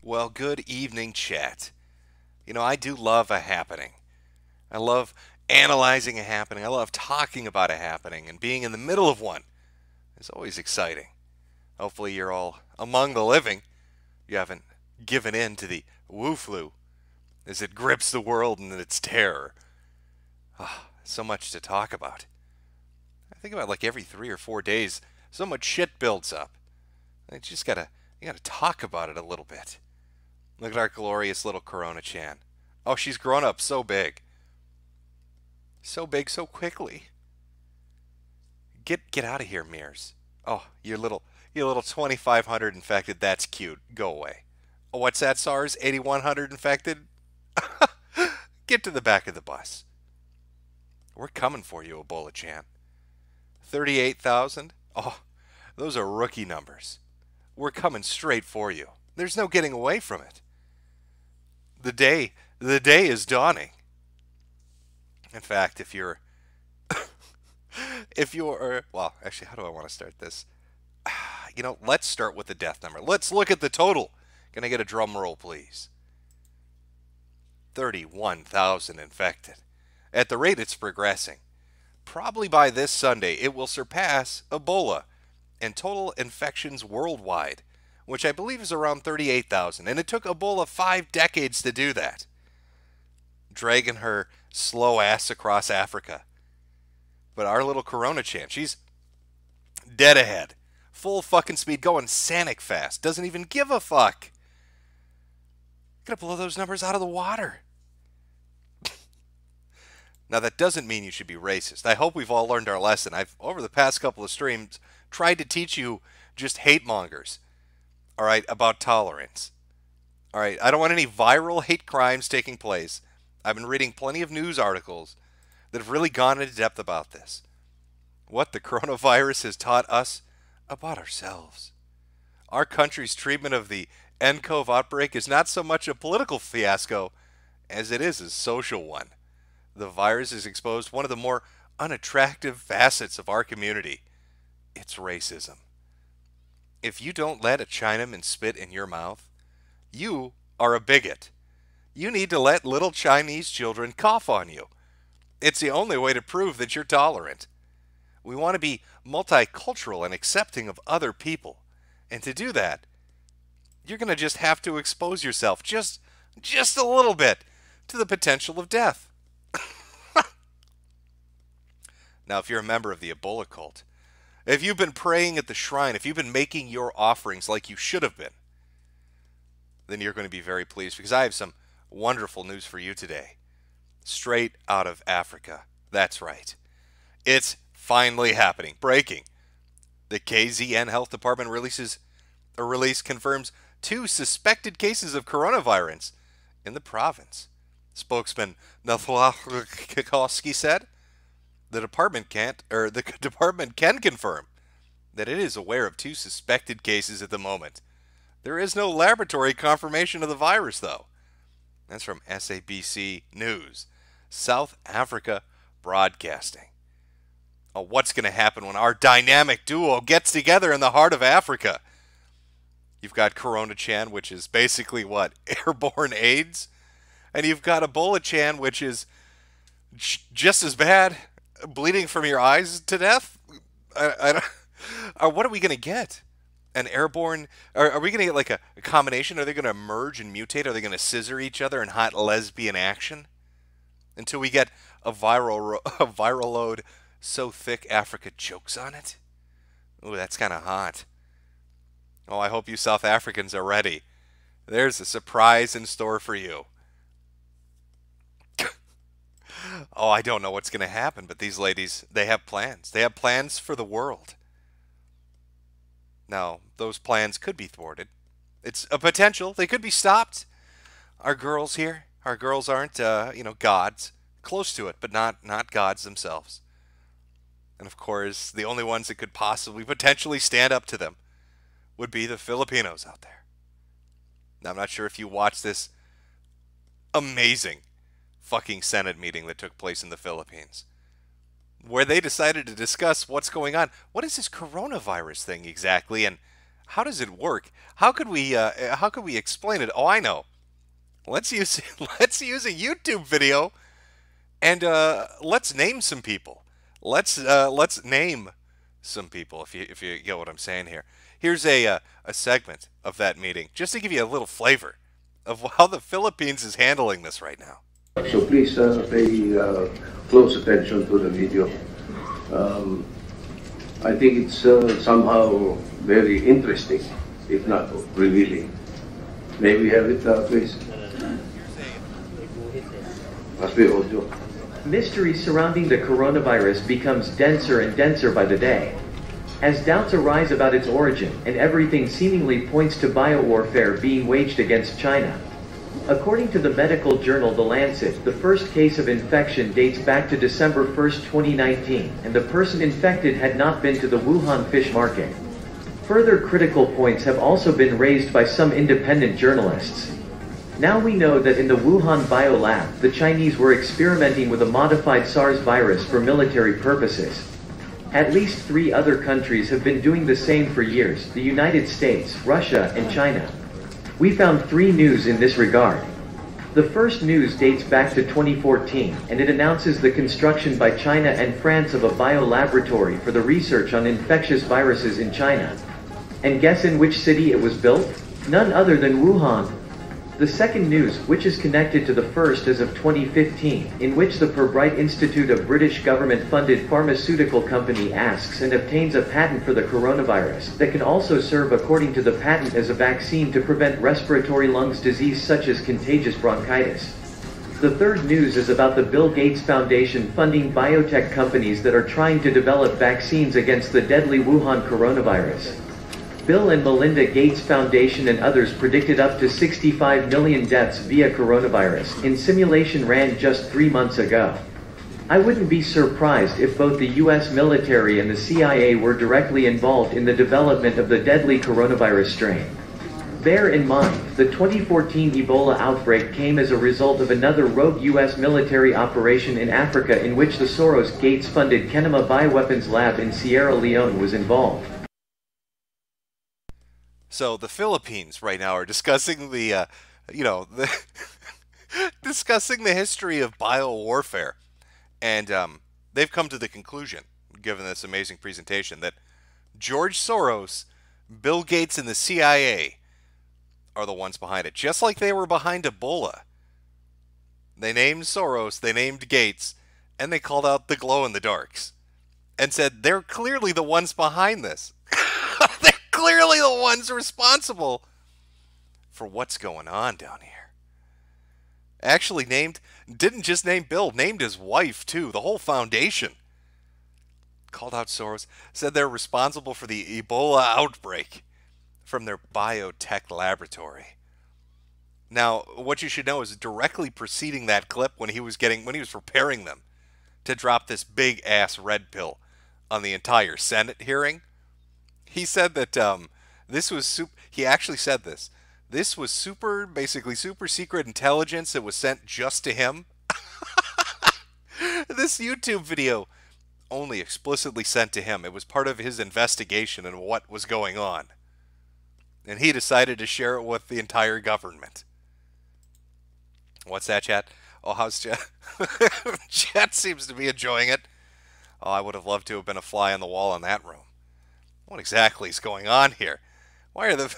Well, good evening, chat. I do love a happening. I love analyzing a happening. I love talking about a happening, and being in the middle of one is always exciting. Hopefully, you're all among the living. You haven't given in to the woo flu as it grips the world in its terror. So much to talk about. I think about like every 3 or 4 days, so much shit builds up. You gotta talk about it a little bit. Look at our glorious little Corona-chan. Oh, she's grown up so big. So big so quickly. Get out of here, Mears. Oh, you little 2,500 infected, that's cute. Go away. Oh, what's that, SARS? 8,100 infected? Get to the back of the bus. We're coming for you, Ebola-chan. 38,000? Oh, those are rookie numbers. We're coming straight for you. There's no getting away from it. The day is dawning. In fact, well, actually, how do I want to start this? Let's start with the death number. Let's look at the total. Can I get a drum roll, please? 31,000 infected. At the rate it's progressing, probably by this Sunday, it will surpass Ebola and total infections worldwide, which I believe is around 38,000. And it took Ebola 5 decades to do that, dragging her slow ass across Africa. But our little Corona-chan, she's dead ahead. Full fucking speed, going Sanic fast. Doesn't even give a fuck. Gotta blow those numbers out of the water. Now, that doesn't mean you should be racist. I hope we've all learned our lesson. I've, over the past couple of streams, tried to teach you just hate mongers, all right, about tolerance. All right, I don't want any viral hate crimes taking place. I've been reading plenty of news articles that have really gone into depth about this. What the coronavirus has taught us about ourselves. Our country's treatment of the nCoV outbreak is not so much a political fiasco as it is a social one. The virus has exposed one of the more unattractive facets of our community. It's racism. If you don't let a Chinaman spit in your mouth, you are a bigot. You need to let little Chinese children cough on you. It's the only way to prove that you're tolerant. We want to be multicultural and accepting of other people. And to do that, you're going to just have to expose yourself just a little bit to the potential of death. Now, if you're a member of the Ebola cult, if you've been praying at the shrine, if you've been making your offerings like you should have been, then you're going to be very pleased, because I have some wonderful news for you today. Straight out of Africa. That's right. It's finally happening. Breaking. The KZN Health Department release confirms 2 suspected cases of coronavirus in the province. Spokesman Nathalakowski said the department can confirm that it is aware of 2 suspected cases at the moment. There is no laboratory confirmation of the virus, though. That's from SABC News, South Africa Broadcasting. Oh, what's going to happen when our dynamic duo gets together in the heart of Africa? You've got Corona-chan, which is basically what? Airborne AIDS? And you've got Ebola-chan, which is just as bad, bleeding from your eyes to death? What are we going to get? An airborne? Are we going to get like a combination? Are they going to merge and mutate? Are they going to scissor each other in hot lesbian action? Until we get a viral load so thick Africa chokes on it? Ooh, that's kind of hot. Oh, I hope you South Africans are ready. There's a surprise in store for you. Oh, I don't know what's going to happen, but these ladies, they have plans. They have plans for the world. Now, those plans could be thwarted. It's a potential. They could be stopped. Our girls here, our girls aren't, gods. Close to it, but not gods themselves. And of course, the only ones that could possibly potentially stand up to them would be the Filipinos out there. Now, I'm not sure if you watched this amazing fucking Senate meeting that took place in the Philippines, where they decided to discuss what's going on. What is this coronavirus thing exactly, and How does it work? How could we explain it? Oh, I know. Let's use let's use a YouTube video and let's name some people. Let's name some people. If you get what I'm saying here. Here's a segment of that meeting just to give you a little flavor of how the Philippines is handling this right now. So please pay close attention to the video. I think it's somehow very interesting, if not revealing. May we have it, please? Must be audio. Mystery surrounding the coronavirus becomes denser and denser by the day. As doubts arise about its origin, and everything seemingly points to biowarfare being waged against China. According to the medical journal The Lancet, the first case of infection dates back to December 1, 2019, and the person infected had not been to the Wuhan fish market. Further critical points have also been raised by some independent journalists. Now we know that in the Wuhan biolab, the Chinese were experimenting with a modified SARS virus for military purposes. At least 3 other countries have been doing the same for years: the United States, Russia, and China. We found 3 news in this regard. The first news dates back to 2014, and it announces the construction by China and France of a biolaboratory for the research on infectious viruses in China. And guess in which city it was built? None other than Wuhan. The second news, which is connected to the first as of 2015, in which the Pirbright Institute of British government-funded pharmaceutical company asks and obtains a patent for the coronavirus, that can also serve according to the patent as a vaccine to prevent respiratory lungs disease such as contagious bronchitis. The third news is about the Bill Gates Foundation funding biotech companies that are trying to develop vaccines against the deadly Wuhan coronavirus. Bill and Melinda Gates Foundation and others predicted up to 65 million deaths via coronavirus in simulation ran just 3 months ago. I wouldn't be surprised if both the US military and the CIA were directly involved in the development of the deadly coronavirus strain. Bear in mind, the 2014 Ebola outbreak came as a result of another rogue US military operation in Africa in which the Soros-Gates-funded Kenema Bioweapons Lab in Sierra Leone was involved. So the Philippines right now are discussing discussing the history of biowarfare, and they've come to the conclusion, given this amazing presentation, that George Soros, Bill Gates, and the CIA are the ones behind it, just like they were behind Ebola. They named Soros, they named Gates, and they called out the glow-in-the-darks, and said they're clearly the ones behind this. They're clearly the ones responsible for what's going on down here. Actually didn't just name Bill, named his wife too, the whole foundation. Called out Soros, said they're responsible for the Ebola outbreak from their biotech laboratory. Now, what you should know is directly preceding that clip, when he was preparing them to drop this big ass red pill on the entire Senate hearing, he said that he actually said this. This was basically super secret intelligence that was sent just to him. This YouTube video only explicitly sent to him. It was part of his investigation and what was going on. And he decided to share it with the entire government. What's that, chat? Oh, how's chat? Chat seems to be enjoying it. Oh, I would have loved to have been a fly on the wall in that room. What exactly is going on here? Why are the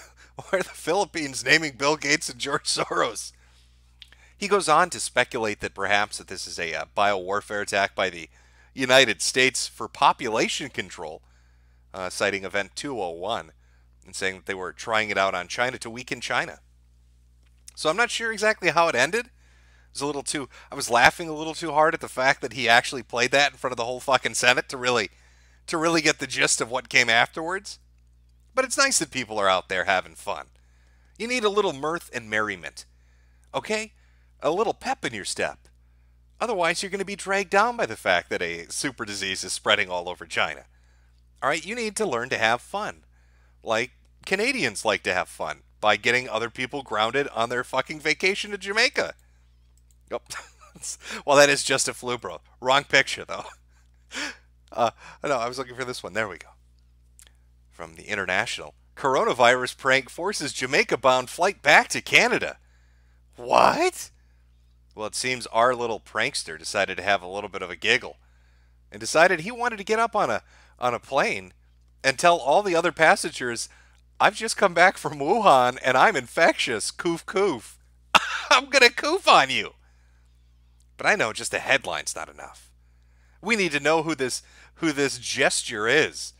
Philippines naming Bill Gates and George Soros? He goes on to speculate that perhaps that this is a biowarfare attack by the United States for population control, citing Event 201, and saying that they were trying it out on China to weaken China. So I'm not sure exactly how it ended. I was laughing a little too hard at the fact that he actually played that in front of the whole fucking Senate to really get the gist of what came afterwards. But it's nice that people are out there having fun. You need a little mirth and merriment. Okay? A little pep in your step. Otherwise, you're going to be dragged down by the fact that a super disease is spreading all over China. Alright, you need to learn to have fun. Like Canadians like to have fun by getting other people grounded on their fucking vacation to Jamaica. Yep. Well, that is just a flu, bro. Wrong picture, though. No, I was looking for this one. There we go. From the International Coronavirus prank forces Jamaica-bound flight back to Canada. What? Well, it seems our little prankster decided to have a little bit of a giggle and decided he wanted to get up on a plane and tell all the other passengers, I've just come back from Wuhan and I'm infectious. Coof coof. I'm going to coof on you. But I know just a headline's not enough. We need to know who this gesture is.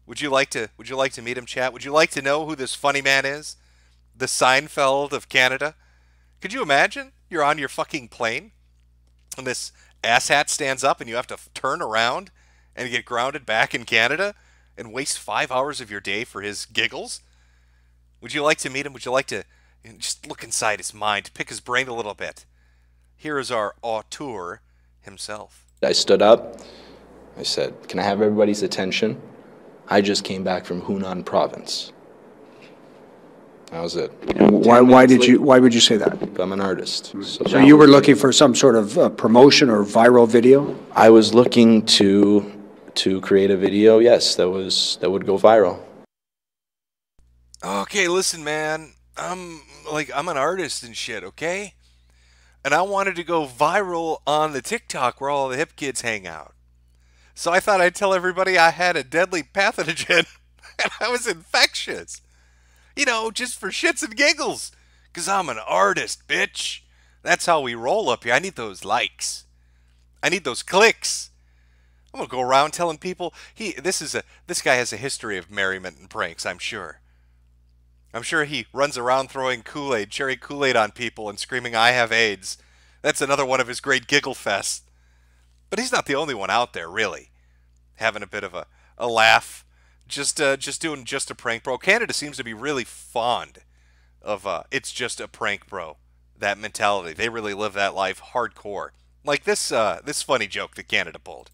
Would you like to meet him, chat? Would you like to know who this funny man is? The Seinfeld of Canada? Could you imagine? You're on your fucking plane and this asshat stands up and you have to turn around and get grounded back in Canada and waste 5 hours of your day for his giggles? Would you like to meet him? Would you like to just look inside his mind, pick his brain a little bit? Here is our auteur himself. I stood up. I said, can I have everybody's attention? I just came back from Hunan province. That was it. Why would you say that? I'm an artist. So you were looking for some sort of promotion or viral video? I was looking to create a video, yes, that would go viral. Okay, listen, man. I'm an artist and shit, okay? And I wanted to go viral on the TikTok where all the hip kids hang out. So I thought I'd tell everybody I had a deadly pathogen and I was infectious. You know, just for shits and giggles. Because I'm an artist, bitch. That's how we roll up here. I need those likes. I need those clicks. I'm going to go around telling people, this guy has a history of merriment and pranks, I'm sure. I'm sure he runs around throwing Kool-Aid, cherry Kool-Aid on people and screaming, I have AIDS. That's another one of his great giggle fests. But he's not the only one out there, really. Having a bit of a laugh. Just doing just a prank, bro. Canada seems to be really fond of it's just a prank, bro. That mentality. They really live that life hardcore. Like this funny joke that Canada pulled.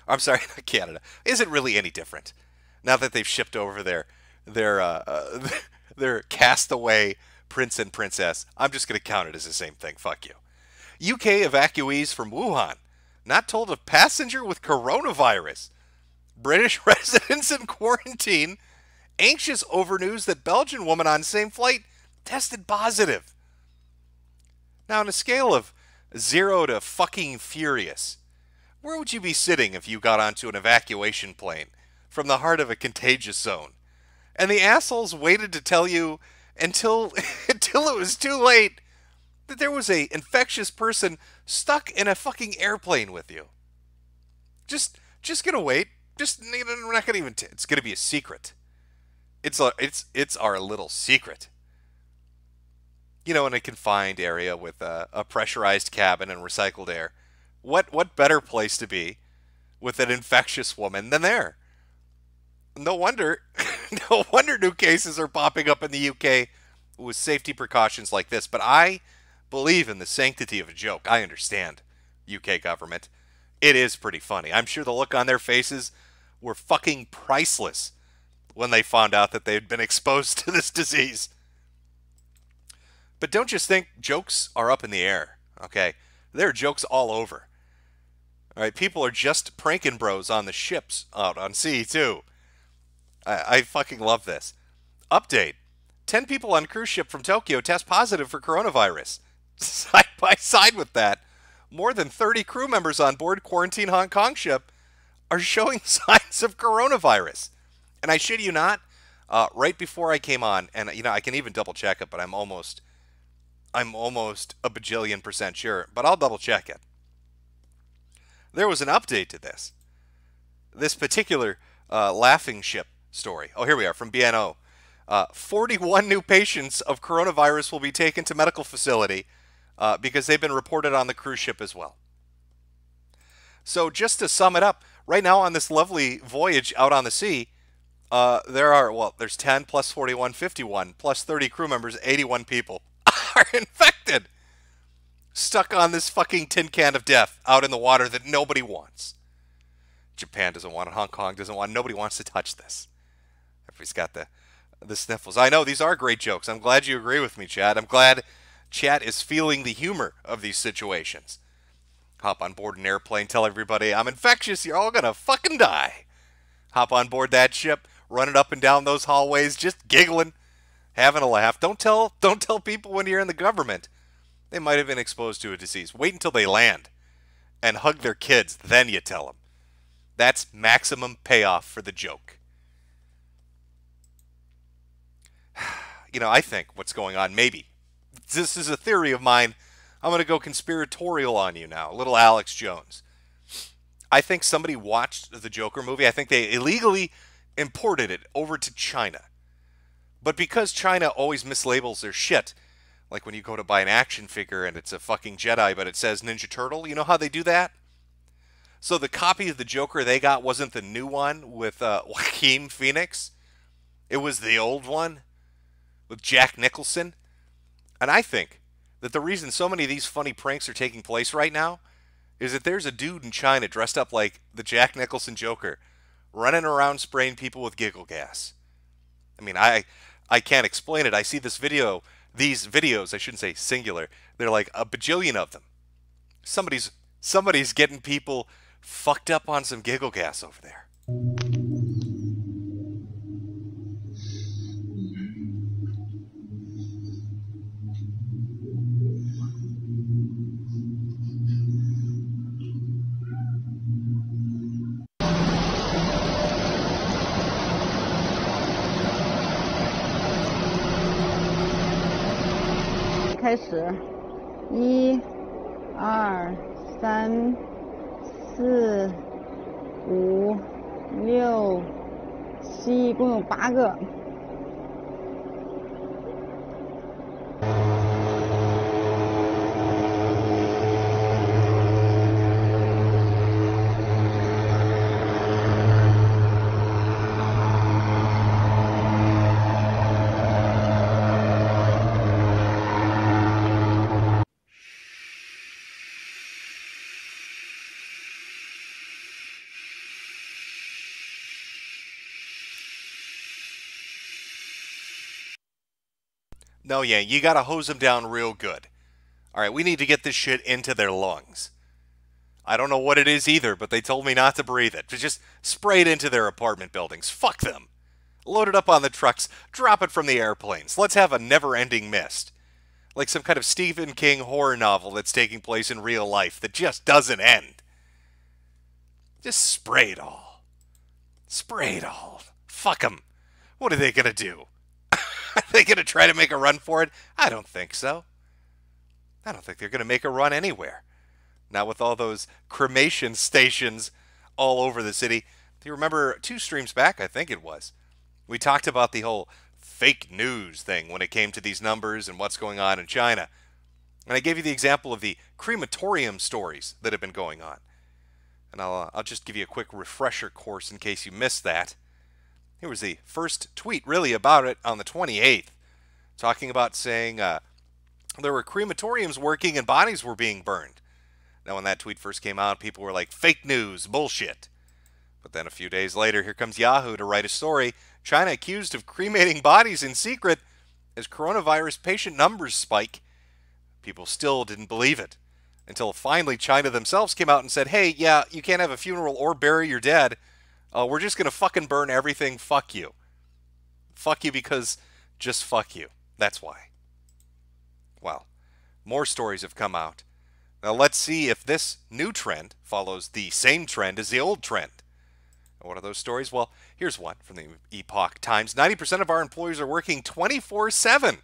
I'm sorry, not Canada. Isn't really any different. Now that they've shipped over their castaway prince and princess, I'm just going to count it as the same thing. Fuck you. UK evacuees from Wuhan. Not told of passenger with coronavirus. British residents in quarantine. Anxious over news that Belgian woman on same flight tested positive. Now, on a scale of 0 to fucking furious, where would you be sitting if you got onto an evacuation plane from the heart of a contagious zone? And the assholes waited to tell you until it was too late that there was a infectious person stuck in a fucking airplane with you. Just gonna wait. We're not gonna even. It's gonna be a secret. It's our little secret. You know, in a confined area with a pressurized cabin and recycled air. What better place to be with an infectious woman than there? No wonder new cases are popping up in the UK with safety precautions like this. But I believe in the sanctity of a joke. I understand, UK government. It is pretty funny. I'm sure the look on their faces were fucking priceless when they found out that they'd been exposed to this disease. But don't just think jokes are up in the air, okay? There are jokes all over. All right, people are just pranking bros on the ships out on sea, too. I fucking love this. Update. 10 people on cruise ship from Tokyo test positive for coronavirus. Side by side with that, more than 30 crew members on board quarantine Hong Kong ship are showing signs of coronavirus. And I shit you not, right before I came on, and you know I can even double check it, but I'm almost a bajillion % sure, but I'll double check it. There was an update to this particular laughing ship story. Oh, here we are from BNO. 41 new patients of coronavirus will be taken to medical facility because they've been reported on the cruise ship as well. So just to sum it up, right now on this lovely voyage out on the sea, there's 10 plus 41, 51, plus 30 crew members, 81 people are infected. Stuck on this fucking tin can of death out in the water that nobody wants. Japan doesn't want it. Hong Kong doesn't want it. Nobody wants to touch this. Everybody's got the sniffles. I know, these are great jokes. I'm glad you agree with me, Chad. I'm glad chat is feeling the humor of these situations. Hop on board an airplane, tell everybody, I'm infectious, you're all gonna fucking die. Hop on board that ship, running up and down those hallways, just giggling, having a laugh. Don't tell people when you're in the government they might have been exposed to a disease. Wait until they land and hug their kids, then you tell them. That's maximum payoff for the joke. You know, I think what's going on, maybe, this is a theory of mine. I'm going to go conspiratorial on you now, little Alex Jones. I think somebody watched the Joker movie. I think they illegally imported it over to China. But because China always mislabels their shit, like when you go to buy an action figure and it's a fucking Jedi, but it says Ninja Turtle, you know how they do that? So the copy of the Joker they got wasn't the new one with Joaquin Phoenix. It was the old one with Jack Nicholson. And I think that the reason so many of these funny pranks are taking place right now is that there's a dude in China dressed up like the Jack Nicholson Joker running around spraying people with giggle gas. I mean, I can't explain it. I see these videos, I shouldn't say singular. They're like a bajillion of them. Somebody's getting people fucked up on some giggle gas over there. 开始，1、2、3、4、5、6、7，一共有8个。No, yeah, you gotta hose them down real good. Alright, we need to get this shit into their lungs. I don't know what it is either, but they told me not to breathe it. To just spray it into their apartment buildings. Fuck them. Load it up on the trucks. Drop it from the airplanes. Let's have a never-ending mist. Like some kind of Stephen King horror novel that's taking place in real life that just doesn't end. Just spray it all. Spray it all. Fuck them. What are they gonna do? Are they going to try to make a run for it? I don't think so. I don't think they're going to make a run anywhere. Now with all those cremation stations all over the city. Do you remember 2 streams back, I think it was, we talked about the whole fake news thing when it came to these numbers and what's going on in China. And I gave you the example of the crematorium stories that have been going on. And I'll just give you a quick refresher course in case you missed that. Here was the first tweet, really, about it on the 28th, talking about saying there were crematoriums working and bodies were being burned. Now, when that tweet first came out, people were like, fake news, bullshit. But then a few days later, here comes Yahoo to write a story, China accused of cremating bodies in secret as coronavirus patient numbers spike. People still didn't believe it, until finally China themselves came out and said, hey, yeah, you can't have a funeral or bury your dead. We're just going to fucking burn everything. Fuck you. Fuck you because just fuck you. That's why. Well, more stories have come out. Now let's see if this new trend follows the same trend as the old trend. What are those stories? Well, here's one from the Epoch Times. 90% of our employees are working 24/7.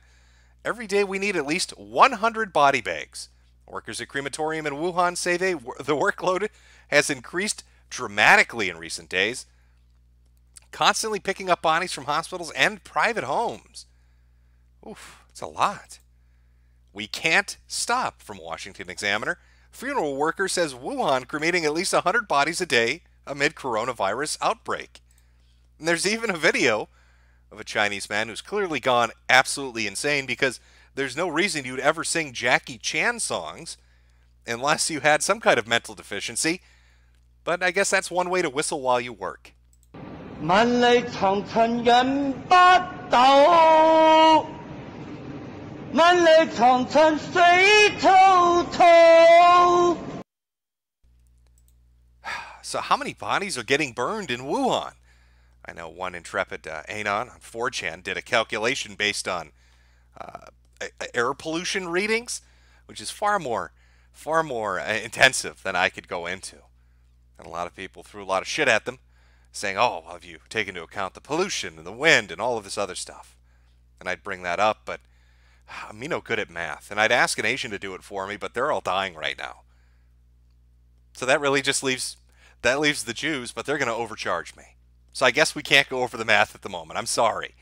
Every day we need at least 100 body bags. Workers at crematorium in Wuhan say the workload has increased dramatically in recent days, constantly picking up bodies from hospitals and private homes. Oof, it's a lot. We can't stop, from Washington Examiner. Funeral worker says Wuhan cremating at least 100 bodies a day amid coronavirus outbreak. And there's even a video of a Chinese man who's clearly gone absolutely insane because there's no reason you'd ever sing Jackie Chan songs unless you had some kind of mental deficiency. But I guess that's one way to whistle while you work. So how many bodies are getting burned in Wuhan? I know one intrepid Anon on 4chan did a calculation based on air pollution readings, which is far more intensive than I could go into. And a lot of people threw a lot of shit at them, saying, oh, well, have you taken into account the pollution and the wind and all of this other stuff? And I'd bring that up, but I'm no good at math. And I'd ask an Asian to do it for me, but they're all dying right now. So that really just leaves the Jews, but they're going to overcharge me. So I guess we can't go over the math at the moment. I'm sorry.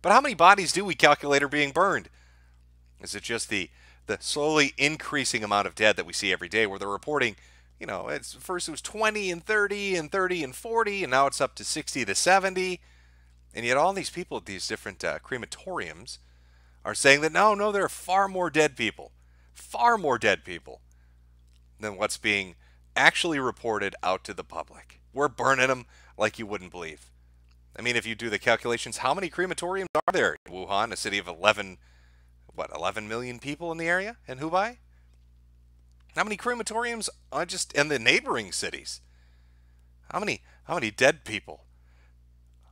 But how many bodies do we calculate are being burned? Is it just the slowly increasing amount of dead that we see every day, where they're reporting, first it was 20 and 30 and 30 and 40, and now it's up to 60 to 70. And yet all these people at these different crematoriums are saying that no, there are far more dead people than what's being actually reported out to the public. We're burning them like you wouldn't believe. I mean, if you do the calculations, how many crematoriums are there in Wuhan, a city of 11 million people in the area, in Hubei? How many crematoriums are just in the neighboring cities? How many dead people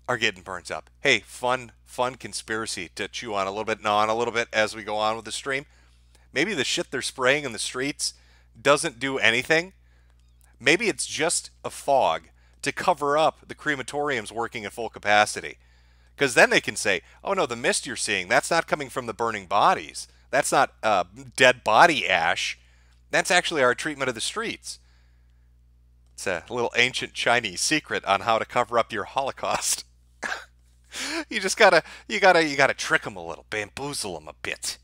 are getting burnt up? Hey, fun conspiracy to chew on a little bit, gnaw on a little bit as we go on with the stream. Maybe the shit they're spraying in the streets doesn't do anything. Maybe it's just a fog to cover up the crematoriums working at full capacity. Because then they can say, oh no, the mist you're seeing, that's not coming from the burning bodies. That's not dead body ash. That's actually our treatment of the streets. It's a little ancient Chinese secret on how to cover up your Holocaust. You gotta trick them a little, bamboozle them a bit.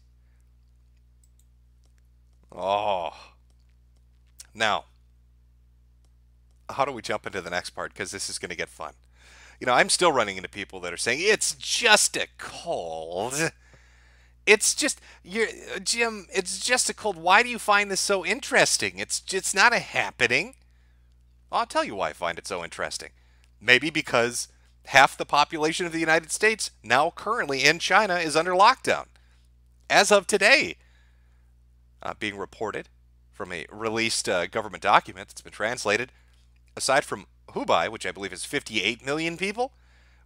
Oh. Now, how do we jump into the next part? Because this is going to get fun. I'm still running into people that are saying, it's just a cold. It's just, Jim, it's just a cold. Why do you find this so interesting? It's not a happening. Well, I'll tell you why I find it so interesting. Maybe because half the population of the United States now currently in China is under lockdown. As of today, being reported from a released government document that's been translated, aside from Hubei, which I believe is 58 million people,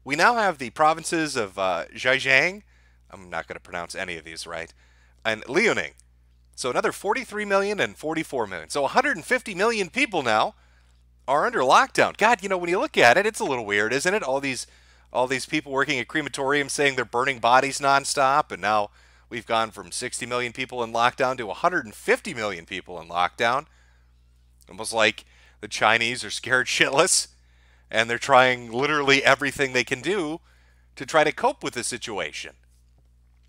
we now have the provinces of Zhejiang, I'm not going to pronounce any of these right, and Liaoning. So another 43 million and 44 million. So 150 million people now are under lockdown. God, when you look at it, it's a little weird, isn't it? All these people working at crematoriums saying they're burning bodies nonstop, and now we've gone from 60 million people in lockdown to 150 million people in lockdown. Almost like the Chinese are scared shitless, and they're trying literally everything they can do to try to cope with the situation.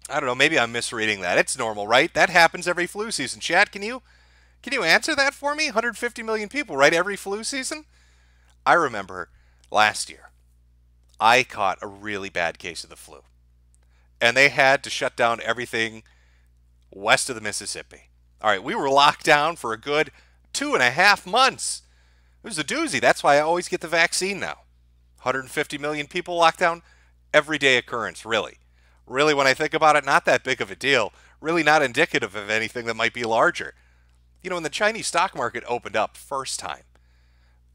I don't know, maybe I'm misreading that. It's normal, right? That happens every flu season. Chat, can you answer that for me? 150 million people, right? Every flu season? I remember last year, I caught a really bad case of the flu. And they had to shut down everything west of the Mississippi. All right, we were locked down for a good 2.5 months. It was a doozy. That's why I always get the vaccine now. 150 million people locked down, everyday occurrence, really. Really, when I think about it, not that big of a deal. Really not indicative of anything that might be larger. When the Chinese stock market opened up first time,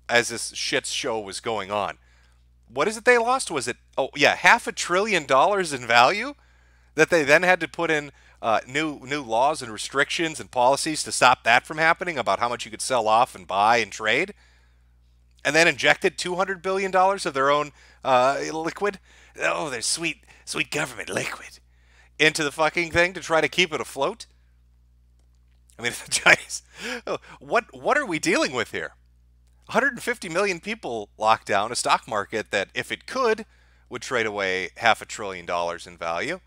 as this shit show was going on, what is it they lost? Was it, $500 billion in value that they then had to put in new laws and restrictions and policies to stop that from happening about how much you could sell off and buy and trade? And then injected $200 billion of their own liquid, their sweet government liquid, into the fucking thing to try to keep it afloat? I mean, the Chinese, what are we dealing with here? 150 million people locked down a stock market that, if it could, would trade away $500 billion in value.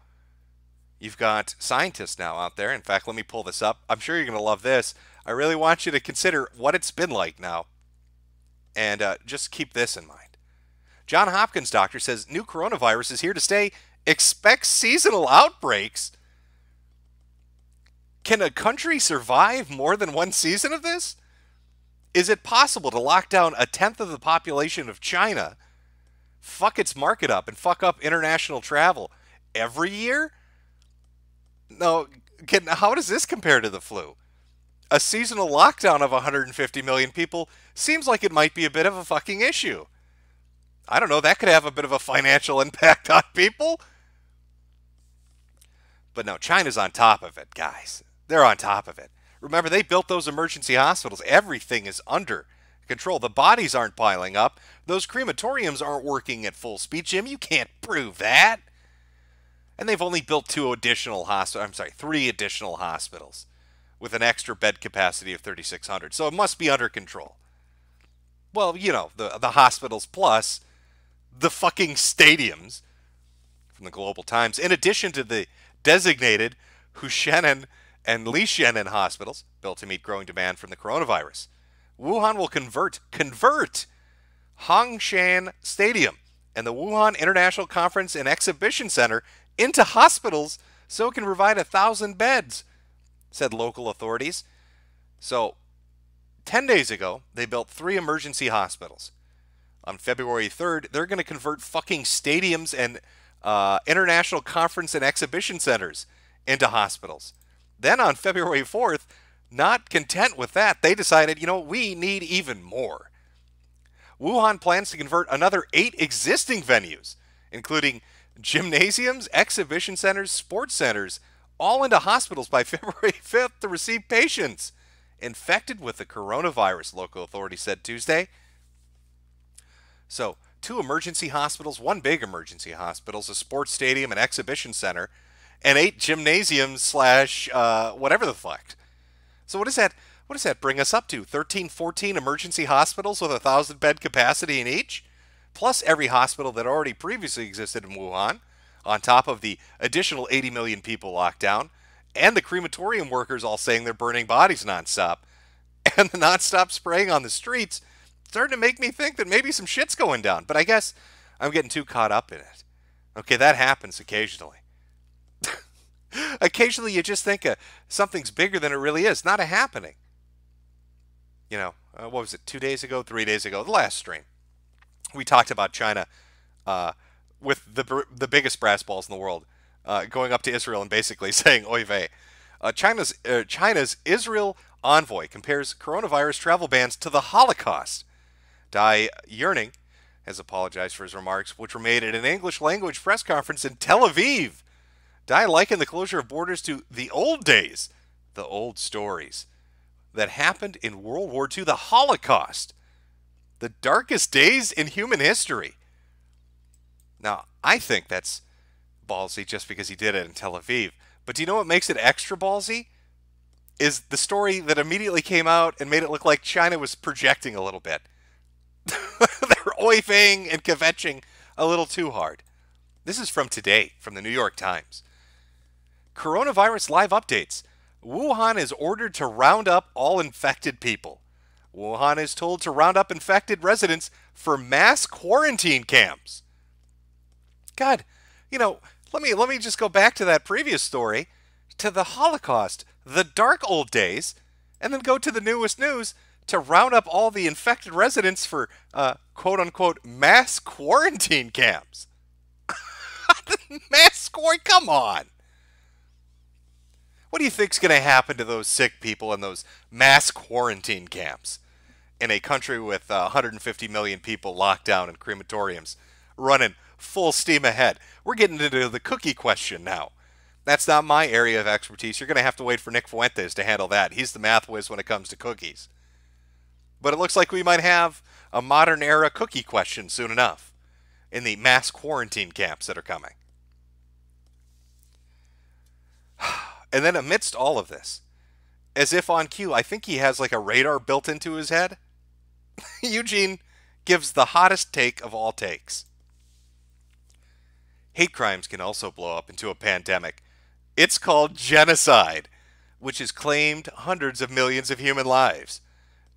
You've got scientists now out there. In fact, let me pull this up. I'm sure you're going to love this. I really want you to consider what it's been like now. And just keep this in mind. John Hopkins doctor says new coronavirus is here to stay. Expect seasonal outbreaks. Can a country survive more than one season of this? Is it possible to lock down 1/10 of the population of China, fuck its market up, and fuck up international travel every year? No, how does this compare to the flu? A seasonal lockdown of 150 million people seems like it might be a bit of a fucking issue. I don't know, that could have a bit of a financial impact on people. But no, China's on top of it, guys. They're on top of it. Remember, they built those emergency hospitals. Everything is under control. The bodies aren't piling up. Those crematoriums aren't working at full speed. Jim, you can't prove that. And they've only built 3 additional hospitals with an extra bed capacity of 3,600. So it must be under control. Well, you know, the hospitals plus the fucking stadiums from the Global Times, in addition to the designated Hushenen and Lishenen hospitals built to meet growing demand from the coronavirus. Wuhan will convert Hongshan Stadium and the Wuhan International Conference and Exhibition Center into hospitals so it can provide 1,000 beds, said local authorities. So, 10 days ago, they built 3 emergency hospitals. On February 3rd, they're going to convert fucking stadiums and international conference and exhibition centers into hospitals. Then on February 4th, not content with that, they decided, you know, we need even more. Wuhan plans to convert another 8 existing venues, including gymnasiums, exhibition centers, sports centers, all into hospitals by February 5th to receive patients infected with the coronavirus, local authorities said Tuesday. So, 2 emergency hospitals, 1 big emergency hospital, a sports stadium, an exhibition center, and 8 gymnasiums / whatever the fuck. So what does that bring us up to? 13, 14 emergency hospitals with 1,000 bed capacity in each? Plus every hospital that already previously existed in Wuhan, on top of the additional 80 million people locked down, and the crematorium workers all saying they're burning bodies nonstop, and the nonstop spraying on the streets, starting to make me think that maybe some shit's going down. But I guess I'm getting too caught up in it. Okay, that happens occasionally. Occasionally you just think something's bigger than it really is. Not a happening. You know, what was it, 2 days ago, 3 days ago, the last stream. We talked about China with the biggest brass balls in the world going up to Israel and basically saying, oy vey. China's Israel envoy compares coronavirus travel bans to the Holocaust. Dai Yerning has apologized for his remarks, which were made at an English language press conference in Tel Aviv. Dai likened the closure of borders to the old days, the old stories that happened in World War II, the Holocaust, the darkest days in human history. Now, I think that's ballsy just because he did it in Tel Aviv. But do you know what makes it extra ballsy? Is the story that immediately came out and made it look like China was projecting a little bit. They're oifing and kvetching a little too hard. This is from today, from the New York Times. Coronavirus live updates. Wuhan is ordered to round up all infected people. Wuhan is told to round up infected residents for mass quarantine camps. God, you know, let me just go back to that previous story, to the Holocaust, the dark old days, and then go to the newest news to round up all the infected residents for quote-unquote mass quarantine camps. Mass quarantine? Come on. What do you think's going to happen to those sick people in those mass quarantine camps in a country with 150 million people locked down in crematoriums, running full steam ahead? We're getting into the cookie question now. That's not my area of expertise. You're going to have to wait for Nick Fuentes to handle that. He's the math whiz when it comes to cookies. But it looks like we might have a modern era cookie question soon enough in the mass quarantine camps that are coming. And then amidst all of this, as if on cue, I think he has like a radar built into his head. Eugene gives the hottest take of all takes. Hate crimes can also blow up into a pandemic. It's called genocide, which has claimed hundreds of millions of human lives.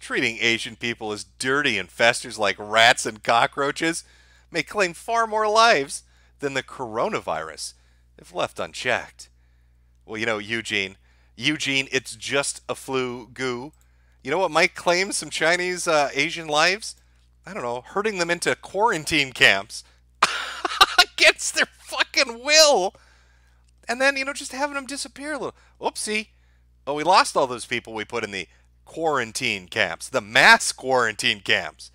Treating Asian people as dirty infestors like rats and cockroaches may claim far more lives than the coronavirus if left unchecked. Well, you know, Eugene, it's just a flu goo. You know what might claim some Chinese Asian lives? I don't know, herding them into quarantine camps against their fucking will. And then, you know, just having them disappear a little. Oopsie. Oh, we lost all those people we put in the quarantine camps, the mass quarantine camps.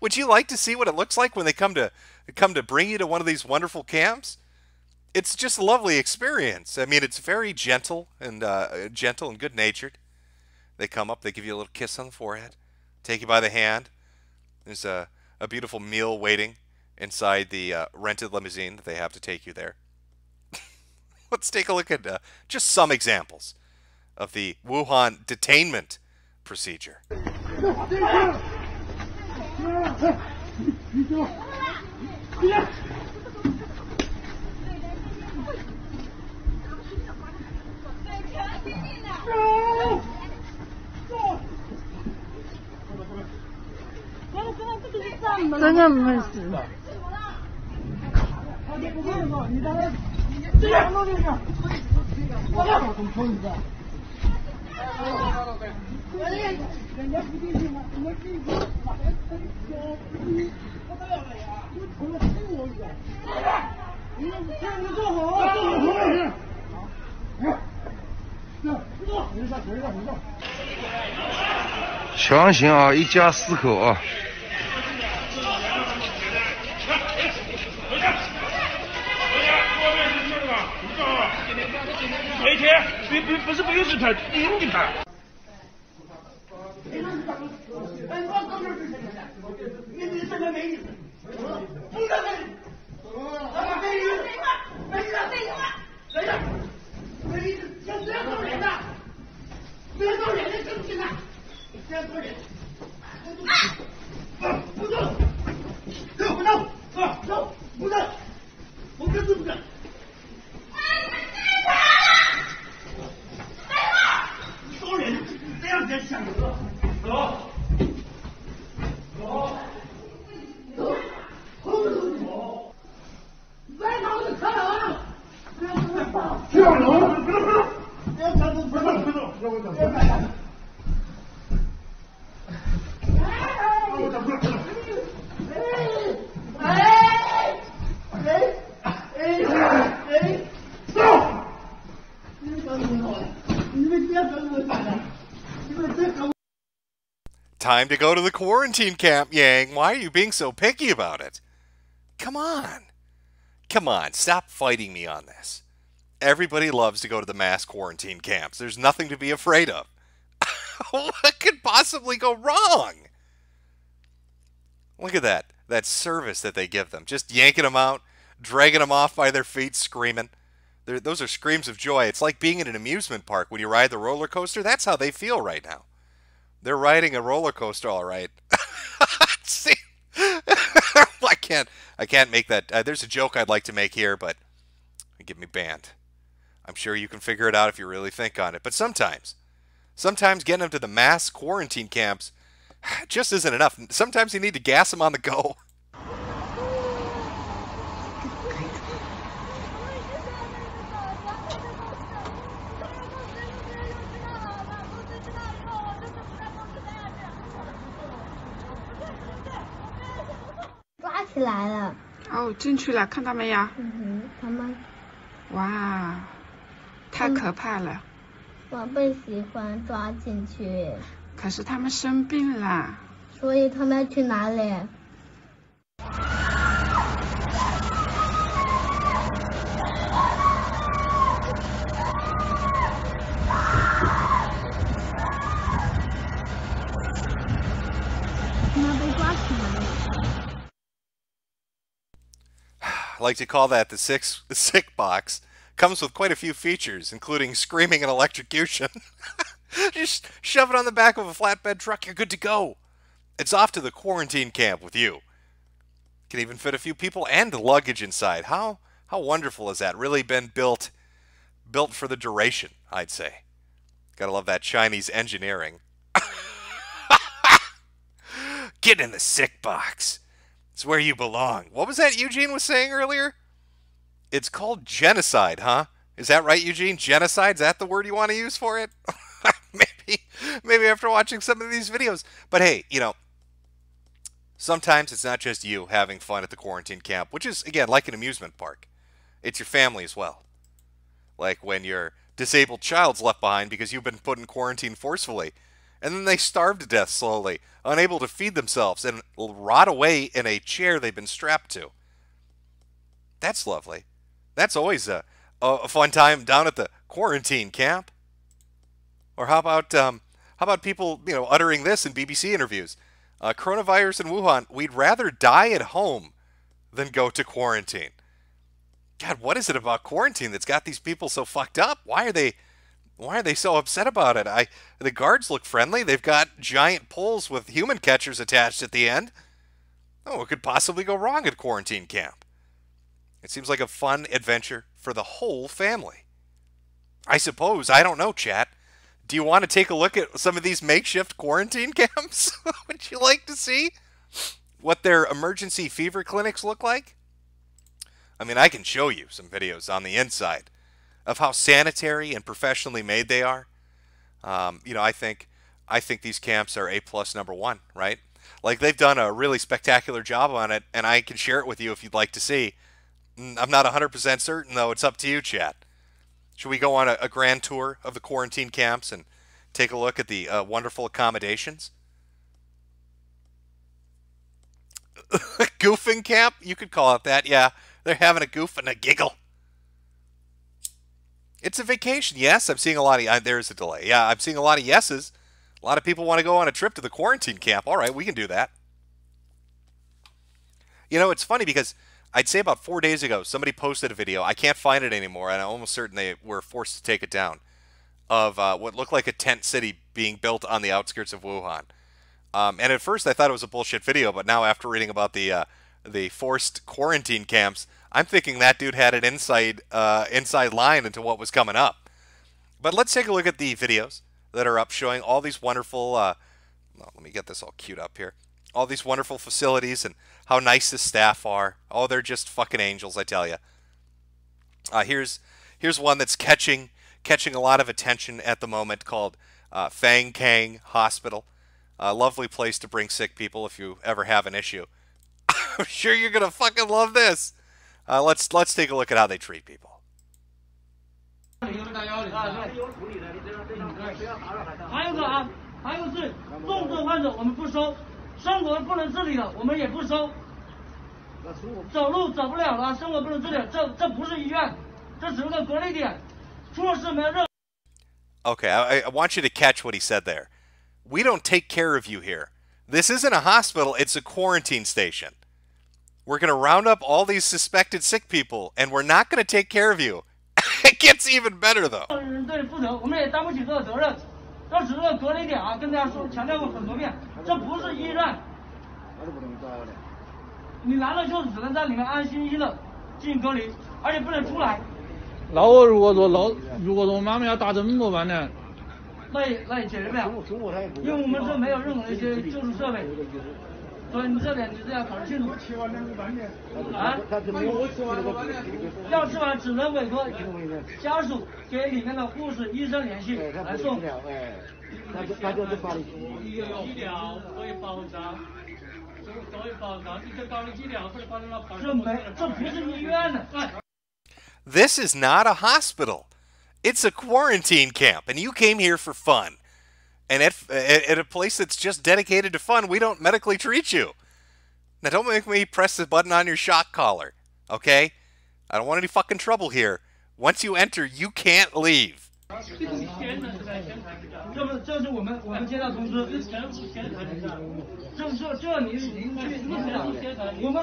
Would you like to see what it looks like when they come to bring you to one of these wonderful camps? It's just a lovely experience. I mean, it's very gentle and good natured. They come up, they give you a little kiss on the forehead, take you by the hand. There's a beautiful meal waiting inside the rented limousine that they have to take you there. Let's take a look at just some examples of the Wuhan detainment procedure. 真的没事。强行啊，一家4口啊。 每天不是不用是他盯着他。Time to go to the quarantine camp, Yang. Why are you being so picky about it? Come on. Come on, stop fighting me on this. Everybody loves to go to the mass quarantine camps. There's nothing to be afraid of. What could possibly go wrong? Look at that service that they give them. Just yanking them out, dragging them off by their feet, screaming. Those are screams of joy. It's like being in an amusement park when you ride the roller coaster. That's how they feel right now. They're riding a roller coaster, all right. See, I can't make that. There's a joke I'd like to make here, but it get me banned. I'm sure you can figure it out if you really think on it. But sometimes getting them to the mass quarantine camps just isn't enough. Sometimes you need to gas them on the go. Oh, 进去了，看到没有？他们。哇，太可怕了。我不喜欢抓进去。可是他们生病了。所以他们要去哪里？他们被抓起来了。 I like to call that the sick box. Comes with quite a few features, including screaming and electrocution. Just shove it on the back of a flatbed truck, you're good to go. It's off to the quarantine camp with you. Can even fit a few people and luggage inside. How wonderful is that? Really been built for the duration, I'd say. Gotta love that Chinese engineering. Get in the sick box. It's where you belong. What was that Eugene was saying earlier? It's called genocide, huh? Is that right, Eugene? Genocide? Is that the word you want to use for it? Maybe after watching some of these videos. But hey, you know, sometimes it's not just you having fun at the quarantine camp, which is, again, like an amusement park. It's your family as well. Like when your disabled child's left behind because you've been put in quarantine forcefully, and then they starve to death slowly, unable to feed themselves, and rot away in a chair they've been strapped to. That's lovely. That's always a fun time down at the quarantine camp. Or how about people, uttering this in BBC interviews? Coronavirus in Wuhan, we'd rather die at home than go to quarantine. God, what is it about quarantine that's got these people so fucked up? Why are they so upset about it? The guards look friendly. They've got giant poles with human catchers attached at the end. Oh, what could possibly go wrong at quarantine camp? It seems like a fun adventure for the whole family. I suppose. I don't know, chat. Do you want to take a look at some of these makeshift quarantine camps? Would you like to see what their emergency fever clinics look like? I mean, I can show you some videos on the inside of how sanitary and professionally made they are. I think these camps are A+ #1, right? Like, they've done a really spectacular job on it, and I can share it with you if you'd like to see. I'm not 100% certain, though. It's up to you, chat. Should we go on a grand tour of the quarantine camps and take a look at the wonderful accommodations? Goofing camp? You could call it that, yeah. They're having a goof and a giggle. It's a vacation. Yes, I'm seeing a lot of... there's a delay. Yeah, I'm seeing a lot of yeses. A lot of people want to go on a trip to the quarantine camp. All right, we can do that. It's funny because I'd say about 4 days ago, somebody posted a video. I can't find it anymore, and I'm almost certain they were forced to take it down, of what looked like a tent city being built on the outskirts of Wuhan. And at first, I thought it was a bullshit video, but now after reading about the forced quarantine camps, I'm thinking that dude had an inside line into what was coming up. But let's take a look at the videos that are up showing all these wonderful... let me get this all queued up here. All these wonderful facilities and how nice the staff are. Oh, they're just fucking angels, I tell you. Here's one that's catching a lot of attention at the moment, called Fang Kang Hospital. A lovely place to bring sick people if you ever have an issue. I'm sure you're gonna fucking love this. Let's take a look at how they treat people. 还有是重症患者我们不收，生活不能自理的我们也不收，走路走不了了，生活不能自理，这不是医院，这只是个隔离点，出了事没有任何。 Okay, I want you to catch what he said there. We don't take care of you here. This isn't a hospital, it's a quarantine station. We're going to round up all these suspected sick people, and we're not going to take care of you. It gets even better, though. 对负责，我们也担不起这个责任。这只是个隔离点啊，跟大家说强调过很多遍，这不是医院。你来了就只能在里面安心医的进行隔离，而且不能出来。那我如果说我妈妈要打针怎么办呢？那也解决不了，因为我们这没有任何一些救助设备。 所以你这点要考虑清楚。啊，要吃完只能委托家属给里面的护士、医生联系来送。他就是法律医疗可以保障，可以保障这高级医疗或者保障了。这不是医院的。This is not a hospital. It's a quarantine camp, and you came here for fun. And at a place that's just dedicated to fun, we don't medically treat you. Now, don't make me press the button on your shock collar, okay? I don't want any fucking trouble here. Once you enter, you can't leave. 这是我们接到通知，这您去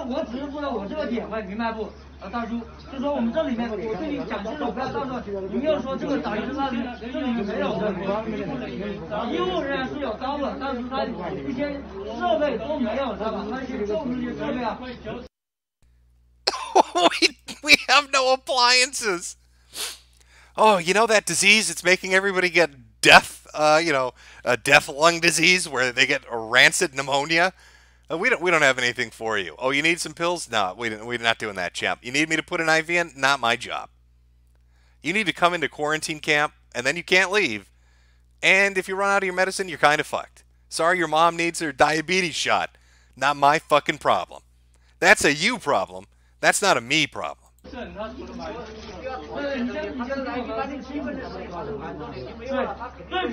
我只是说我这个点位，明白不？大叔，就说我们这里面，我跟你讲清楚，不要到时候你又说这个打针那里这里面没有的，医务人员是有刀的，但是他一些设备都没有，知道吧？他一些救助些设备啊。we have no appliances. Oh, you know that disease that's making everybody get deaf, deaf lung disease where they get a rancid pneumonia? We don't have anything for you. Oh, you need some pills? No, we're not doing that, champ. You need me to put an IV in? Not my job. You need to come into quarantine camp, and then you can't leave. And if you run out of your medicine, you're kind of fucked. Sorry, your mom needs her diabetes shot. Not my fucking problem. That's a you problem. That's not a me problem. 对，你先来，你把这个身份证给我。对，最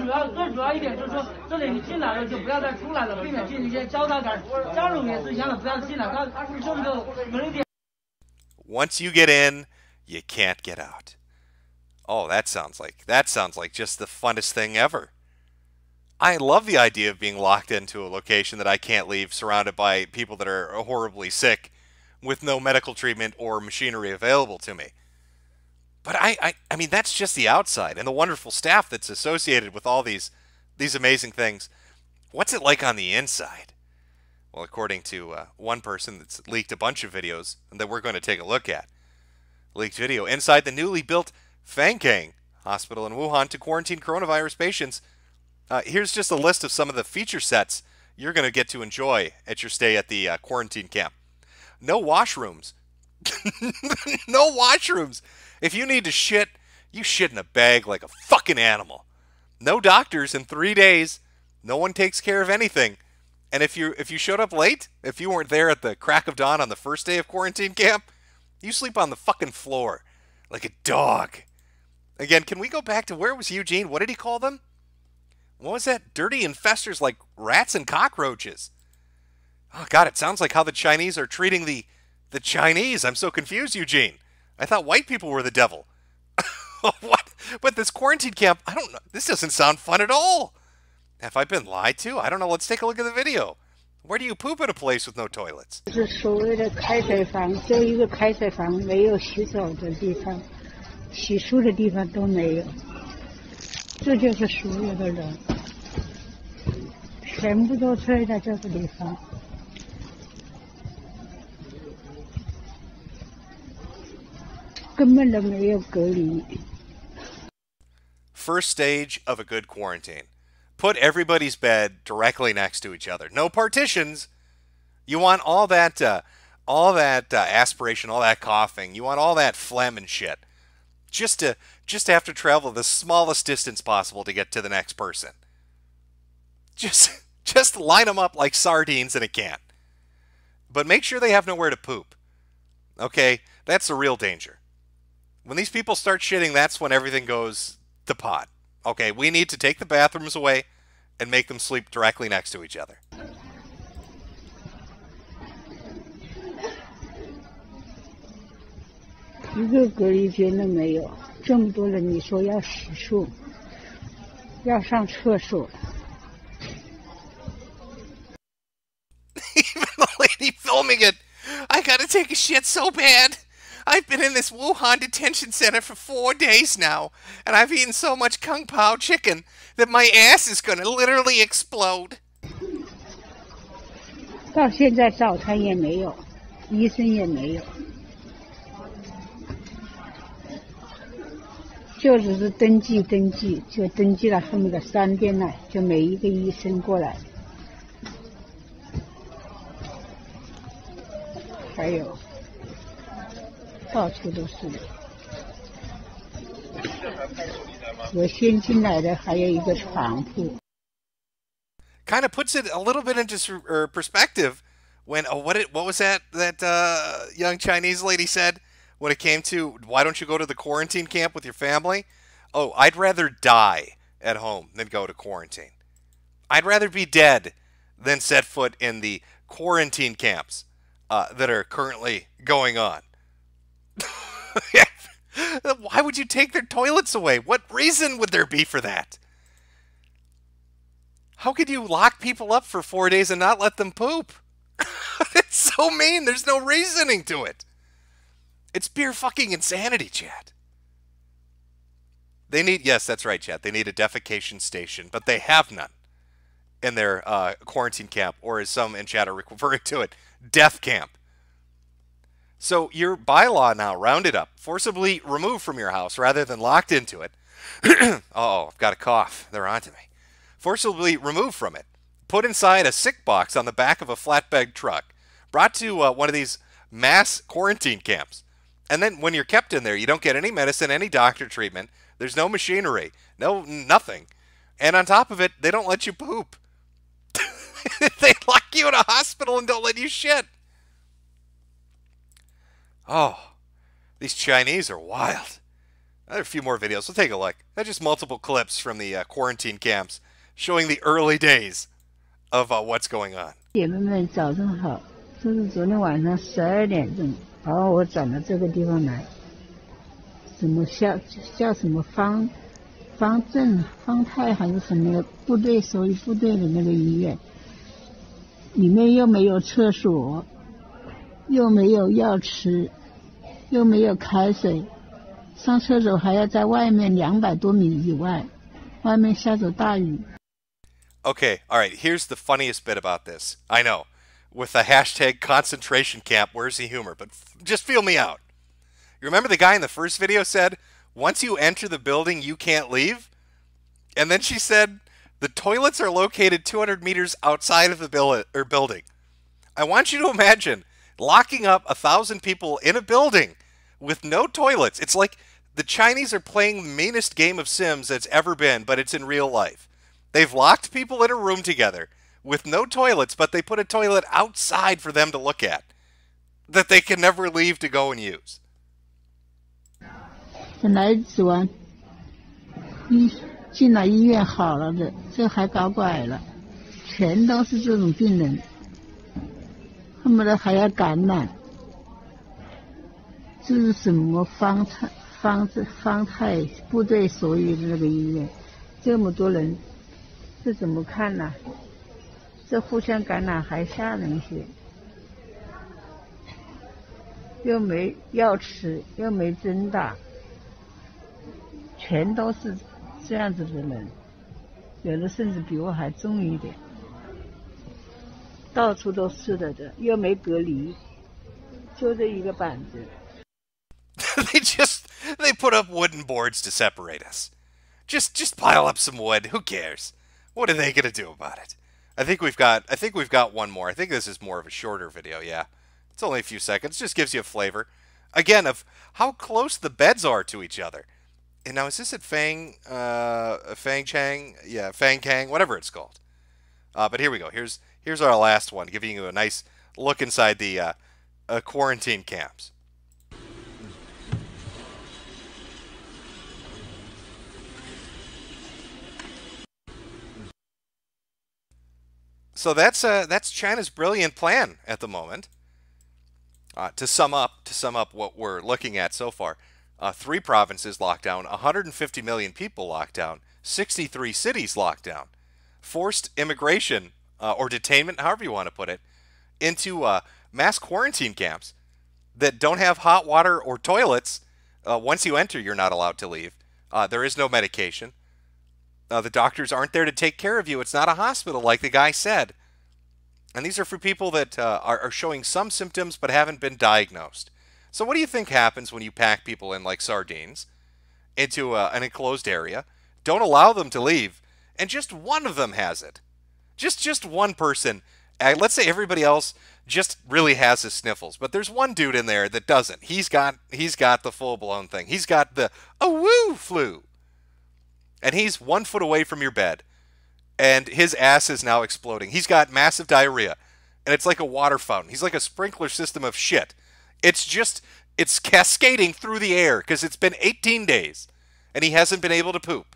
主要一点就是说，这里你进来了就不要再出来了，避免进一些交叉感染。家属也是一样的，不要进来，他就这个隔离点。Once you get in, you can't get out. Oh, that sounds like just the funnest thing ever. I love the idea of being locked into a location that I can't leave, surrounded by people that are horribly sick, with no medical treatment or machinery available to me. But I mean, that's just the outside, and the wonderful staff that's associated with all these amazing things. What's it like on the inside? Well, according to one person that's leaked a bunch of videos that we're going to take a look at. Leaked video inside the newly built Fangkang Hospital in Wuhan to quarantine coronavirus patients. Here's just a list of some of the feature sets you're going to get to enjoy at your stay at the quarantine camp. No washrooms. No washrooms. If you need to shit, you shit in a bag like a fucking animal. No doctors in 3 days. No one takes care of anything. And if you showed up late, if you weren't there at the crack of dawn on the first day of quarantine camp, you sleep on the fucking floor like a dog. Again, can we go back to where was Eugene? What did he call them? What was that? Dirty infestors like rats and cockroaches. Oh, God, it sounds like how the Chinese are treating the Chinese. I'm so confused, Eugene. I thought white people were the devil. What? But this quarantine camp, I don't know. This doesn't sound fun at all. Have I been lied to? I don't know. Let's take a look at the video. Where do you poop in a place with no toilets? 是所谓的开水房，只有一个开水房，没有洗手的地方，洗漱的地方都没有。这就是所有的人，全部都睡在这个地方。根本都没有隔离。First stage of a good quarantine. Put everybody's bed directly next to each other. No partitions. You want all that aspiration, all that coughing. You want all that phlegm and shit. Just to have to travel the smallest distance possible to get to the next person. Just line them up like sardines in a can. But make sure they have nowhere to poop. Okay? That's the real danger. When these people start shitting, that's when everything goes to pot. Okay, we need to take the bathrooms away and make them sleep directly next to each other. 一个隔离间都没有，这么多人，你说要洗漱，要上厕所。Even the lady filming it, I gotta take a shit so bad. I've been in this Wuhan detention center for 4 days now, and I've eaten so much Kung Pao chicken that my ass is gonna literally explode. 到现在早餐也没有，医生也没有，就只是登记，就登记了恨不得3天了，就没一个医生过来。还有。 到处都是。我先进来的还有一个床铺。Kind of puts it a little bit into perspective when what was that young Chinese lady said when it came to why don't you go to the quarantine camp with your family? Oh, I'd rather die at home than go to quarantine. I'd rather be dead than set foot in the quarantine camps that are currently going on. Why would you take their toilets away? What reason would there be for that? How could you lock people up for 4 days and not let them poop? It's so mean. There's no reasoning to it. It's pure fucking insanity, chat. They need, yes, that's right, chat. They need a defecation station, but they have none in their quarantine camp, or as some in chat are referring to it, death camp. So your bylaw now, rounded up, forcibly removed from your house rather than locked into it. Uh-oh, I've got a cough. They're onto me. Forcibly removed from it. Put inside a sick box on the back of a flatbed truck. Brought to one of these mass quarantine camps. And then when you're kept in there, you don't get any medicine, any doctor treatment. There's no machinery. No, nothing. And on top of it, they don't let you poop. They lock you in a hospital and don't let you shit. Oh, these Chinese are wild. There are a few more videos. We'll take a look. They're just multiple clips from the quarantine camps showing the early days of what's going on. 姐妹们早上好，这是昨天晚上12点钟，把我转到这个地方来，什么叫什么方正方太还是什么的部队，属于部队的那个医院，里面又没有厕所，又没有药吃，又没有开水，上厕所还要在外面200多米以外，外面下着大雨。 Okay, all right, here's the funniest bit about this. I know, with the hashtag concentration camp, where's the humor? But just feel me out. You remember the guy in the first video said, once you enter the building, you can't leave? And then she said, the toilets are located 200 meters outside of the building. I want you to imagine locking up 1,000 people in a building with no toilets. It's like the Chinese are playing the meanest game of Sims that's ever been, but it's in real life. They've locked people in a room together with no toilets, but they put a toilet outside for them to look at that they can never leave to go and use. 本来指望进了医院好了的，这还搞拐了，全都是这种病人，恨不得还要感染。这是什么方太部队所有的那个医院，这么多人。 这怎么看呢？这互相感染还吓人些，又没药吃，又没针打，全都是这样子的人，有的甚至比我还重一点，到处都是的，又没隔离，就这一个板子。they put up wooden boards to separate us. Just pile up some wood. Who cares? What are they going to do about it? I think we've got one more. I think this is more of a shorter video, yeah. It's only a few seconds. Just gives you a flavor. Again, of how close the beds are to each other. And now, is this at Fang Chang? Yeah, Fang Kang, whatever it's called. But here we go. Here's our last one, giving you a nice look inside the quarantine camps. So that's China's brilliant plan at the moment. To sum up what we're looking at so far, 3 provinces locked down, 150 million people locked down, 63 cities locked down, forced immigration or detainment, however you want to put it, into mass quarantine camps that don't have hot water or toilets. Once you enter, you're not allowed to leave. There is no medication. The doctors aren't there to take care of you. It's not a hospital, like the guy said. And these are for people that are showing some symptoms but haven't been diagnosed. So what do you think happens when you pack people in like sardines into an enclosed area, don't allow them to leave, and just one of them has it? Just one person. Let's say everybody else just really has the sniffles, but there's one dude in there that doesn't. He's got the full-blown thing. He's got the woo flu. And he's 1 foot away from your bed, and his ass is now exploding. He's got massive diarrhea, and it's like a water fountain. He's like a sprinkler system of shit. It's cascading through the air because it's been 18 days, and he hasn't been able to poop.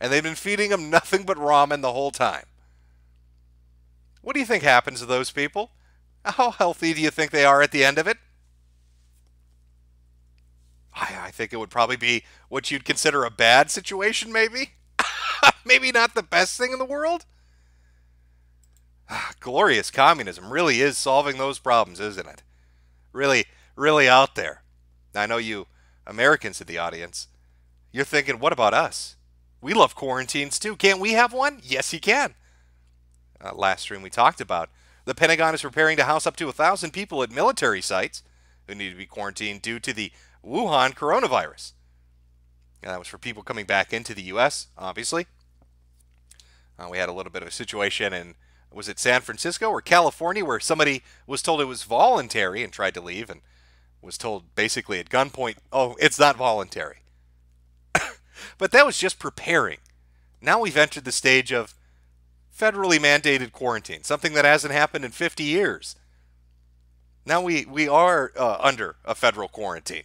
And they've been feeding him nothing but ramen the whole time. What do you think happens to those people? How healthy do you think they are at the end of it? I think it would probably be what you'd consider a bad situation, maybe? Maybe not the best thing in the world? Glorious communism really is solving those problems, isn't it? Really, really out there. I know you Americans in the audience, you're thinking, what about us? We love quarantines too. Can't we have one? Yes, you can. Last stream we talked about the Pentagon is preparing to house up to 1,000 people at military sites who need to be quarantined due to the Wuhan coronavirus. And that was for people coming back into the U.S., obviously. We had a little bit of a situation in, was it San Francisco or California, where somebody was told it was voluntary and tried to leave and was told basically at gunpoint, oh, it's not voluntary. But that was just preparing. Now we've entered the stage of federally mandated quarantine, something that hasn't happened in 50 years. Now we are under a federal quarantine.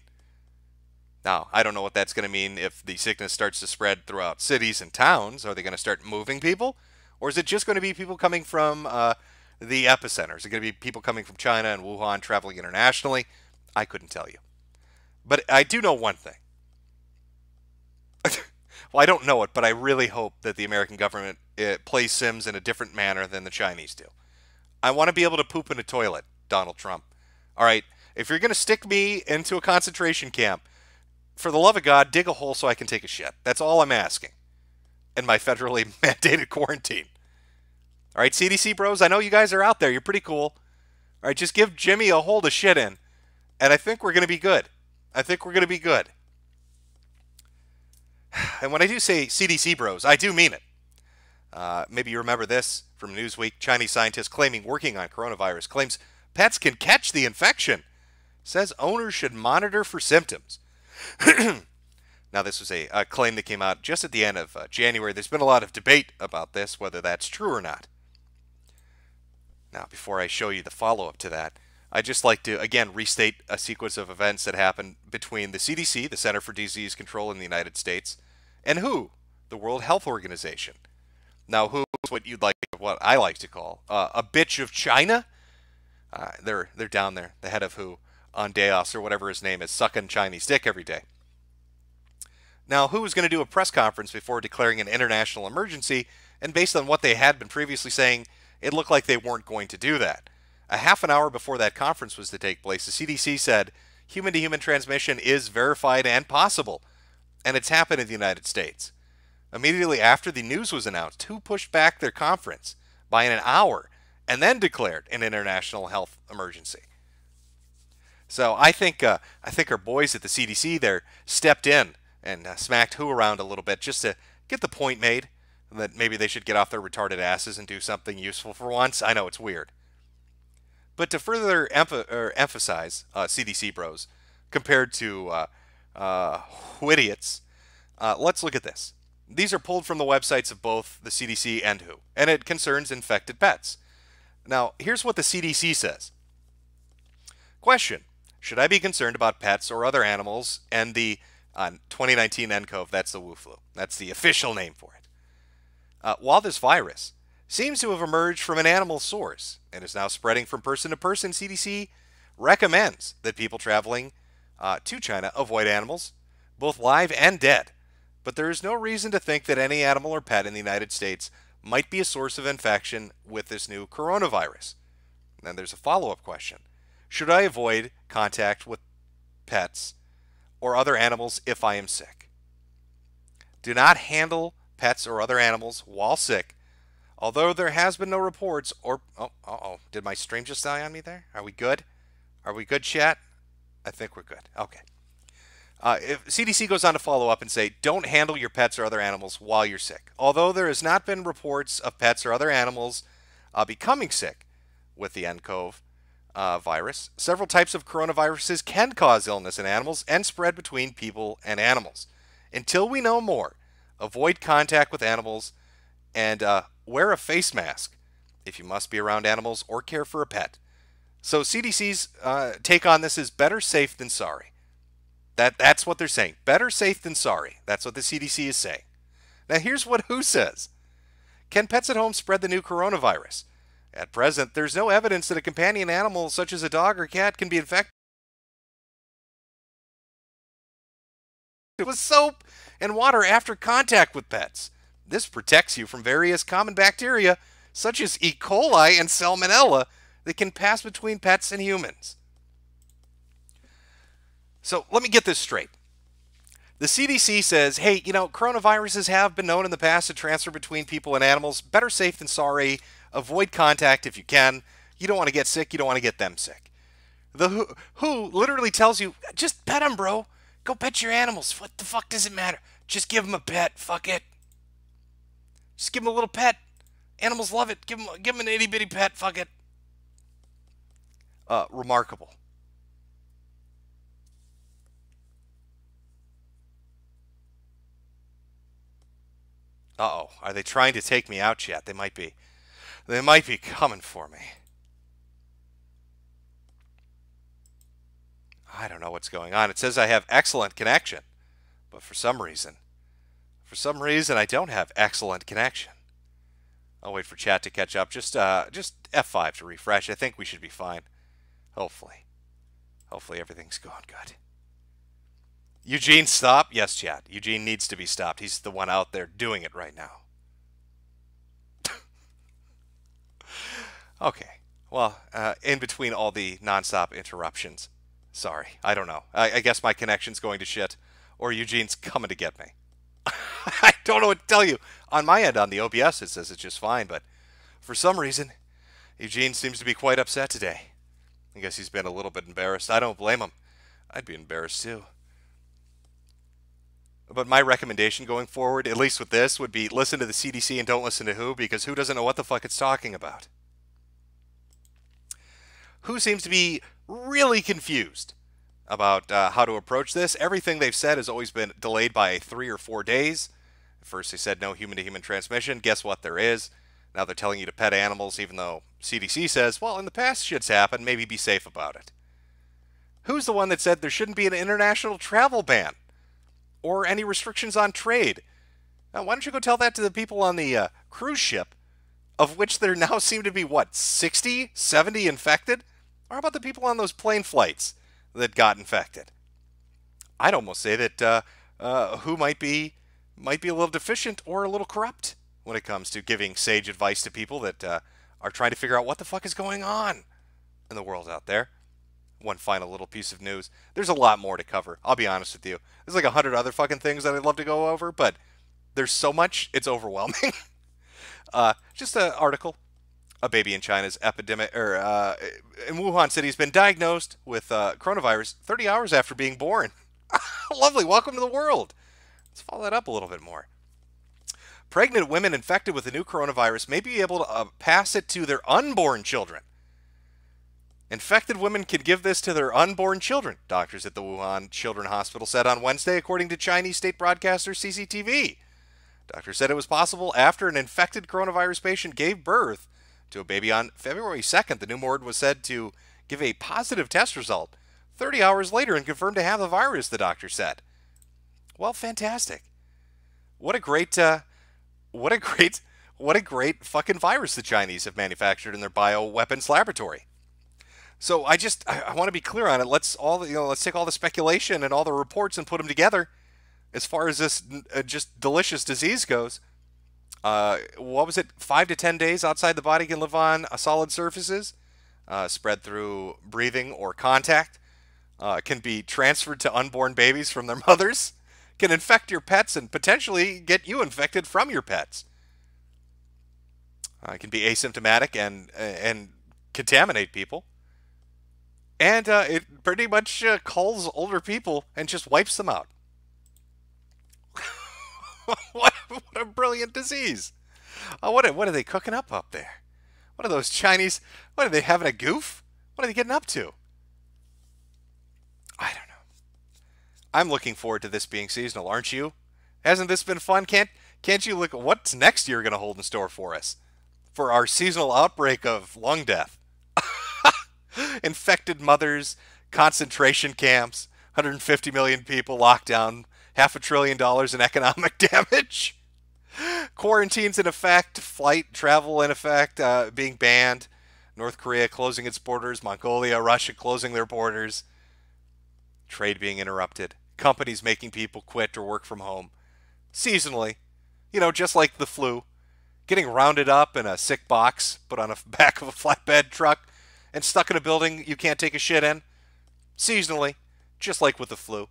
Now, I don't know what that's going to mean if the sickness starts to spread throughout cities and towns. Are they going to start moving people? Or is it just going to be people coming from the epicenter? Is it going to be people coming from China and Wuhan traveling internationally? I couldn't tell you. But I do know one thing. Well, I don't know it, but I really hope that the American government plays Sims in a different manner than the Chinese do. I want to be able to poop in a toilet, Donald Trump. All right, if you're going to stick me into a concentration camp, for the love of God, dig a hole so I can take a shit. That's all I'm asking. In my federally mandated quarantine. All right, CDC bros, I know you guys are out there. You're pretty cool. All right, just give Jimmy a hole to shit in, and I think we're going to be good. I think we're going to be good. And when I do say CDC bros, I do mean it. Maybe you remember this from Newsweek. Chinese scientist claiming working on coronavirus claims pets can catch the infection. Says owners should monitor for symptoms. Now, this was a claim that came out just at the end of January. There's been a lot of debate about this, whether that's true or not. Now, before I show you the follow-up to that, I'd just like to, again, restate a sequence of events that happened between the CDC, the Center for Disease Control in the United States, and WHO, the World Health Organization. Now, WHO is what I like to call a bitch of China. They're down there, the head of WHO, on Deos, or whatever his name is, sucking Chinese dick every day. Now, WHO was going to do a press conference before declaring an international emergency, and based on what they had been previously saying, it looked like they weren't going to do that. A half an hour before that conference was to take place, the CDC said human-to-human transmission is verified and possible, and it's happened in the United States. Immediately after the news was announced, WHO pushed back their conference by an hour and then declared an international health emergency. So I think our boys at the CDC there stepped in and smacked WHO around a little bit just to get the point made that maybe they should get off their retarded asses and do something useful for once. I know it's weird. But to further emphasize CDC bros compared to idiots, let's look at this. These are pulled from the websites of both the CDC and WHO, and it concerns infected pets. Now, here's what the CDC says. Question: should I be concerned about pets or other animals and the 2019 nCoV? That's the Wu flu. That's the official name for it. While this virus seems to have emerged from an animal source and is now spreading from person to person, CDC recommends that people traveling to China avoid animals, both live and dead. But there is no reason to think that any animal or pet in the United States might be a source of infection with this new coronavirus. And then there's a follow-up question. Should I avoid contact with pets or other animals if I am sick? Do not handle pets or other animals while sick. Although there has been no reports or... Did my stream just die on me there? Are we good? Are we good, chat? I think we're good. Okay. If CDC goes on to follow up and say, don't handle your pets or other animals while you're sick. Although there has not been reports of pets or other animals becoming sick with the nCoV virus, several types of coronaviruses can cause illness in animals and spread between people and animals. Until we know more, avoid contact with animals and wear a face mask if you must be around animals or care for a pet. So CDC's take on this is better safe than sorry. That's what they're saying. Better safe than sorry. That's what the CDC is saying. Now here's what WHO says. Can pets at home spread the new coronavirus? At present, there's no evidence that a companion animal such as a dog or cat can be infected with soap and water after contact with pets. This protects you from various common bacteria such as E. coli and Salmonella that can pass between pets and humans. So let me get this straight. The CDC says, hey, coronaviruses have been known in the past to transfer between people and animals. Better safe than sorry. Avoid contact if you can. You don't want to get sick. You don't want to get them sick. The WHO literally tells you, just pet them, bro. Go pet your animals. What the fuck does it matter? Just give them a pet. Fuck it. Just give them a little pet. Animals love it. Give them an itty-bitty pet. Fuck it. Remarkable. Uh-oh. Are they trying to take me out yet? They might be. They might be coming for me. I don't know what's going on. It says I have excellent connection, but for some reason, I don't have excellent connection. I'll wait for chat to catch up. Just F5 to refresh. I think we should be fine. Hopefully everything's going good. Eugene, stop. Yes, chat. Eugene needs to be stopped. He's the one out there doing it right now. Okay. Well, in between all the nonstop interruptions, sorry, I don't know. I guess my connection's going to shit, or Eugene's coming to get me. I don't know what to tell you. On my end, on the OBS, it says it's just fine, but for some reason, Eugene seems to be quite upset today. I guess he's been a little bit embarrassed. I don't blame him. I'd be embarrassed too. But my recommendation going forward, at least with this, would be listen to the CDC and don't listen to WHO, because WHO doesn't know what the fuck it's talking about. WHO seems to be really confused about how to approach this. Everything they've said has always been delayed by 3 or 4 days. At first they said no human-to-human transmission. Guess what? There is. Now they're telling you to pet animals, even though CDC says, well, in the past shit's happened, maybe be safe about it. Who's the one that said there shouldn't be an international travel ban or any restrictions on trade? Now, why don't you go tell that to the people on the cruise ship, of which there now seem to be, what, 60, 70 infected? Or how about the people on those plane flights that got infected? I'd almost say that who might be a little deficient or a little corrupt when it comes to giving sage advice to people that are trying to figure out what the fuck is going on in the world out there. One final little piece of news. There's a lot more to cover. I'll be honest with you. There's like 100 other fucking things that I'd love to go over, but there's so much, it's overwhelming. Just an article. A baby in China's epidemic, in Wuhan City, has been diagnosed with coronavirus 30 hours after being born. Lovely. Welcome to the world. Let's follow that up a little bit more. Pregnant women infected with the new coronavirus may be able to pass it to their unborn children. Infected women can give this to their unborn children, doctors at the Wuhan Children's Hospital said on Wednesday, according to Chinese state broadcaster CCTV. Doctors said it was possible after an infected coronavirus patient gave birth to a baby on February 2nd. The newborn was said to give a positive test result 30 hours later and confirmed to have the virus, the doctor said. Well, fantastic. What a great fucking virus the Chinese have manufactured in their bioweapons laboratory. So I want to be clear on it. Let's take all the speculation and all the reports and put them together. As far as this just delicious disease goes, what was it? 5 to 10 days outside the body can live on solid surfaces, spread through breathing or contact, can be transferred to unborn babies from their mothers, can infect your pets and potentially get you infected from your pets. It can be asymptomatic and contaminate people. And it pretty much culls older people and just wipes them out. What a brilliant disease. What are they cooking up there? What are those Chinese? What are they having a goof? What are they getting up to? I don't know. I'm looking forward to this being seasonal, aren't you? Hasn't this been fun? Can't you look at what's next year going to hold in store for us? For our seasonal outbreak of lung death. Infected mothers, concentration camps, 150 million people locked down, $500 billion in economic damage. Quarantines in effect, flight travel in effect, being banned. North Korea closing its borders, Mongolia, Russia closing their borders. Trade being interrupted. Companies making people quit or work from home. Seasonally. Just like the flu. Getting rounded up in a sick box, put on the back of a flatbed truck, and stuck in a building you can't take a shit in. Seasonally. Just like with the flu.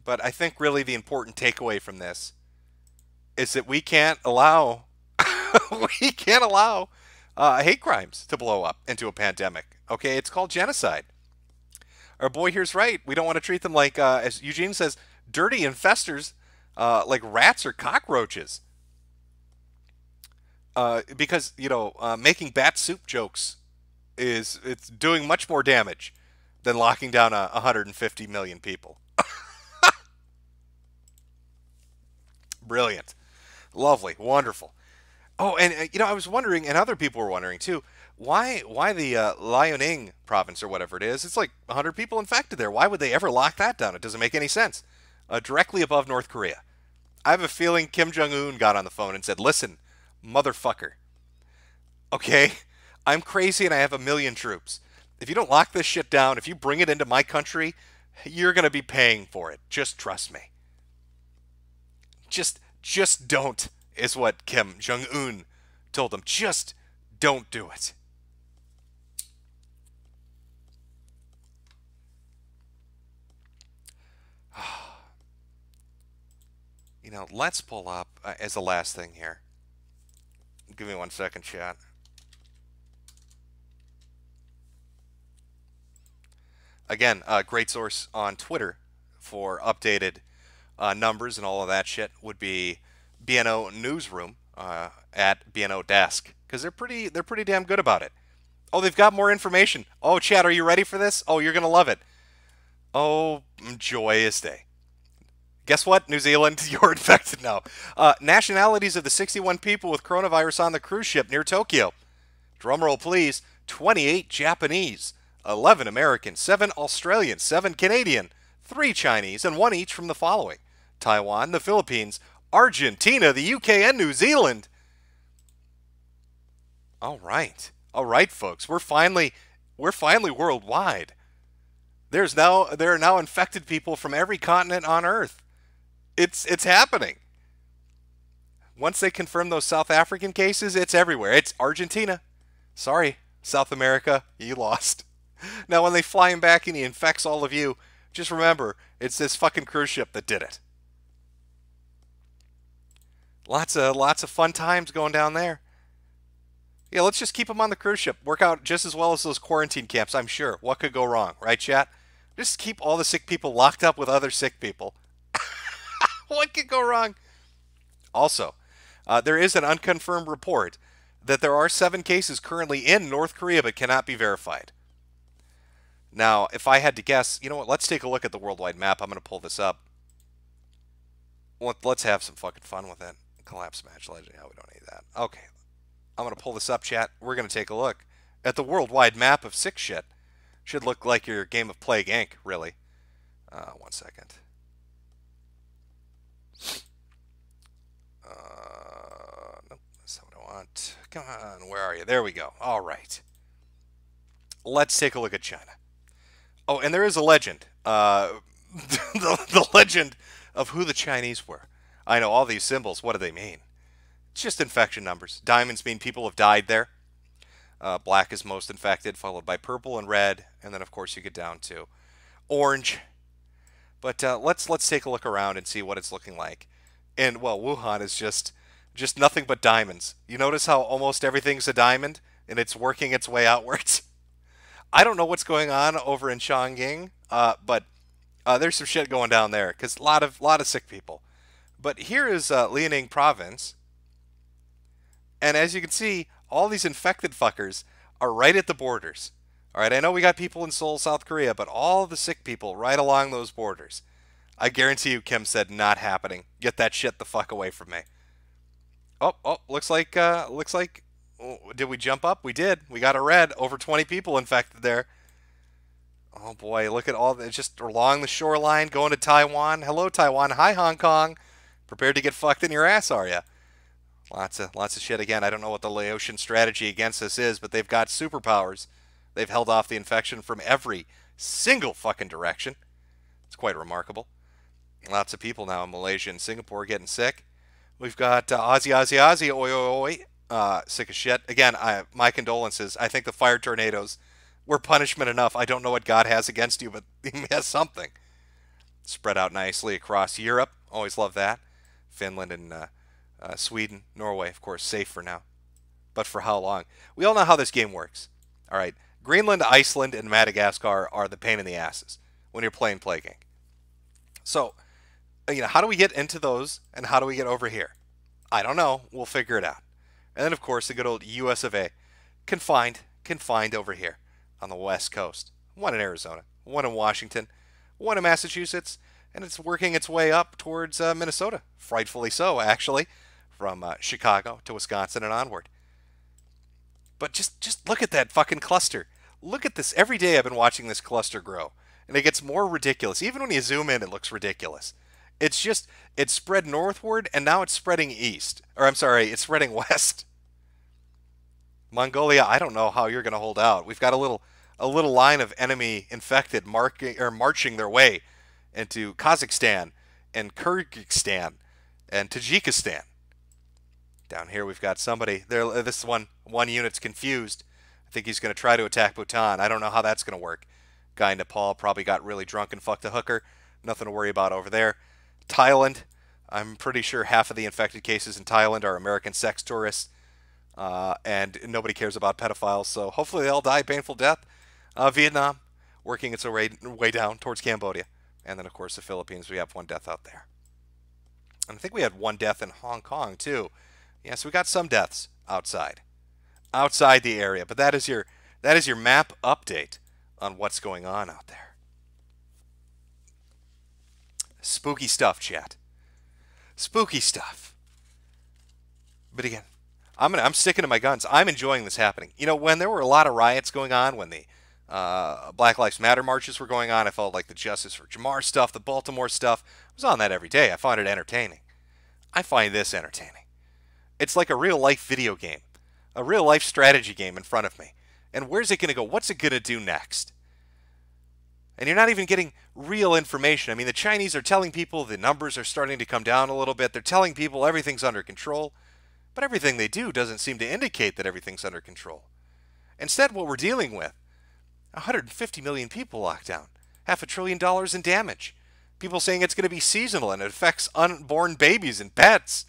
But I think really the important takeaway from this is that we can't allow hate crimes to blow up into a pandemic. Okay, it's called genocide. Our boy here's right. We don't want to treat them like, as Eugene says, dirty infestors, like rats or cockroaches. Because making bat soup jokes it's doing much more damage than locking down 150 million people. Brilliant. Lovely. Wonderful. Oh, and I was wondering, and other people were wondering too, Why the Liaoning province or whatever it is? It's like 100 people infected there. Why would they ever lock that down? It doesn't make any sense. Directly above North Korea. I have a feeling Kim Jong-un got on the phone and said, "Listen, motherfucker. Okay, I'm crazy and I have 1 million troops. If you don't lock this shit down, if you bring it into my country, you're going to be paying for it. Just trust me. Just don't," is what Kim Jong-un told him. Just don't do it. You know, let's pull up as the last thing here. Give me 1 second, chat. Again, great source on Twitter for updated numbers and all of that shit would be BNO Newsroom at BNO Desk, because they're pretty damn good about it. Oh, they've got more information. Oh, chat, are you ready for this? Oh, you're gonna love it. Oh, joyous day. Guess what, New Zealand? You're infected now. Nationalities of the 61 people with coronavirus on the cruise ship near Tokyo. Drumroll, please. 28 Japanese, 11 American, 7 Australian, 7 Canadian, 3 Chinese, and 1 each from the following: Taiwan, the Philippines, Argentina, the UK, and New Zealand. All right, folks. We're finally worldwide. There are now infected people from every continent on Earth. It's happening. Once they confirm those South African cases, it's everywhere. It's Argentina. Sorry, South America, you lost. Now, when they fly him back and he infects all of you, just remember, it's this fucking cruise ship that did it. Lots of fun times going down there. Yeah, let's just keep them on the cruise ship. Work out just as well as those quarantine camps, I'm sure. What could go wrong, right, chat? Just keep all the sick people locked up with other sick people. What could go wrong? Also, there is an unconfirmed report that there are 7 cases currently in North Korea but cannot be verified. Now, if I had to guess, you know what? Let's take a look at the worldwide map. I'm going to pull this up. Let's have some fucking fun with it. Collapse match legend. Yeah, we don't need that. Okay. I'm going to pull this up, chat. We're going to take a look at the worldwide map of sick shit. Should look like your game of Plague Inc., really. 1 second. Nope, that's not what I want. Come on, where are you? There we go. All right. Let's take a look at China. Oh, and there is a legend. The legend of who the Chinese were. I know all these symbols. What do they mean? It's just infection numbers. Diamonds mean people have died there. Black is most infected, followed by purple and red, and then of course you get down to orange. But let's take a look around and see what it's looking like. And well, Wuhan is just nothing but diamonds. You notice how almost everything's a diamond, and it's working its way outwards. I don't know what's going on over in Chongqing, but there's some shit going down there because a lot of sick people. But here is Liaoning province, and as you can see, all these infected fuckers are right at the borders. All right, I know we got people in Seoul, South Korea, but all the sick people right along those borders. I guarantee you, Kim said, not happening. Get that shit the fuck away from me. Oh, looks like, did we jump up? We did. We got a red. Over 20 people infected there. Oh boy, look at all, it's just along the shoreline, going to Taiwan. Hello, Taiwan. Hi, Hong Kong. Prepared to get fucked in your ass, are you? Lots of shit. Again, I don't know what the Laotian strategy against this is, but they've got superpowers. They've held off the infection from every single fucking direction. It's quite remarkable. Lots of people now in Malaysia and Singapore getting sick. We've got Aussie, oi, oi, oi, sick as shit. Again, my condolences. I think the fire tornadoes were punishment enough. I don't know what God has against you, but he has something. Spread out nicely across Europe. Always love that. Finland and Sweden, Norway, of course, safe for now. But for how long? We all know how this game works. All right. Greenland, Iceland, and Madagascar are the pain in the asses when you're playing Plague Inc. So, how do we get into those, and how do we get over here? I don't know. We'll figure it out. And then, of course, the good old US of A. Confined over here on the West Coast. One in Arizona, one in Washington, one in Massachusetts, and it's working its way up towards Minnesota. Frightfully so, actually, from Chicago to Wisconsin and onward. But just look at that fucking cluster. Look at this. Every day I've been watching this cluster grow. And it gets more ridiculous. Even when you zoom in, it looks ridiculous. It's spread northward, and now it's spreading east. Or I'm sorry, it's spreading west. Mongolia, I don't know how you're going to hold out. We've got a little line of enemy infected marching their way into Kazakhstan and Kyrgyzstan and Tajikistan. Down here we've got somebody there. This one unit's confused. I think he's going to try to attack Bhutan. I don't know how that's going to work. Guy in Nepal probably got really drunk and fucked a hooker. Nothing to worry about over there. Thailand, I'm pretty sure half of the infected cases in Thailand are American sex tourists. And nobody cares about pedophiles, so hopefully they all die a painful death. Vietnam, working its way down towards Cambodia. And then, of course, the Philippines, we have one death out there. And I think we had one death in Hong Kong, too. Yeah, so we got some deaths outside the area. But that is your map update on what's going on out there. Spooky stuff, chat. Spooky stuff. But again, I'm sticking to my guns. I'm enjoying this happening. You know, when there were a lot of riots going on, when the Black Lives Matter marches were going on, I felt like the Justice for Jamar stuff, the Baltimore stuff, I was on that every day. I find it entertaining. I find this entertaining. It's like a real-life video game, a real-life strategy game in front of me. And where's it going to go? What's it going to do next? And you're not even getting real information. I mean, the Chinese are telling people the numbers are starting to come down a little bit. They're telling people everything's under control. But everything they do doesn't seem to indicate that everything's under control. Instead, what we're dealing with, 150 million people locked down, $500 billion in damage. People saying it's going to be seasonal and it affects unborn babies and pets.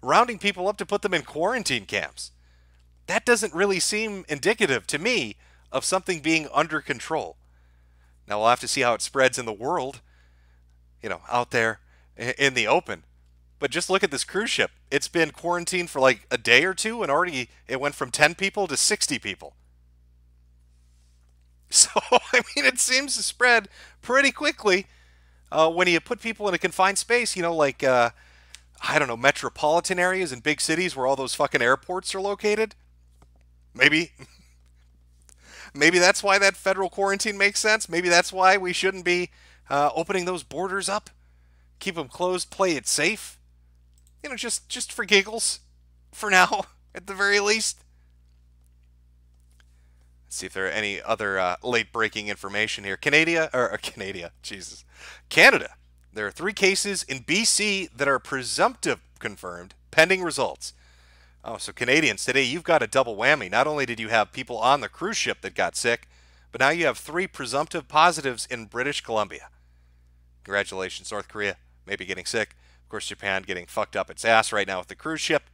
Rounding people up to put them in quarantine camps. That doesn't really seem indicative to me of something being under control. Now we'll have to see how it spreads in the world, you know, out there in the open. But just look at this cruise ship. It's been quarantined for like a day or two, and already it went from 10 people to 60 people. So, I mean, it seems to spread pretty quickly when you put people in a confined space, you know, like, I don't know, metropolitan areas in big cities where all those fucking airports are located. Maybe that's why that federal quarantine makes sense. Maybe that's why we shouldn't be opening those borders up. Keep them closed, play it safe. You know, just for giggles, for now, at the very least. Let's see if there are any other late-breaking information here. Canada. There are 3 cases in BC that are presumptive confirmed, pending results. Oh, so Canadians, today you've got a double whammy. Not only did you have people on the cruise ship that got sick, but now you have 3 presumptive positives in British Columbia. Congratulations, North Korea, maybe getting sick. Of course, Japan getting fucked up its ass right now with the cruise ship.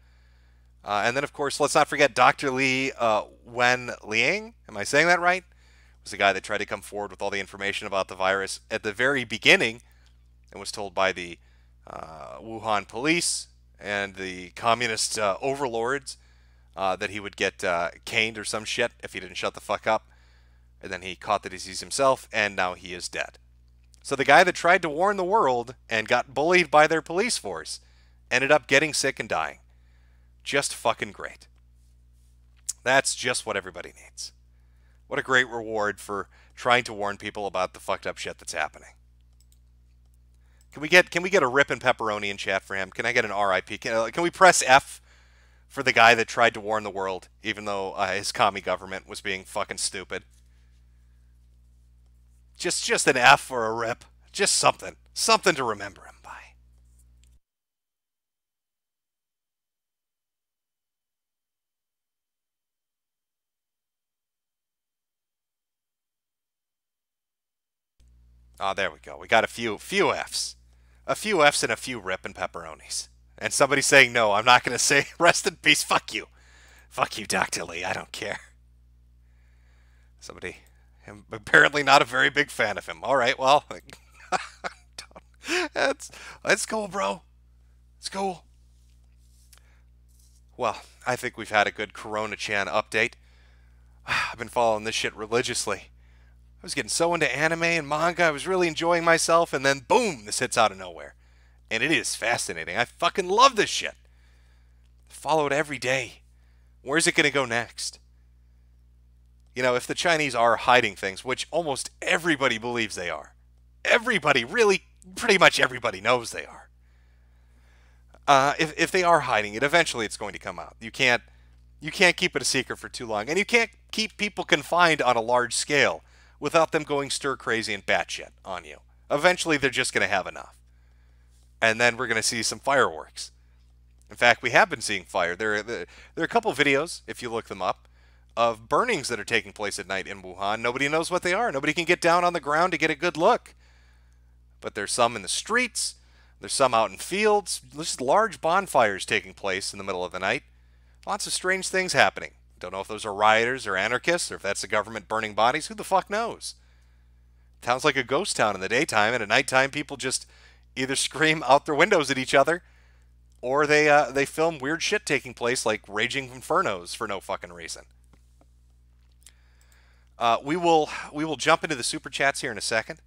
And then, of course, let's not forget Dr. Li Wenliang. Am I saying that right? Was the guy that tried to come forward with all the information about the virus at the very beginning and was told by the Wuhan police and the communist overlords that he would get caned or some shit if he didn't shut the fuck up. And then he caught the disease himself, and now he is dead. So the guy that tried to warn the world and got bullied by their police force ended up getting sick and dying. Just fucking great. That's just what everybody needs. What a great reward for trying to warn people about the fucked up shit that's happening. Can we get a rip and pepperoni in chat for him? Can I get an RIP? Can we press F for the guy that tried to warn the world, even though his commie government was being fucking stupid? Just an F or a rip. Just something. Something to remember him by. Oh, there we go. We got a few Fs. A few Fs and a few rip and pepperonis. And somebody saying, no, I'm not going to say rest in peace. Fuck you. Fuck you, Dr. Lee. I don't care. Somebody... I'm apparently not a very big fan of him. All right, well, let's go, bro. Let's go. Well, I think we've had a good Corona-chan update. I've been following this shit religiously. I was getting so into anime and manga. I was really enjoying myself, and then boom, this hits out of nowhere. And it is fascinating. I fucking love this shit. Follow it every day. Where's it going to go next? You know, if the Chinese are hiding things, which almost everybody believes they are, everybody, really, pretty much everybody knows they are. If they are hiding it, eventually it's going to come out. You can't keep it a secret for too long, and you can't keep people confined on a large scale without them going stir crazy and batshit on you. Eventually, they're just going to have enough, and then we're going to see some fireworks. In fact, we have been seeing fire. There are a couple videos, if you look them up, of burnings that are taking place at night in Wuhan. Nobody knows what they are. Nobody can get down on the ground to get a good look. But there's some in the streets. There's some out in fields. There's just large bonfires taking place in the middle of the night. Lots of strange things happening. Don't know if those are rioters or anarchists or if that's the government burning bodies. Who the fuck knows? Sounds like a ghost town in the daytime, and at nighttime people just either scream out their windows at each other or they film weird shit taking place like raging infernos for no fucking reason. We will jump into the super chats here in a second.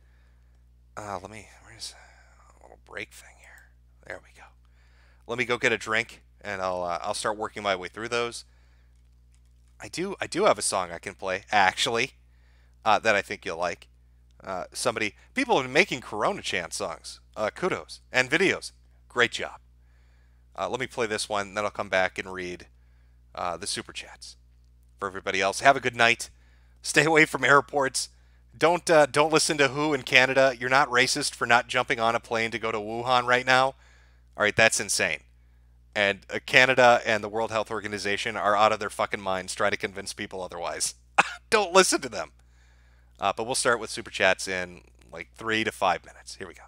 Where's a little break thing here? There we go. Let me go get a drink, and I'll start working my way through those. I do have a song I can play actually that I think you'll like. People have been making Corona chant songs. Kudos and videos. Great job. Let me play this one, then I'll come back and read the super chats. For everybody else, have a good night. Stay away from airports. Don't listen to who in Canada. You're not racist for not jumping on a plane to go to Wuhan right now. All right, that's insane. And Canada and the World Health Organization are out of their fucking minds trying to convince people otherwise. Don't listen to them. But we'll start with super chats in like 3 to 5 minutes. Here we go.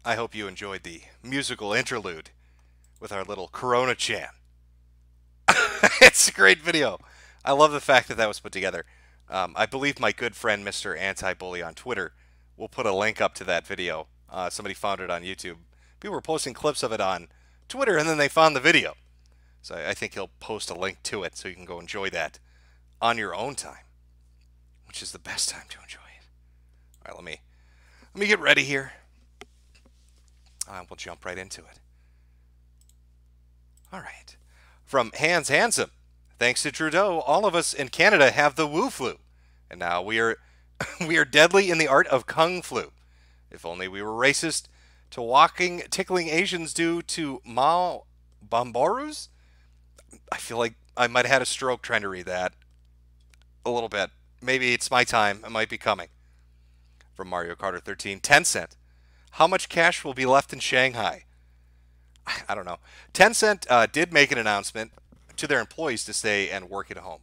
I hope you enjoyed the musical interlude with our little Corona chant. It's a great video. I love the fact that that was put together. I believe my good friend Mr. Anti-Bully on Twitter will put a link up to that video. Somebody found it on YouTube. People were posting clips of it on Twitter, and then they found the video. So I think he'll post a link to it so you can go enjoy that on your own time, which is the best time to enjoy it. All right, let me get ready here. We'll jump right into it. All right. From Hans Handsome, thanks to Trudeau, all of us in Canada have the Wu flu, and now we are deadly in the art of Kung flu. If only we were racist to tickling Asians due to Mao Bomborus. I feel like I might have had a stroke trying to read that. A little bit. Maybe it's my time. It might be coming. From Mario Carter 13, Tencent. How much cash will be left in Shanghai? I don't know. Tencent did make an announcement to their employees to stay and work at home.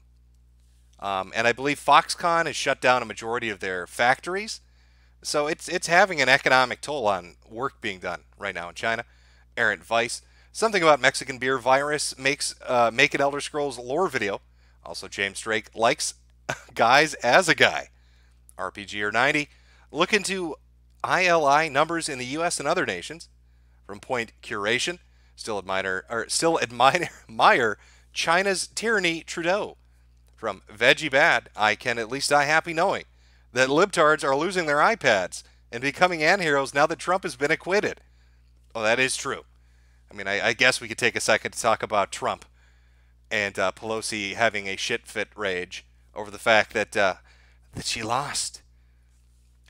And I believe Foxconn has shut down a majority of their factories. So it's having an economic toll on work being done right now in China. Errant Vice Something about Mexican beer virus makes make an Elder Scrolls lore video. Also, James Drake likes guys as a guy. RPGer 90. Look into ILI numbers in the U.S. and other nations. From Point Curation. Still admire China's tyranny Trudeau. From Veggie Bad. I can at least die happy knowing that libtards are losing their iPads and becoming anti-heroes now that Trump has been acquitted. Well, that is true. I mean, I guess we could take a second to talk about Trump and Pelosi having a shit fit rage over the fact that she lost.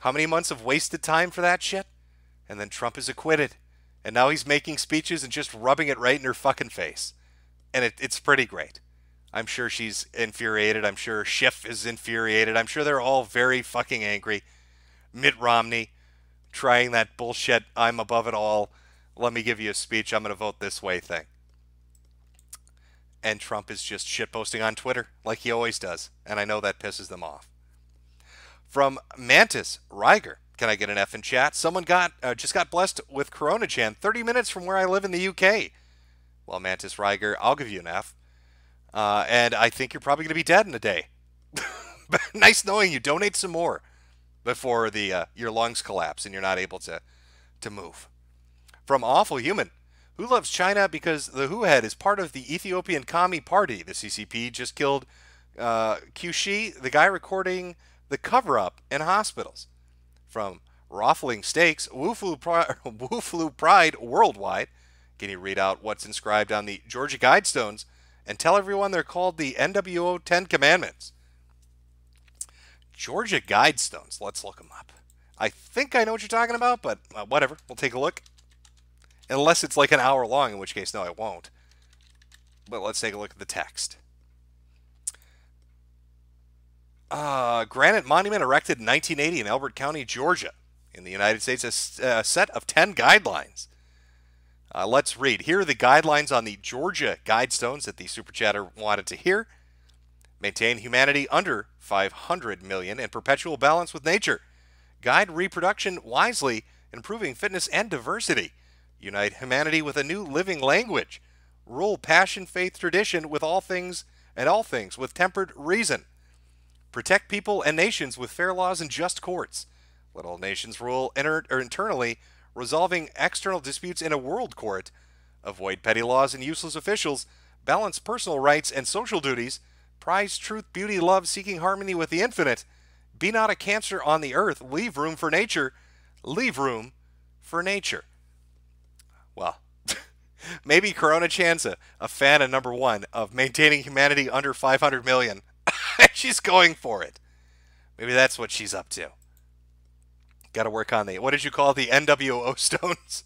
How many months of wasted time for that shit? And then Trump is acquitted. And now he's making speeches and just rubbing it right in her fucking face. And it's pretty great. I'm sure she's infuriated. I'm sure Schiff is infuriated. I'm sure they're all very fucking angry. Mitt Romney trying that bullshit, I'm above it all, let me give you a speech, I'm going to vote this way thing. And Trump is just shitposting on Twitter like he always does. And I know that pisses them off. From Mantis Riger, can I get an F in chat? Someone just got blessed with Corona Chan 30 minutes from where I live in the UK. Well, Mantis Riger, I'll give you an F. And I think you're probably going to be dead in a day. Nice knowing you. Donate some more before your lungs collapse and you're not able to move. From Awful Human, who loves China because the WHO head is part of the Ethiopian Commie Party. The CCP just killed Kushi, the guy recording the cover-up in hospitals. From Raffling Steaks, Wuflu Pride Worldwide. Can you read out what's inscribed on the Georgia Guidestones and tell everyone they're called the NWO 10 Commandments? Georgia Guidestones. Let's look them up. I think I know what you're talking about, but whatever. We'll take a look. Unless it's like an hour long, in which case, no, I won't. But let's take a look at the text. Granite monument erected in 1980 in Elbert County, Georgia. In the United States, a set of 10 guidelines. Let's read. Here are the guidelines on the Georgia Guidestones that the Super Chatter wanted to hear. Maintain humanity under 500 million in perpetual balance with nature. Guide reproduction wisely, improving fitness and diversity. Unite humanity with a new living language. Rule passion, faith, tradition with all things with tempered reason. Protect people and nations with fair laws and just courts. Let all nations rule internally, resolving external disputes in a world court. Avoid petty laws and useless officials. Balance personal rights and social duties. Prize truth, beauty, love, seeking harmony with the infinite. Be not a cancer on the earth. Leave room for nature. Leave room for nature. Well, maybe Corona Chan's a fan of number one of maintaining humanity under 500 million. She's going for it. Maybe that's what she's up to. Got to work on what did you call the NWO stones?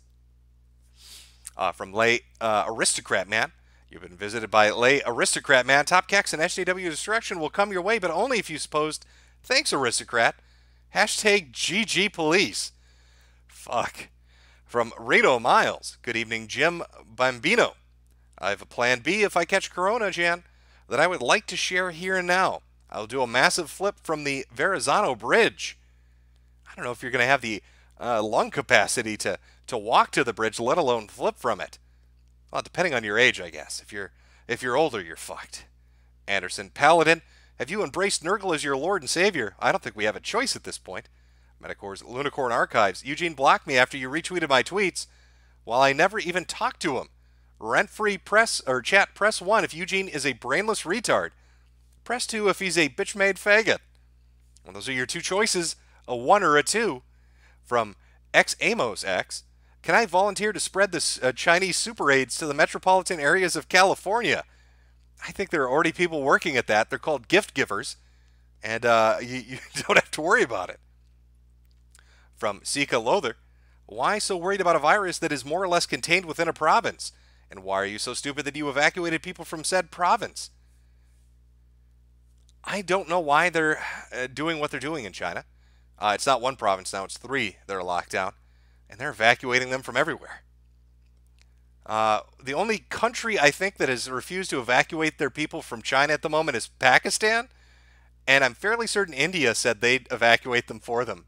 From Lay Aristocrat Man. You've been visited by Lay Aristocrat Man. Top Kex and SJW destruction will come your way, but only if you post, thanks Aristocrat. Hashtag GG Police. Fuck. From Rito Miles. Good evening, Jim Bambino. I have a plan B if I catch Corona, Jan, that I would like to share here and now. I'll do a massive flip from the Verrazano Bridge. I don't know if you're going to have the lung capacity to walk to the bridge, let alone flip from it. Well, depending on your age, I guess. If you're older, you're fucked. Anderson Paladin, have you embraced Nurgle as your Lord and Savior? I don't think we have a choice at this point. Metacor's Lunicorn Archives. Eugene blocked me after you retweeted my tweets, while I never even talked to him. Rent-free press or chat. Press 1 if Eugene is a brainless retard. Press 2 if he's a bitch-made faggot. Well, those are your two choices, a 1 or a 2. From X Amos X. Can I volunteer to spread this Chinese super aids to the metropolitan areas of California? I think there are already people working at that. They're called gift givers, and you don't have to worry about it. From Sika Lother, why so worried about a virus that is more or less contained within a province? And why are you so stupid that you evacuated people from said province? I don't know why they're doing what they're doing in China. It's not one province now, it's 3 that are locked down. And they're evacuating them from everywhere. The only country I think that has refused to evacuate their people from China at the moment is Pakistan. And I'm fairly certain India said they'd evacuate them for them.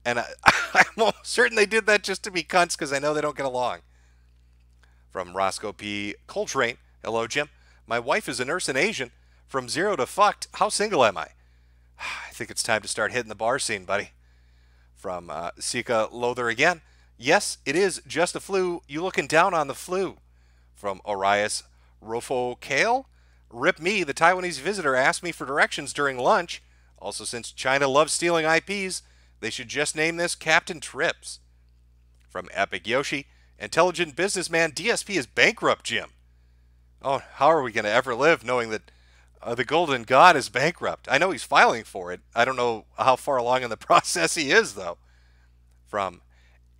And I'm almost certain they did that just to be cunts because I know they don't get along. From Roscoe P. Coltrane, hello, Jim. My wife is a nurse and Asian. From zero to fucked, how single am I? I think it's time to start hitting the bar scene, buddy. From Sika Lothar again. Yes, it is just a flu. You looking down on the flu. From Orias Rofo Kale. Rip me, the Taiwanese visitor asked me for directions during lunch. Also, since China loves stealing IPs, they should just name this Captain Trips. From Epic Yoshi. Intelligent businessman, DSP is bankrupt, Jim. Oh, how are we going to ever live knowing that the Golden God is bankrupt? I know he's filing for it. I don't know how far along in the process he is, though. From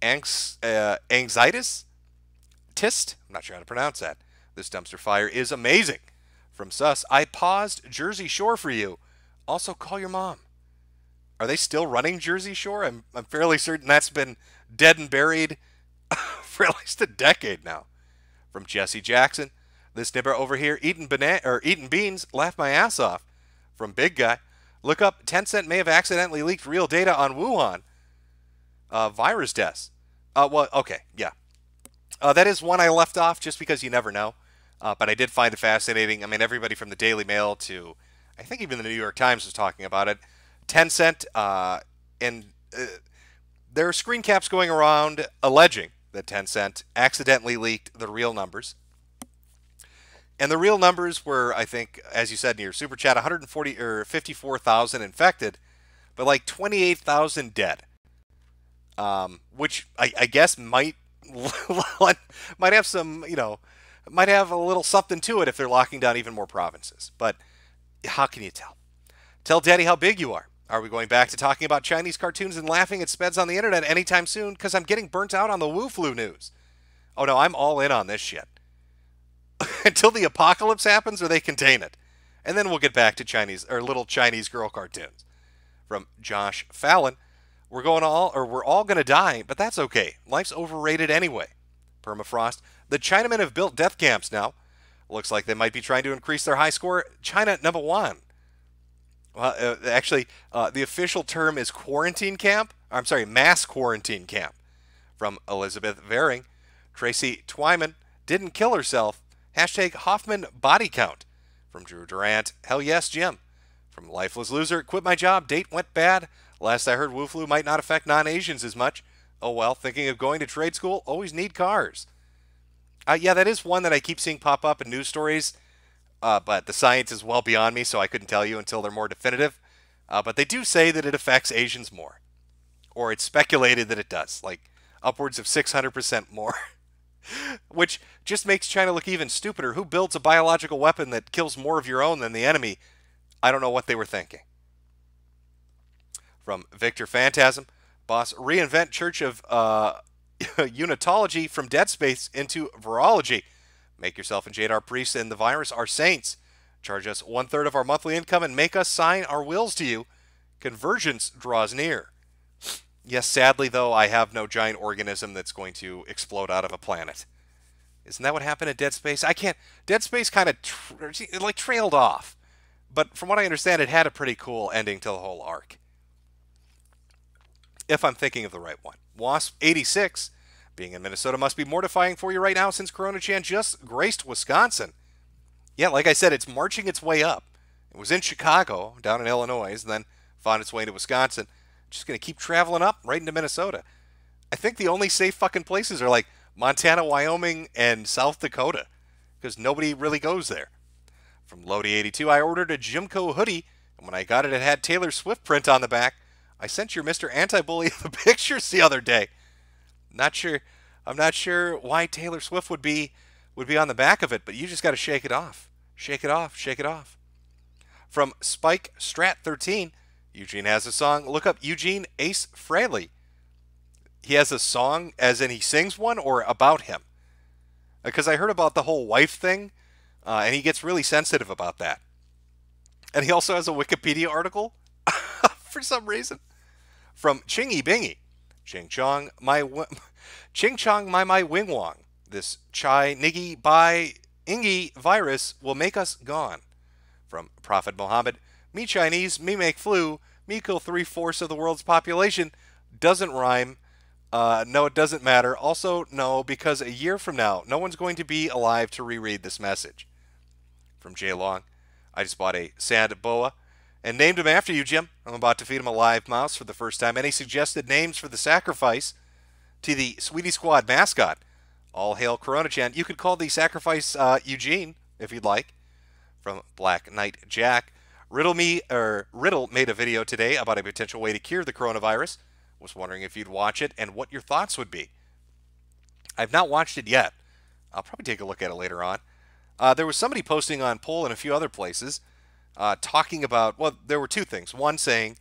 Anxietis Tist, I'm not sure how to pronounce that. This dumpster fire is amazing. From Sus, I paused Jersey Shore for you. Also, call your mom. Are they still running Jersey Shore? I'm fairly certain that's been dead and buried for at least a decade now. From Jesse Jackson, this nibber over here eating beans, laughed my ass off. From Big Guy, look up Tencent may have accidentally leaked real data on Wuhan virus deaths. Well, okay, yeah. That is one I left off just because you never know. But I did find it fascinating. I mean, everybody from the Daily Mail to, I think even the New York Times was talking about it. Tencent, and there are screen caps going around alleging that Tencent accidentally leaked the real numbers. And the real numbers were, I think, as you said in your super chat, 140 or 54,000 infected, but like 28,000 dead. Which I guess might have some, might have a little something to it if they're locking down even more provinces. But how can you tell? Tell Daddy how big you are. Are we going back to talking about Chinese cartoons and laughing at speds on the internet anytime soon? Because I'm getting burnt out on the Wu flu news. Oh no, I'm all in on this shit. Until the apocalypse happens or they contain it. And then we'll get back to Chinese or little Chinese girl cartoons. From Josh Fallon, we're all going to die, but that's okay. Life's overrated anyway. Permafrost, the Chinamen have built death camps now. Looks like they might be trying to increase their high score. China #1. Well, actually, the official term is quarantine camp. I'm sorry, mass quarantine camp. From Elizabeth Varing, Tracy Twyman didn't kill herself. Hashtag Hoffman body count. From Drew Durant, hell yes, Jim. From Lifeless Loser, quit my job, date went bad. Last I heard, Wu flu might not affect non-Asians as much. Oh well, thinking of going to trade school, always need cars. Yeah, that is one that I keep seeing pop up in news stories, but the science is well beyond me, so I couldn't tell you until they're more definitive. But they do say that it affects Asians more. Or it's speculated that it does, like upwards of 600% more. Which just makes China look even stupider. Who builds a biological weapon that kills more of your own than the enemy? I don't know what they were thinking. From Victor Phantasm, boss, reinvent Church of Unitology from Dead Space into virology. Make yourself and Jadar priests and the virus our saints. Charge us 1/3 of our monthly income and make us sign our wills to you. Convergence draws near. Yes, sadly, though, I have no giant organism that's going to explode out of a planet. Isn't that what happened at Dead Space? Dead Space kind of trailed off. But from what I understand, it had a pretty cool ending to the whole arc. If I'm thinking of the right one. Wasp 86. Being in Minnesota must be mortifying for you right now since Corona Chan just graced Wisconsin. Yeah, like I said, it's marching its way up. It was in Chicago, down in Illinois, and then found its way into Wisconsin. Just going to keep traveling up right into Minnesota. I think the only safe fucking places are like Montana, Wyoming, and South Dakota. Because nobody really goes there. From Lodi82, I ordered a Jimco hoodie, and when I got it, it had Taylor Swift print on the back. I sent your Mr. Anti-Bully the pictures the other day. I'm not sure why Taylor Swift would be on the back of it, but you just got to shake it off. Shake it off, shake it off. From Spike Strat 13, Eugene has a song. Look up Eugene Ace Frehley. He has a song, as in he sings one, or about him? Because I heard about the whole wife thing, and he gets really sensitive about that. And he also has a Wikipedia article, for some reason. From Chingy Bingy. Ching Chong my wing wong. This chai niggy by ingy virus will make us gone. From Prophet Muhammad. Me Chinese, me make flu, me kill 3/4 of the world's population. Doesn't rhyme. No, it doesn't matter. Also, no, because a year from now, no one's going to be alive to reread this message. From Jay Long, I just bought a sand boa and named him after you, Jim. I'm about to feed him a live mouse for the first time. Any suggested names for the sacrifice to the Sweetie Squad mascot? All hail Corona-chan. You could call the sacrifice Eugene, if you'd like. From Black Knight Jack, Riddle made a video today about a potential way to cure the coronavirus. Was wondering if you'd watch it and what your thoughts would be. I've not watched it yet. I'll probably take a look at it later on. There was somebody posting on Poll and a few other places talking about, well, there were two things. One saying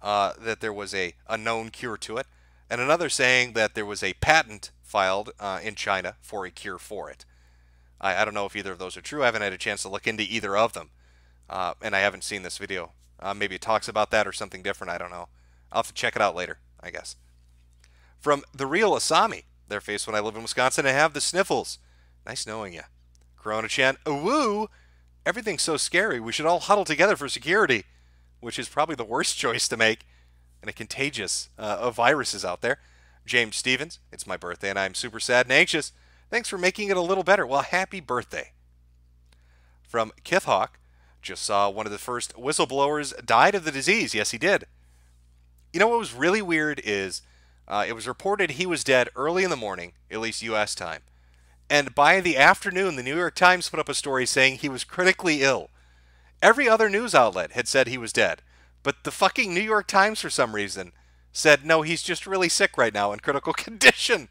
that there was a known cure to it, and another saying that there was a patent filed in China for a cure for it. I don't know if either of those are true. I haven't had a chance to look into either of them, and I haven't seen this video. Maybe it talks about that or something different. I don't know. I'll have to check it out later, I guess. From The Real Asami, their face when I live in Wisconsin and have the sniffles. Nice knowing you. Corona-chan, woo! Everything's so scary. We should all huddle together for security, which is probably the worst choice to make in a contagious of viruses out there. James Stevens, it's my birthday and I'm super sad and anxious. Thanks for making it a little better. Well, happy birthday. From Kithhawk, just saw one of the first whistleblowers died of the disease. Yes, he did. You know what was really weird is it was reported he was dead early in the morning, at least U.S. time. And by the afternoon, the New York Times put up a story saying he was critically ill. Every other news outlet had said he was dead. But the fucking New York Times, for some reason, said, no, he's just really sick right now in critical condition.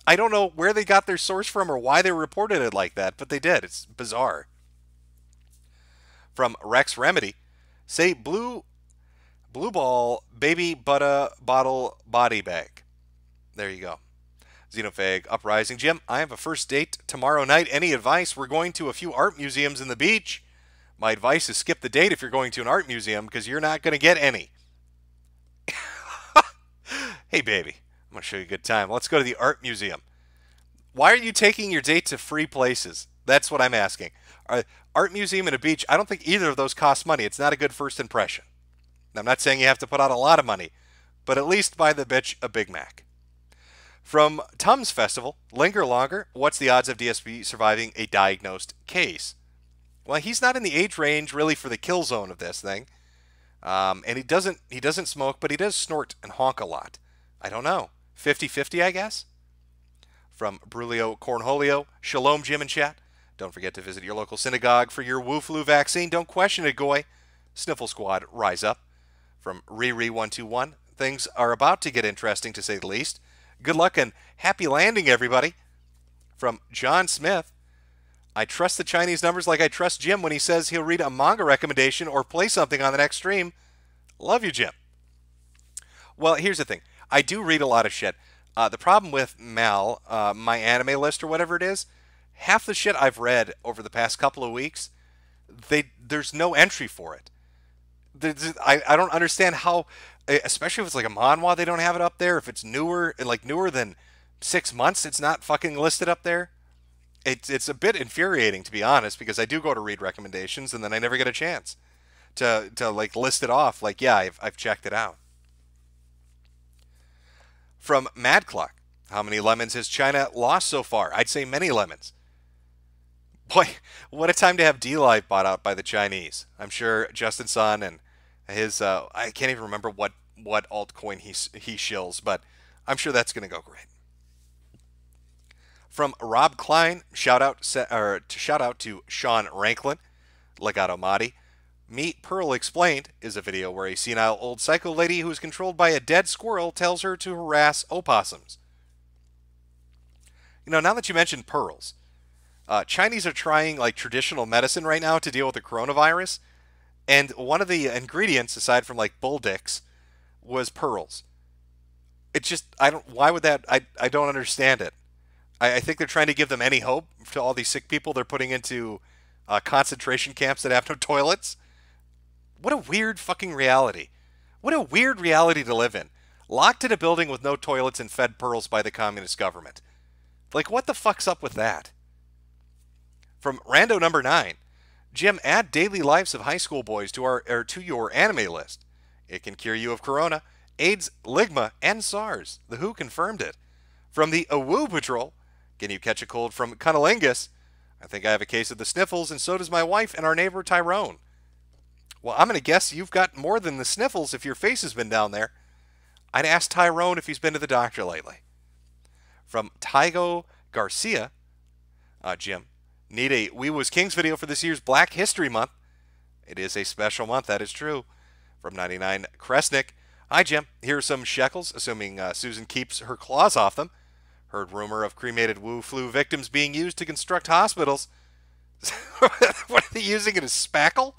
I don't know where they got their source from or why they reported it like that, but they did. It's bizarre. From Rex Remedy, say blue ball baby butter bottle body bag. There you go. Xenophag Uprising. Jim, I have a first date tomorrow night. Any advice? We're going to a few art museums in the beach. My advice is skip the date if you're going to an art museum because you're not going to get any. Hey, baby, I'm going to show you a good time. Let's go to the art museum. Why are you taking your date to free places? That's what I'm asking. Art museum and a beach, I don't think either of those cost money. It's not a good first impression. I'm not saying you have to put out a lot of money, but at least buy the bitch a Big Mac. From Tums Festival, linger longer. What's the odds of DSP surviving a diagnosed case? Well, he's not in the age range really for the kill zone of this thing. And he doesn't smoke, but he does snort and honk a lot. I don't know. 50-50, I guess? From Brulio Cornholio, Shalom Jim and chat. Don't forget to visit your local synagogue for your Wu flu vaccine. Don't question it, Goy. Sniffle Squad, rise up. From Riri121, things are about to get interesting to say the least. Good luck and happy landing, everybody. From John Smith, I trust the Chinese numbers like I trust Jim when he says he'll read a manga recommendation or play something on the next stream. Love you, Jim. Well, here's the thing. I do read a lot of shit. The problem with Mal, my anime list or whatever it is, half the shit I've read over the past couple of weeks, there's no entry for it. I don't understand how, especially if it's like a manhwa, they don't have it up there. If it's newer than 6 months, it's not fucking listed up there. It's a bit infuriating, to be honest, because I do go to read recommendations and then I never get a chance to like list it off. Like, yeah, I've checked it out. From Mad Clock, how many lemons has China lost so far? I'd say many lemons. Boy, what a time to have D-Live bought out by the Chinese. I'm sure Justin Sun and his, I can't even remember what altcoin he shills, but I'm sure that's going to go great. From Rob Klein, shout out to Sean Ranklin, Legato Madi. Meet Pearl Explained is a video where a senile old psycho lady who is controlled by a dead squirrel tells her to harass opossums. You know, now that you mentioned pearls, Chinese are trying like traditional medicine right now to deal with the coronavirus, and one of the ingredients, aside from like bull dicks, was pearls. It just, why would that, I don't understand it. I think they're trying to give them any hope to all these sick people they're putting into concentration camps that have no toilets. What a weird fucking reality. What a weird reality to live in. Locked in a building with no toilets and fed pearls by the communist government. Like, what the fuck's up with that? From Rando number 9, Jim, add daily lives of high school boys to your anime list. It can cure you of corona, AIDS, Ligma, and SARS. The WHO confirmed it. From the AWOO Patrol, can you catch a cold from cunnilingus? I think I have a case of the sniffles, and so does my wife and our neighbor Tyrone. Well, I'm going to guess you've got more than the sniffles if your face has been down there. I'd ask Tyrone if he's been to the doctor lately. From Tygo Garcia, Jim, need a We Was Kings video for this year's Black History Month. It is a special month, that is true. From 99 Kresnik, hi Jim, here are some shekels, assuming Susan keeps her claws off them. Heard rumor of cremated Wu flu victims being used to construct hospitals. What are they using it as spackle?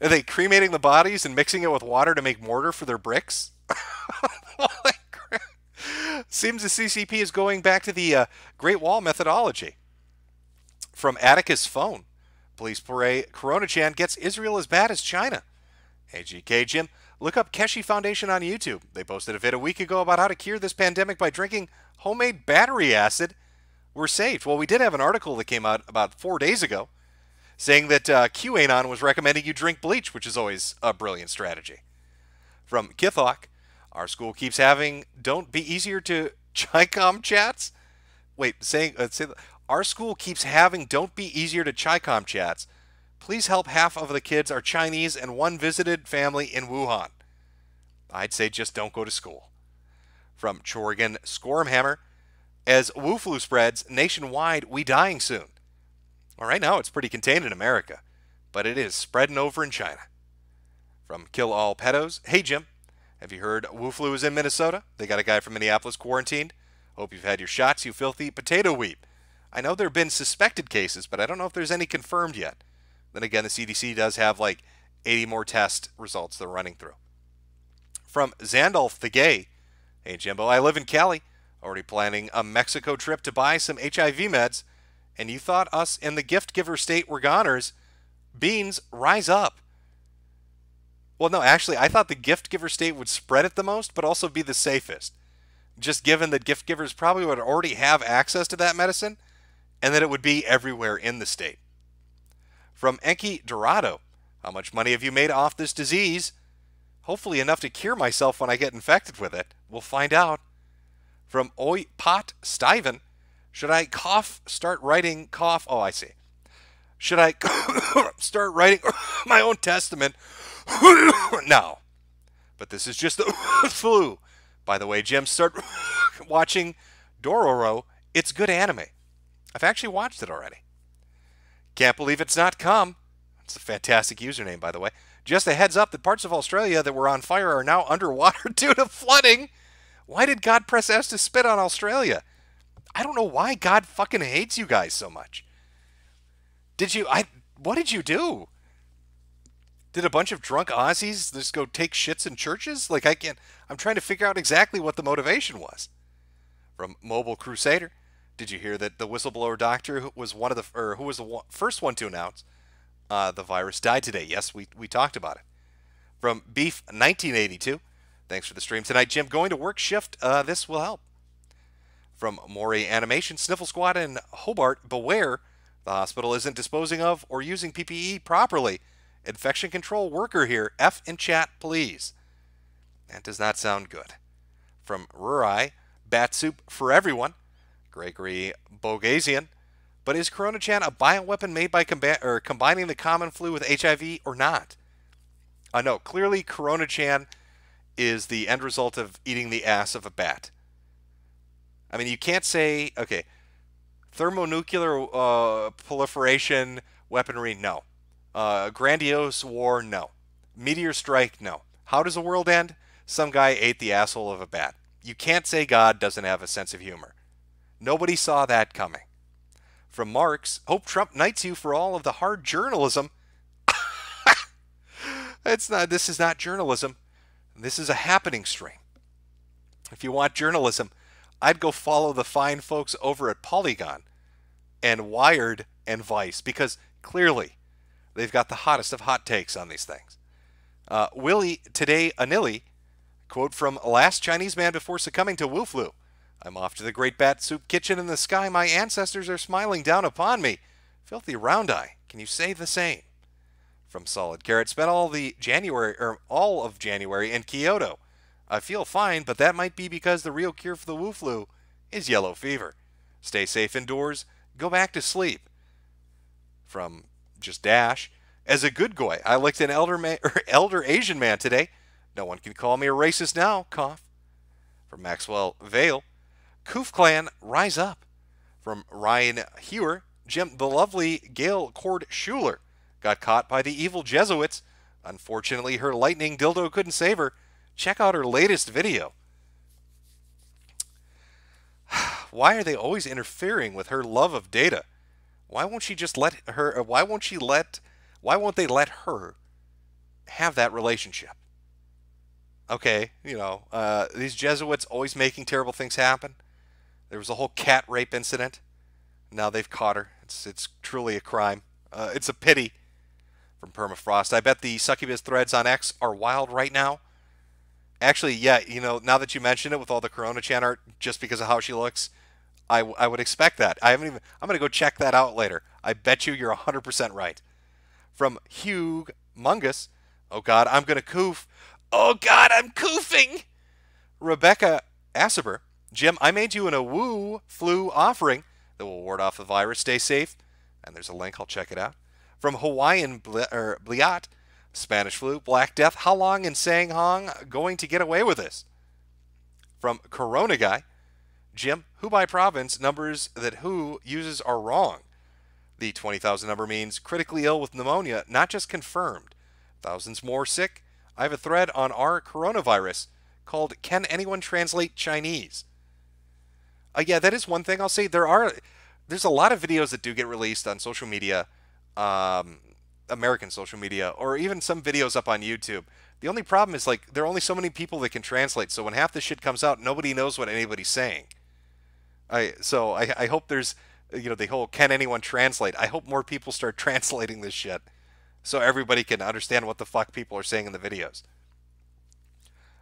Are they cremating the bodies and mixing it with water to make mortar for their bricks? Seems the CCP is going back to the Great Wall methodology. From Atticus Phone, police pray Corona-chan gets Israel as bad as China. Hey GK Jim, look up Keshi Foundation on YouTube. They posted a vid a week ago about how to cure this pandemic by drinking homemade battery acid. We're saved. Well, we did have an article that came out about 4 days ago saying that QAnon was recommending you drink bleach, which is always a brilliant strategy. From Kithawk, our school keeps having don't be easier to Chi-Com chats. Wait, our school keeps having don't be easier to Chi-Com chats. Please help half of the kids are Chinese and one visited family in Wuhan. I'd say just don't go to school. From Chorgan Squirmhammer, as Wu flu spreads nationwide, we dying soon. Well, right now it's pretty contained in America, but it is spreading over in China. From Kill All Pedos, hey Jim, have you heard Wu flu is in Minnesota? They got a guy from Minneapolis quarantined. Hope you've had your shots, you filthy potato weep. I know there have been suspected cases, but I don't know if there's any confirmed yet. Then again, the CDC does have like 80 more test results they're running through. From Zandolf the Gay, hey Jimbo, I live in Cali, already planning a Mexico trip to buy some HIV meds, and you thought us in the gift giver state were goners. Beans, rise up. Well, no, actually, I thought the gift giver state would spread it the most, but also be the safest. Just given that gift givers probably would already have access to that medicine, and that it would be everywhere in the state. From Enki Dorado, how much money have you made off this disease? Hopefully enough to cure myself when I get infected with it. We'll find out. From Oi Pot Stiven, should I start writing cough? Oh, I see. Should I start writing my own testament? No. But this is just the flu. By the way, Jim, start watching Dororo. It's good anime. I've actually watched it already. Can't believe it's not come. It's a fantastic username, by the way. Just a heads up that parts of Australia that were on fire are now underwater due to flooding. Why did God press S to spit on Australia? I don't know why God fucking hates you guys so much. What did you do? Did a bunch of drunk Aussies just go take shits in churches? I'm trying to figure out exactly what the motivation was. From Mobile Crusader, did you hear that the whistleblower doctor who was the first one to announce the virus died today? Yes, we talked about it. From Beef 1982, thanks for the stream tonight, Jim. Going to work shift, this will help. From Maury Animation, Sniffle Squad in Hobart, beware, the hospital isn't disposing of or using PPE properly. Infection control worker here. F in chat, please. That does not sound good. From Rurai, bat soup for everyone. Gregory Bogasian. But is Corona-chan a bioweapon made by combining the common flu with HIV or not? No, clearly Corona-chan is the end result of eating the ass of a bat. I mean, you can't say, okay, thermonuclear proliferation weaponry, no. Grandiose war, no. Meteor strike, no. How does the world end? Some guy ate the asshole of a bat. You can't say God doesn't have a sense of humor. Nobody saw that coming. From Marx, hope Trump knights you for all of the hard journalism. This is not journalism. This is a happening stream. If you want journalism, I'd go follow the fine folks over at Polygon and Wired and Vice, because clearly they've got the hottest of hot takes on these things. Willie Today Anili, quote from Last Chinese Man Before Succumbing to Wu Flu. I'm off to the great bat soup kitchen in the sky. My ancestors are smiling down upon me. Filthy round eye. Can you say the same? From Solid Carrot, spent all of January in Kyoto. I feel fine, but that might be because the real cure for the Wu flu is yellow fever. Stay safe indoors. Go back to sleep. From Just Dash, as a good goy, I licked an elder Asian man today. No one can call me a racist now. Cough. From Maxwell Vale, Koof Clan, rise up. From Ryan Hewer, Jim, the lovely Gail Cord Schuler got caught by the evil Jesuits. Unfortunately, her lightning dildo couldn't save her. Check out her latest video. Why are they always interfering with her love of data? Why won't she just let her? Why won't they let her have that relationship? Okay, these Jesuits always making terrible things happen. There was a whole cat rape incident. Now they've caught her. It's truly a crime. It's a pity. From Permafrost, I bet the succubus threads on X are wild right now. Actually, yeah, now that you mention it with all the Corona-chan art, just because of how she looks, I would expect that. I'm going to go check that out later. I bet you you're 100% right. From Hugh Mungus, oh God, I'm going to coof. Oh God, I'm coofing. Rebecca Asseber, Jim, I made you an Wu flu offering that will ward off the virus. Stay safe. And there's a link. I'll check it out. From Hawaiian Bliat, Spanish flu, Black Death, how long in Sanghong going to get away with this? From Corona Guy, Jim, Hubei province numbers that WHO uses are wrong. The 20,000 number means critically ill with pneumonia, not just confirmed. Thousands more sick. I have a thread on our coronavirus called Can Anyone Translate Chinese? Yeah, that is one thing I'll say. There's a lot of videos that do get released on social media, American social media, or even some videos up on YouTube. The only problem is, there are only so many people that can translate, so when half the shit comes out, nobody knows what anybody's saying. I hope there's, the whole can anyone translate. I hope more people start translating this shit so everybody can understand what the fuck people are saying in the videos.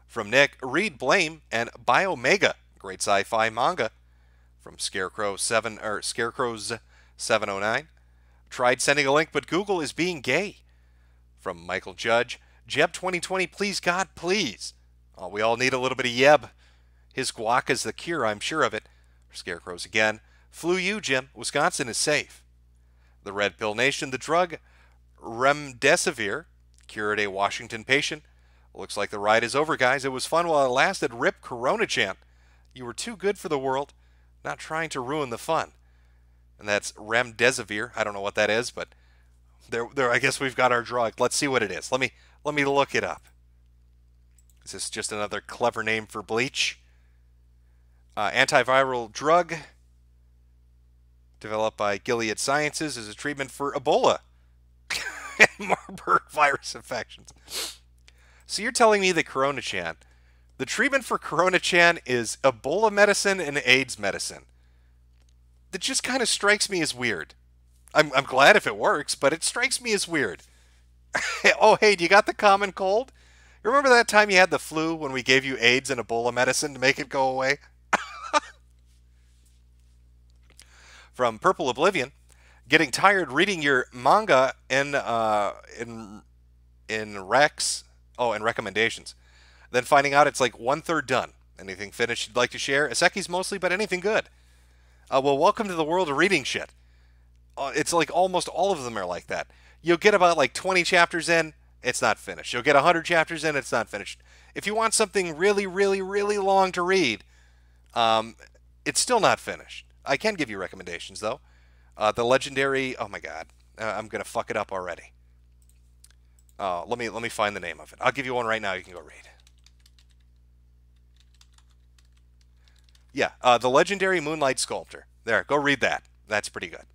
From Nick, read Blame and Biomega, great sci-fi manga. From Scarecrows 709, tried sending a link, but Google is being gay. From Michael Judge, Jeb 2020, please God, please. Oh, we all need a little bit of Yeb. His guac is the cure, I'm sure of it. Scarecrows again. Flu you, Jim. Wisconsin is safe. The Red Pill Nation, the drug Remdesivir cured a Washington patient. Looks like the ride is over, guys. It was fun while it lasted. Rip Corona-chan. You were too good for the world. Not trying to ruin the fun. And that's Remdesivir. I don't know what that is, but there. I guess we've got our drug. Let's see what it is. Let me look it up. Is this just another clever name for bleach? Antiviral drug developed by Gilead Sciences as a treatment for Ebola and Marburg virus infections. So you're telling me that Corona-chan, the treatment for Corona-chan is Ebola medicine and AIDS medicine. That just kind of strikes me as weird. I'm glad if it works, but it strikes me as weird. Oh, hey, do you got the common cold? You remember that time you had the flu when we gave you AIDS and Ebola medicine to make it go away? From Purple Oblivion, getting tired reading your manga in Rex, in recommendations. Then finding out it's like 1/3 done. Anything finished you'd like to share? Aseki's mostly, but anything good. Well, welcome to the world of reading shit. It's like almost all of them are like that. You'll get about 20 chapters in, it's not finished. You'll get 100 chapters in, it's not finished. If you want something really, really, really long to read, it's still not finished. I can give you recommendations, though. The legendary... Oh, my God. I'm going to fuck it up already. Let me find the name of it. I'll give you one right now you can go read. Yeah, The Legendary Moonlight Sculptor. There, go read that. That's pretty good.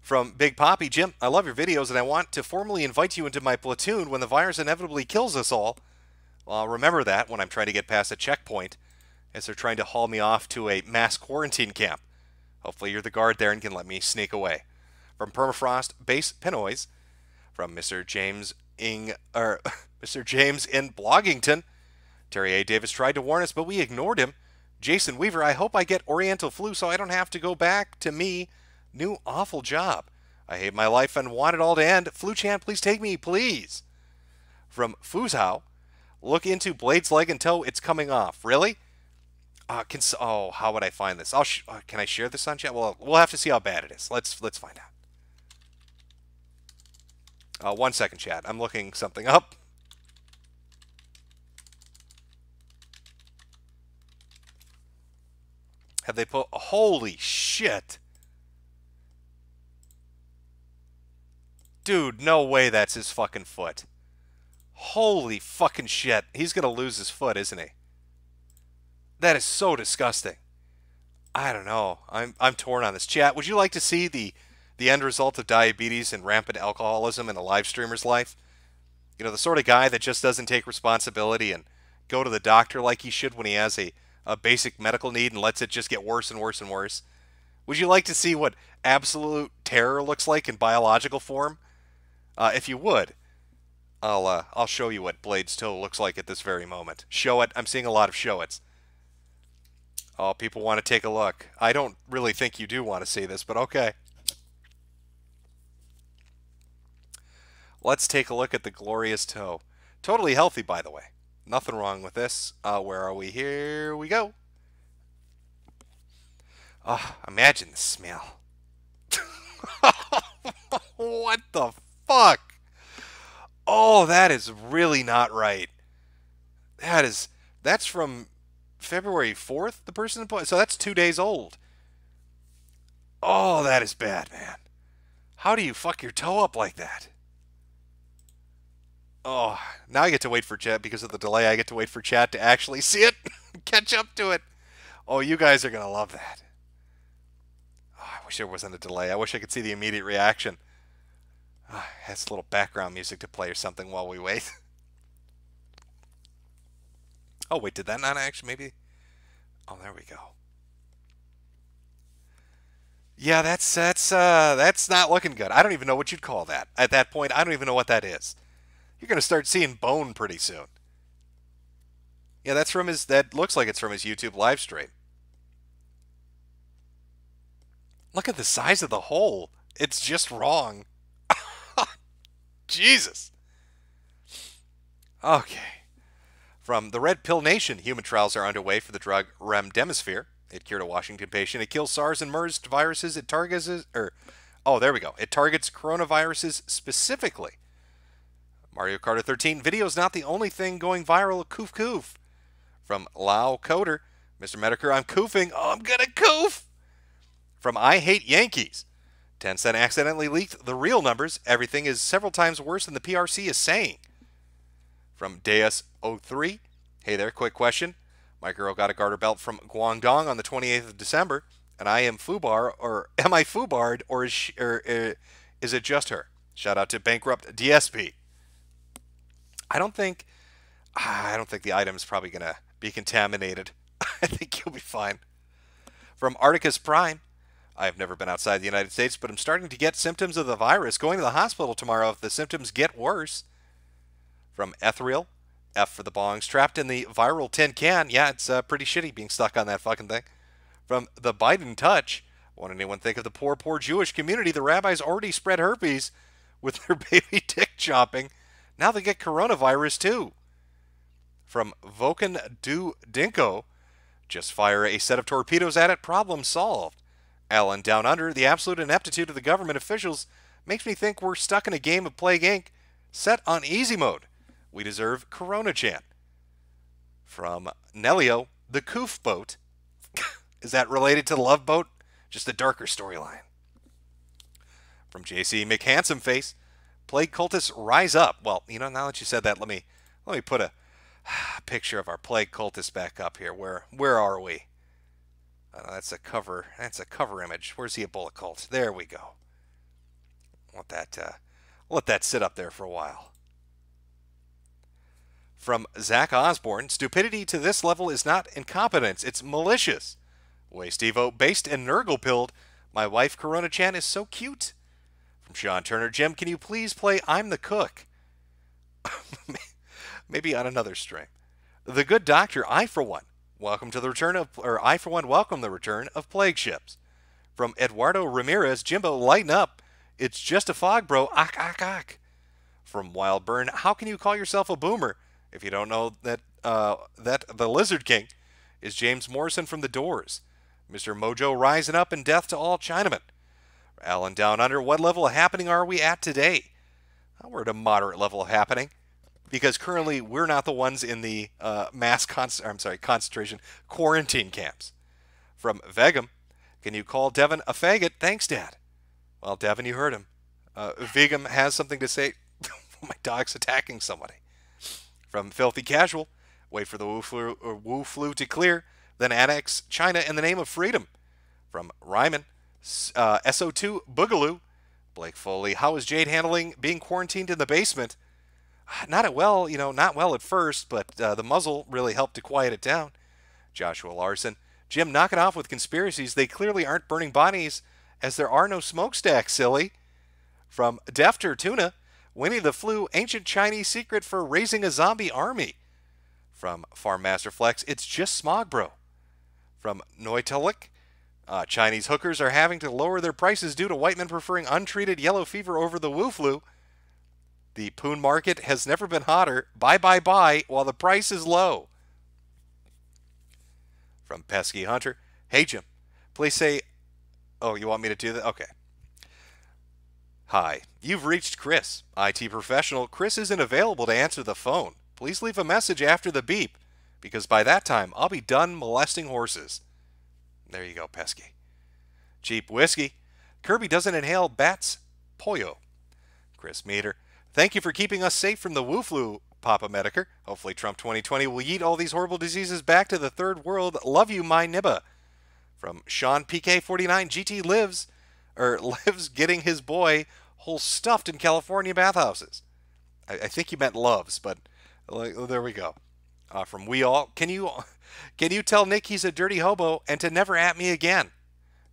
From Big Poppy, Jim, I love your videos, and I want to formally invite you into my platoon when the virus inevitably kills us all. Well, I'll remember that when I'm trying to get past a checkpoint, as they're trying to haul me off to a mass quarantine camp. Hopefully you're the guard there and can let me sneak away. From Permafrost Base Pinoys, from Mr. James in Bloggington, Terry A. Davis tried to warn us, but we ignored him. Jason Weaver, I hope I get Oriental flu so I don't have to go back to me. New awful job. I hate my life and want it all to end. Flu Chan, please take me, please. From Fuzhao, look into Blade's leg and toe. It's coming off. Really? How would I find this? Can I share this on chat? Well, we'll have to see how bad it is. Let's find out. 1 second, chat. I'm looking something up. Have they put... Holy shit. Dude, no way that's his fucking foot. Holy fucking shit. He's going to lose his foot, isn't he? That is so disgusting. I don't know. I'm torn on this. Chat, would you like to see the end result of diabetes and rampant alcoholism in a live streamer's life? You know, the sort of guy that just doesn't take responsibility and go to the doctor like he should when he has a basic medical need and lets it just get worse and worse and worse. Would you like to see what absolute terror looks like in biological form? If you would, I'll show you what Blade's toe looks like at this very moment. Show it. I'm seeing a lot of show it's. Oh, people want to take a look. I don't really think you do want to see this, but okay. Let's take a look at the glorious toe. Totally healthy, by the way. Nothing wrong with this. Where are we? Here we go. Oh, imagine the smell. What the fuck? Oh, that is really not right. That's from February 4th, the person, so that's 2 days old. Oh, that is bad, man. How do you fuck your toe up like that? Oh, now I get to wait for chat because of the delay. I get to wait for chat to actually see it, catch up to it. Oh, you guys are going to love that. Oh, I wish there wasn't a delay. I wish I could see the immediate reaction. Oh, has a little background music to play or something while we wait. Oh, wait, did that not actually maybe? Oh, there we go. Yeah, that's not looking good. I don't even know what you'd call that. At that point, I don't even know what that is. You're going to start seeing bone pretty soon. Yeah, that looks like it's from his YouTube live stream. Look at the size of the hole. It's just wrong. Jesus. Okay. From the Red Pill Nation, human trials are underway for the drug remdesivir. It cured a Washington patient. It kills SARS and MERS viruses. It targets... there we go. It targets coronaviruses specifically. Mario Kart 13. Video is not the only thing going viral. Coof coof. From Lao Coder. Mr. Metokur, I'm coofing. Oh, I'm gonna coof. From I Hate Yankees. Tencent accidentally leaked the real numbers. Everything is several times worse than the PRC is saying. From Deus03. Hey there, quick question. My girl got a garter belt from Guangdong on the 28th of December, and I am FUBAR, or am I FUBAR'd, or is it just her? Shout out to bankrupt DSP. I don't think the item's probably going to be contaminated. I think you'll be fine. From Articus Prime. I have never been outside the United States, but I'm starting to get symptoms of the virus. Going to the hospital tomorrow if the symptoms get worse. From Ethereal. F for the bongs. Trapped in the viral tin can. Yeah, it's pretty shitty being stuck on that fucking thing. From the Biden touch. Won't anyone think of the poor, poor Jewish community? The rabbis already spread herpes with their baby dick chopping. Now they get coronavirus too. From Voken Du Dinko. Just fire a set of torpedoes at it. Problem solved. Alan Down Under. The absolute ineptitude of the government officials makes me think we're stuck in a game of Plague Inc. set on easy mode. We deserve Corona Chan. From Nelio, the Coof Boat. Is that related to the Love Boat? Just a darker storyline. From JC McHandsomeface, Plague Cultists rise up. Well, you know, now that you said that, let me put a picture of our Plague Cultists back up here. Where are we? That's a cover. That's a cover image. Where's the Ebola cult? There we go. Let that sit up there for a while. From Zach Osborne, stupidity to this level is not incompetence, it's malicious. Way Steve-O, based and Nurgle-pilled. My wife, Corona Chan, is so cute. From Sean Turner, Jim, can you please play I'm the Cook? Maybe on another stream. The Good Doctor, I for one, welcome the return of Plague Ships. From Eduardo Ramirez, Jimbo, lighten up. It's just a fog, bro. Ak, ak, ak. From Wild Burn, how can you call yourself a boomer if you don't know that that the Lizard King is James Morrison from The Doors? Mr. Mojo rising up and death to all Chinamen. Alan Down Under, what level of happening are we at today? We're at a moderate level of happening because currently we're not the ones in the concentration quarantine camps. From Vegum, can you call Devin a faggot? Thanks, Dad. Well, Devin, you heard him. Vegum has something to say. My dog's attacking somebody. From Filthy Casual, wait for the Wu flu to clear, then annex China in the name of freedom. From Ryman, SO2 Boogaloo, Blake Foley, how is Jade handling being quarantined in the basement? Not well at first, but the muzzle really helped to quiet it down. Joshua Larson, Jim, knock it off with conspiracies. They clearly aren't burning bodies as there are no smokestacks, silly. From Defter Tuna, Winnie the Flu, ancient Chinese secret for raising a zombie army. From Farm Master Flex, it's just smog, bro. From Noitelik, Chinese hookers are having to lower their prices due to white men preferring untreated yellow fever over the Wu flu. The Poon market has never been hotter. Buy, buy, buy while the price is low. From Pesky Hunter, hey Jim, please say, oh, you want me to do that? Okay. Hi, you've reached Chris, IT professional. Chris isn't available to answer the phone. Please leave a message after the beep, because by that time I'll be done molesting horses. There you go, Pesky. Cheap Whiskey, Kirby doesn't inhale bats pollo. Chris Meter, thank you for keeping us safe from the Wu flu, Papa Metokur. Hopefully Trump 2020 will yeet all these horrible diseases back to the third world. Love you, my nibba. From Sean PK49, GT lives getting his boy whole stuffed in California bathhouses. I think he meant loves, but there we go. From We All, can you tell Nick he's a dirty hobo and to never at me again?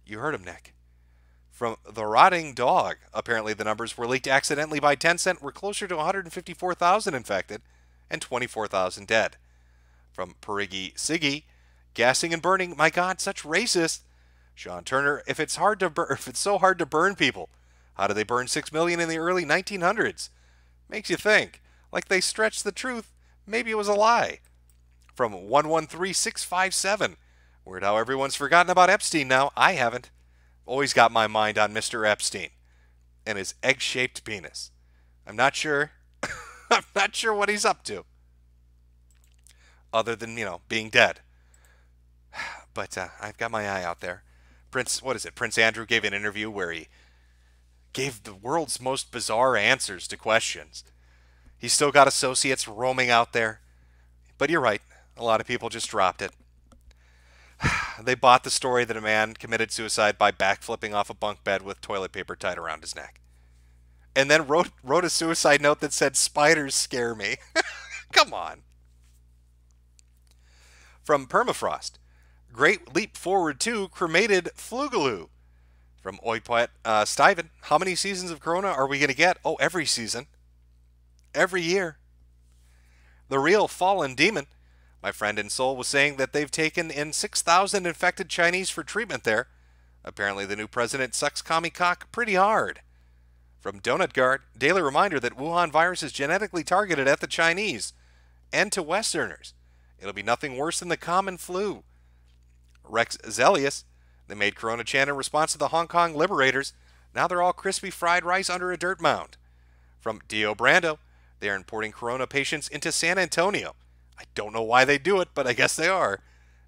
You heard him, Nick. From The Rotting Dog, apparently the numbers were leaked accidentally by Tencent. We're closer to 154,000 infected and 24,000 dead. From Perigi Siggy, gassing and burning, my God, such racist. Sean Turner, if it's so hard to burn people, how did they burn 6 million in the early 1900s? Makes you think. Like they stretched the truth. Maybe it was a lie. From 113657, weird how everyone's forgotten about Epstein now. I haven't. Always got my mind on Mr. Epstein and his egg-shaped penis. I'm not sure. I'm not sure what he's up to. Other than, being dead. But I've got my eye out there. Prince Andrew gave an interview where he gave the world's most bizarre answers to questions. He's still got associates roaming out there. But you're right. A lot of people just dropped it. They bought the story that a man committed suicide by backflipping off a bunk bed with toilet paper tied around his neck. And then wrote a suicide note that said, spiders scare me. Come on. From Permafrost, great leap forward to cremated Flugaloo. From Oipoet Stiven, how many seasons of Corona are we going to get? Oh, every season. Every year. The Real Fallen Demon, my friend in Seoul, was saying that they've taken in 6,000 infected Chinese for treatment there. Apparently the new president sucks commie cock pretty hard. From Donut Guard, daily reminder that Wuhan virus is genetically targeted at the Chinese and to Westerners. It'll be nothing worse than the common flu. Rex Zelius, they made Corona Chan in response to the Hong Kong liberators. Now they're all crispy fried rice under a dirt mound. From Dio Brando, they are importing Corona patients into San Antonio. I don't know why they do it, but I guess they are.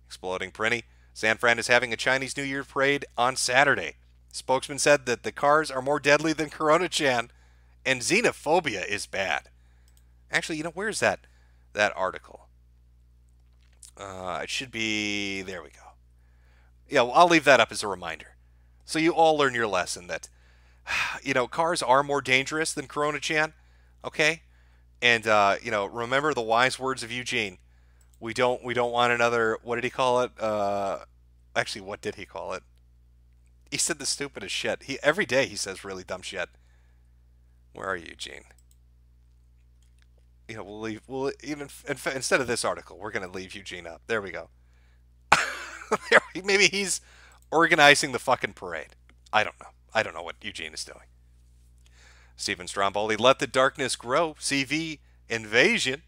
Exploding Prinny, San Fran is having a Chinese New Year parade on Saturday. Spokesman said that the cars are more deadly than Corona Chan, and xenophobia is bad. Actually, where's that article? It should be, there we go. Yeah, well, I'll leave that up as a reminder. So you all learn your lesson that, cars are more dangerous than Corona Chan, okay? And, remember the wise words of Eugene. We don't want another, what did he call it? Actually, what did he call it? He said the stupidest shit. Every day he says really dumb shit. Where are you, Eugene? Instead of this article, we're going to leave Eugene up. There we go. Maybe he's organizing the fucking parade. I don't know. I don't know what Eugene is doing. Stephen Stromboli, let the darkness grow. CV invasion.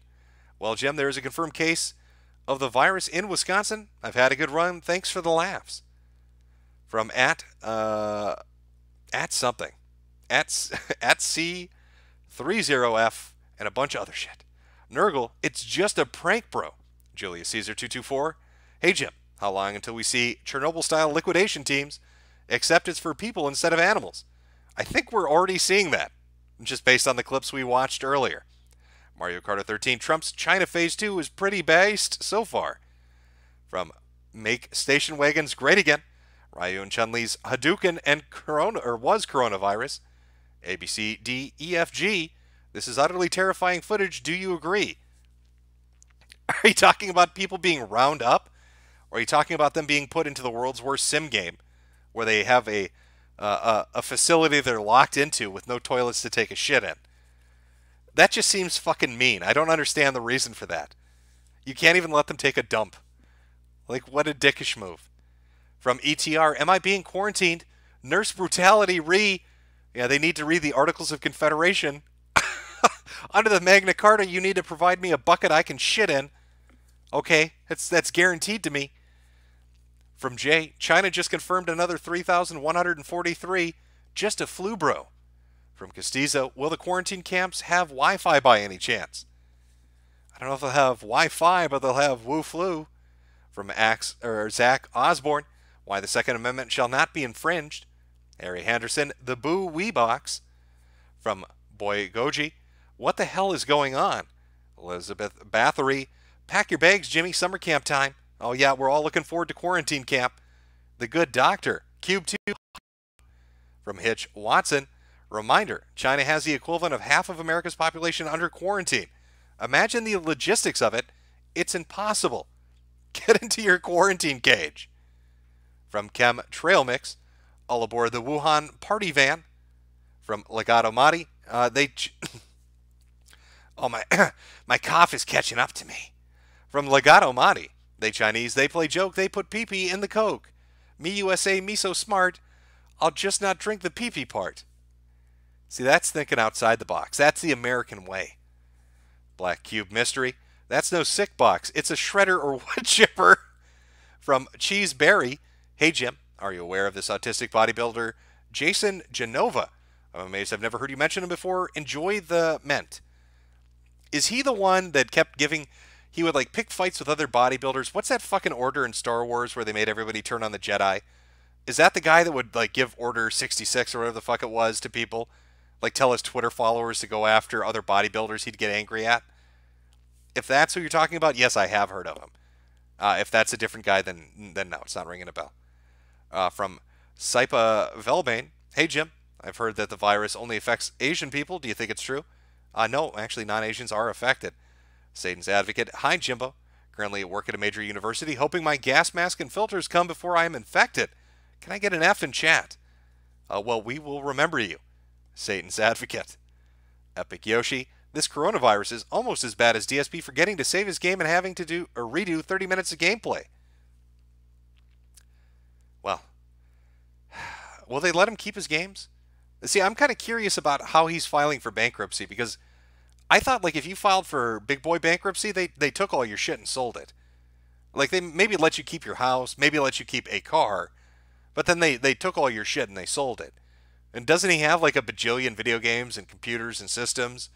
Well, Jim, there is a confirmed case of the virus in Wisconsin. I've had a good run. Thanks for the laughs. From at something. At C30F and a bunch of other shit. Nurgle, it's just a prank, bro. Julius Caesar 224. Hey, Jim, how long until we see Chernobyl-style liquidation teams, except it's for people instead of animals? I think we're already seeing that, just based on the clips we watched earlier. Mario Kart 13, Trump's China Phase 2 is pretty based so far. From Make Station Wagons Great Again, Ryu and Chun-Li's Hadouken and coronavirus. ABCDEFG, this is utterly terrifying footage, do you agree? Are you talking about people being round up? Or are you talking about them being put into the world's worst sim game, where they have a facility they're locked into with no toilets to take a shit in? That just seems fucking mean. I don't understand the reason for that. You can't even let them take a dump. Like, what a dickish move. From ETR, am I being quarantined? Nurse brutality Yeah, they need to read the Articles of Confederation. Under the Magna Carta, you need to provide me a bucket I can shit in. Okay, that's guaranteed to me. From Jay, China just confirmed another 3,143. Just a flu, bro. From Castizo, will the quarantine camps have Wi-Fi by any chance? I don't know if they'll have Wi-Fi, but they'll have Wu Flu. From Zach Osborne, why the Second Amendment shall not be infringed. Harry Henderson, the Boo Wee Box. From Boy Goji, what the hell is going on? Elizabeth Bathory, pack your bags, Jimmy, summer camp time. Oh yeah, we're all looking forward to quarantine camp. The Good Doctor, Cube 2. From Hitch Watson, reminder, China has the equivalent of half of America's population under quarantine. Imagine the logistics of it. It's impossible. Get into your quarantine cage. From Chem Trail Mix, all aboard the Wuhan party van. From Legato Madi, oh, my cough is catching up to me. From Legato Madi, they Chinese, they play joke, they put pee-pee in the Coke. Me USA, me so smart, I'll just not drink the pee-pee part. See, that's thinking outside the box. That's the American way. Black Cube Mystery, that's no sick box. It's a shredder or wood chipper. From Cheeseberry, hey Jim, are you aware of this autistic bodybuilder, Jason Genova? I'm amazed I've never heard you mention him before. Enjoy the Ment. Is he the one that kept giving... He would, like, pick fights with other bodybuilders. What's that fucking order in Star Wars where they made everybody turn on the Jedi? Is that the guy that would, like, give Order 66 or whatever the fuck it was to people? Like, tell his Twitter followers to go after other bodybuilders he'd get angry at? If that's who you're talking about, yes, I have heard of him. If that's a different guy, then no, it's not ringing a bell. From Saipa Velbane, hey, Jim. I've heard that the virus only affects Asian people. Do you think it's true? No, actually, non-Asians are affected. Satan's Advocate, hi, Jimbo. Currently at work at a major university, hoping my gas mask and filters come before I am infected. Can I get an F in chat? Well, we will remember you. Satan's Advocate. Epic Yoshi, this coronavirus is almost as bad as DSP forgetting to save his game and having to do or redo 30 minutes of gameplay. Well, will they let him keep his games? See, I'm kind of curious about how he's filing for bankruptcy, because I thought, like, if you filed for big boy bankruptcy, they took all your shit and sold it. Like, they maybe let you keep your house, maybe let you keep a car, but then they took all your shit and they sold it. And doesn't he have, like, a bajillion video games and computers and systems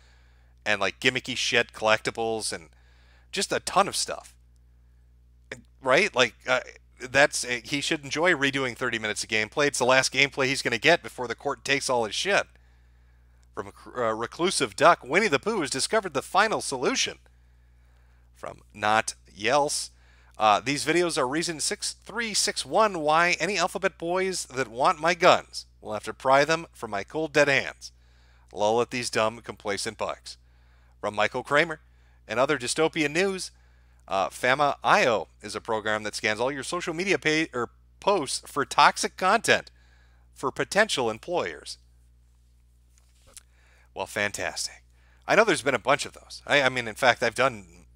and, like, gimmicky shit, collectibles, and just a ton of stuff? Right? Like, he should enjoy redoing 30 minutes of gameplay. It's the last gameplay he's going to get before the court takes all his shit. From Reclusive Duck, Winnie the Pooh has discovered the final solution. From Not Yels, these videos are reason 6361 why any alphabet boys that want my guns will have to pry them from my cold dead hands. Lull at these dumb, complacent bugs. From Michael Kramer and other dystopian news, Fama.io is a program that scans all your social media posts for toxic content for potential employers. Well, fantastic. I know there's been a bunch of those. I mean, in fact, I've done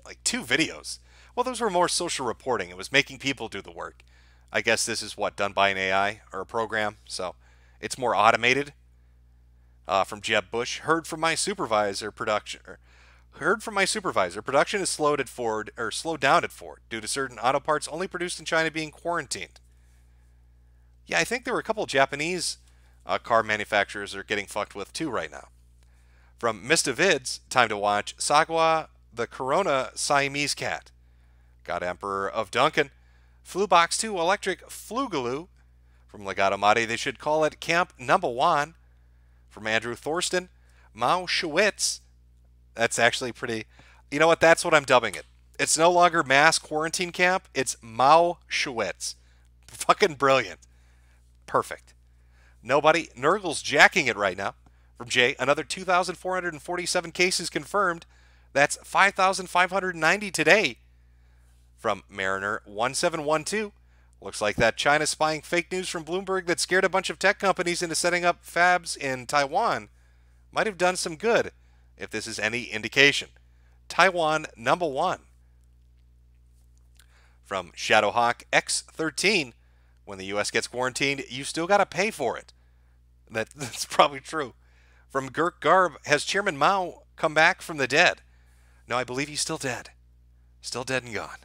like 2 videos. Well, those were more social reporting. It was making people do the work. I guess this is what, done by an AI or a program, so it's more automated. From Jeb Bush, heard from my supervisor. Production is slowed at Ford, or slowed down at Ford, due to certain auto parts only produced in China being quarantined. Yeah, I think there were a couple of Japanese car manufacturers that are getting fucked with too right now. From Mr. Vids, time to watch Sagwa, the Corona Siamese cat. God Emperor of Duncan, Flubox 2 electric Flugaloo. From Legato Mari, they should call it Camp Number 1. From Andrew Thorsten, Mao Schwitz. That's actually pretty... You know what? That's what I'm dubbing it. It's no longer mass quarantine camp. It's Mao Schwitz. Fucking brilliant. Perfect. Nobody. Nurgle's jacking it right now. From Jay, another 2,447 cases confirmed. That's 5,590 today. From Mariner 1712. Looks like that China spying fake news from Bloomberg that scared a bunch of tech companies into setting up fabs in Taiwan might have done some good, if this is any indication. Taiwan number 1. From Shadowhawk X13, when the U.S. gets quarantined, you still got to pay for it. That's probably true. From Girk Garb, has Chairman Mao come back from the dead? No, I believe he's still dead. Still dead and gone.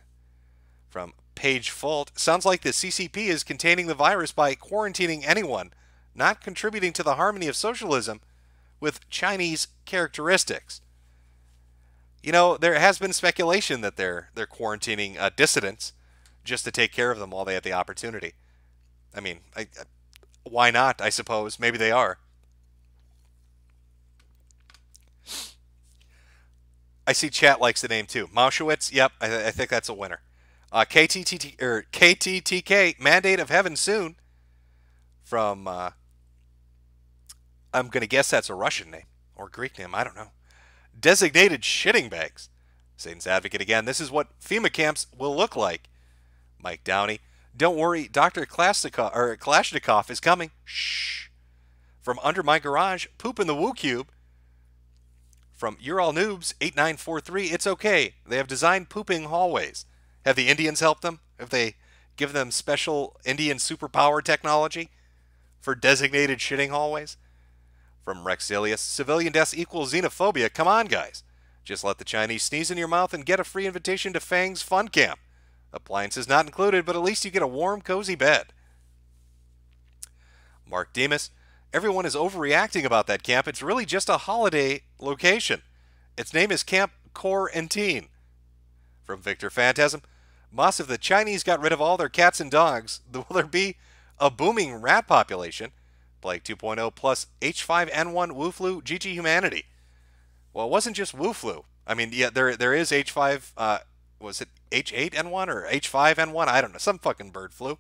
From Page Fault, sounds like the CCP is containing the virus by quarantining anyone not contributing to the harmony of socialism with Chinese characteristics. You know, there has been speculation that they're quarantining dissidents just to take care of them while they have the opportunity. I mean, why not, I suppose? Maybe they are. I see chat likes the name too. Mauschwitz, yep, I think that's a winner. KTTK, Mandate of Heaven soon. From, I'm going to guess that's a Russian name. Or Greek name, I don't know. Designated shitting bags. Satan's Advocate again. This is what FEMA camps will look like. Mike Downey. Don't worry, Dr. Kalashnikov is coming. Shh. From Under My Garage, Poop in the Woo Cube. From You're All Noobs, 8943, it's okay. They have designed pooping hallways. Have the Indians helped them? Have they given them special Indian superpower technology for designated shitting hallways? From Rexilius, civilian deaths equals xenophobia. Come on, guys. Just let the Chinese sneeze in your mouth and get a free invitation to Fang's Fun Camp. Appliances not included, but at least you get a warm, cozy bed. Mark Demas, everyone is overreacting about that camp. It's really just a holiday location. Its name is Camp Quarantine. From Victor Phantasm, Moss, if the Chinese got rid of all their cats and dogs, will there be a booming rat population? Plague 2.0 plus H5N1 Wu Flu, GG Humanity. Well, it wasn't just Wu Flu. I mean, yeah, there is H5, was it H8N1 or H5N1? I don't know, some fucking bird flu.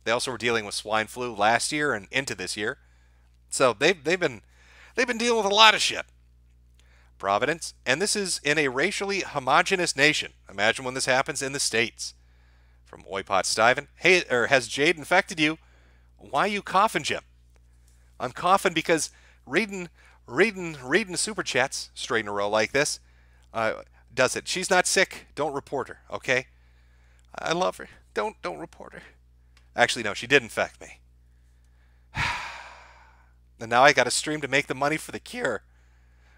They also were dealing with swine flu last year and into this year. So they've been dealing with a lot of shit. Providence, and this is in a racially homogenous nation. Imagine when this happens in the States. From Oipot Stiven, hey, or has Jade infected you? Why you coughing, Jim? I'm coughing because reading super chats straight in a row like this does it. She's not sick. Don't report her, okay? I love her. Don't report her. Actually, no, she did infect me. And now I got to stream to make the money for the cure.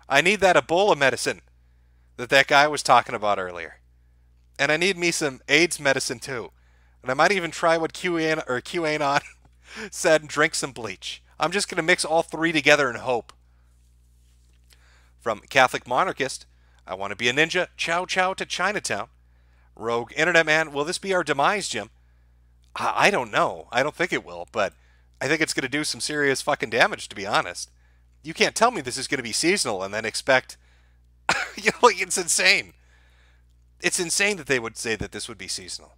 I need that Ebola medicine that guy was talking about earlier. And I need me some AIDS medicine too. And I might even try what QAnon said and drink some bleach. I'm just going to mix all three together and hope. From Catholic Monarchist, I want to be a ninja. Chow chow to Chinatown. Rogue Internet Man, will this be our demise, Jim? I don't know. I don't think it will, but I think it's going to do some serious fucking damage, to be honest. You can't tell me this is going to be seasonal and then expect... it's insane. It's insane that they would say that this would be seasonal.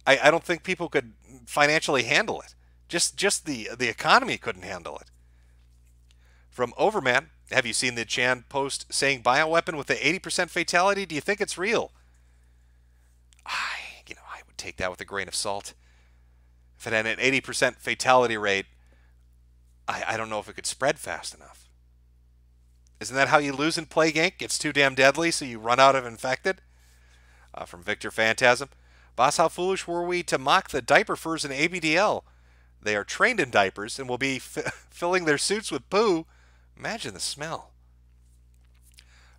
I don't think people could financially handle it. Just the economy couldn't handle it. From Overman, have you seen the Chan post saying bioweapon with the 80% fatality? Do you think it's real? I would take that with a grain of salt. If it had an 80% fatality rate, I don't know if it could spread fast enough. Isn't that how you lose in Plague Inc? It's too damn deadly, so you run out of infected? From Victor Phantasm. Boss, how foolish were we to mock the diaper furs in ABDL? They are trained in diapers and will be filling their suits with poo. Imagine the smell.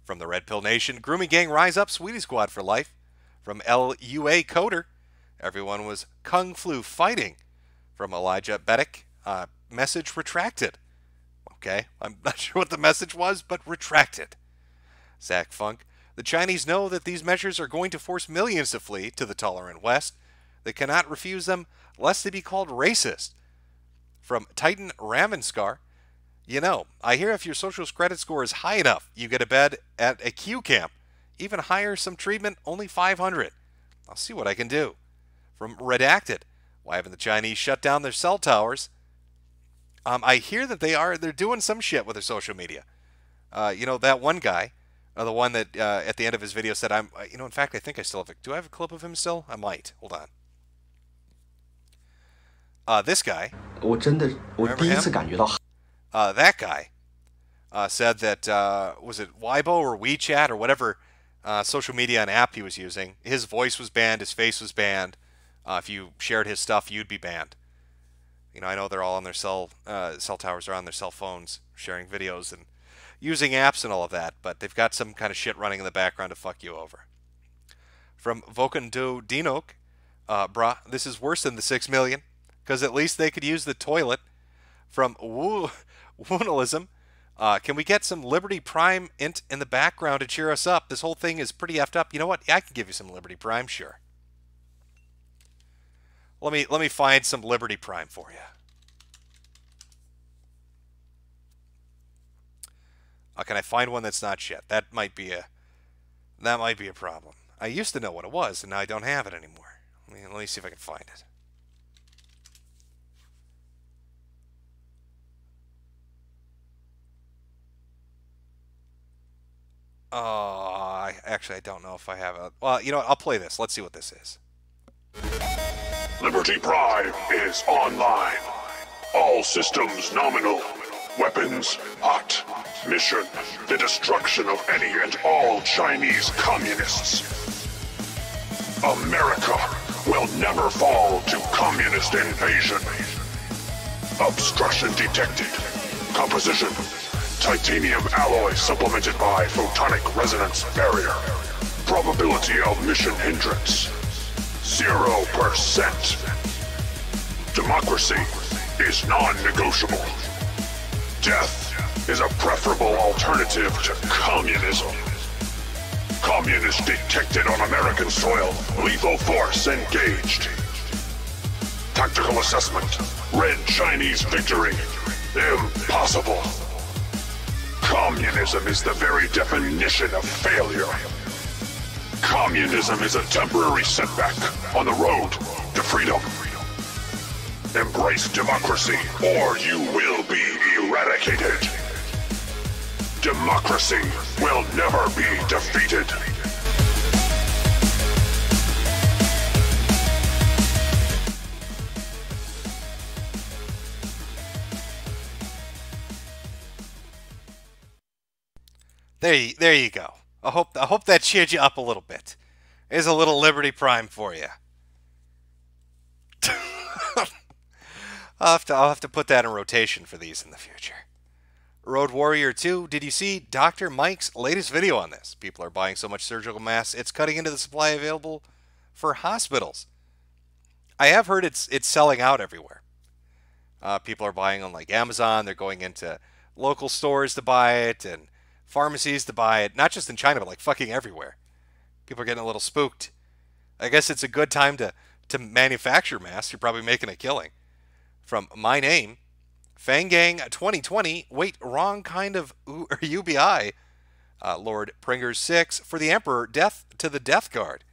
From the Red Pill Nation, grooming gang rise up, Sweetie Squad for life. From LUA Coder, everyone was kung flu fighting. From Elijah Beddick, message retracted. Okay, I'm not sure what the message was, but retracted. Zach Funk, the Chinese know that these measures are going to force millions to flee to the tolerant West. They cannot refuse them, lest they be called racist. From Titan Ravenskar, you know, I hear if your social credit score is high enough, you get a bed at a Q camp. Even higher, some treatment, only 500. I'll see what I can do. From Redacted, why haven't the Chinese shut down their cell towers? I hear that they're doing some shit with their social media. You know, that one guy, the one that at the end of his video said, in fact, I think I still have do I have a clip of him still? I might. Hold on. This guy, remember him? That guy said that, was it Weibo or WeChat or whatever social media and app he was using, his voice was banned, his face was banned. If you shared his stuff, you'd be banned. You know, I know they're all on their cell towers are on their cell phones, sharing videos and using apps and all of that, but they've got some kind of shit running in the background to fuck you over. From Vokando Dinok, brah, this is worse than the 6 million, because at least they could use the toilet. From Woonalism, can we get some Liberty Prime int in the background to cheer us up? This whole thing is pretty effed up. You know what? I can give you some Liberty Prime, sure. Let me find some Liberty Prime for you. Can I find one that's not shit? That might be a problem. I used to know what it was, and now I don't have it anymore. Let me see if I can find it. Oh, I don't know if I have it. Well, you know what? I'll play this. Let's see what this is. Liberty Prime is online. All systems nominal. Weapons hot. Mission: the destruction of any and all Chinese communists. America will never fall to communist invasion. Obstruction detected. Composition: titanium alloy supplemented by photonic resonance barrier. Probability of mission hindrance: 0%. Democracy is non-negotiable. Death is a preferable alternative to communism. Communist detected on American soil. Lethal force engaged. Tactical assessment: Red Chinese victory. Impossible. Communism is the very definition of failure. Communism is a temporary setback on the road to freedom. Embrace democracy, or you will be eradicated. Democracy will never be defeated. There you go. I hope that cheered you up a little bit. Here's a little Liberty Prime for you. I'll have to put that in rotation for these in the future. Road Warrior 2, did you see Dr. Mike's latest video on this? People are buying so much surgical masks, it's cutting into the supply available for hospitals. I have heard it's selling out everywhere. People are buying on like Amazon, they're going into local stores to buy it, and pharmacies to buy it, not just in China, but like fucking everywhere. People are getting a little spooked. I guess it's a good time to manufacture masks. You're probably making a killing. From my name, Fangang 2020, wait, wrong kind of UBI. Lord Pringers 6, for the Emperor, death to the Death Guard.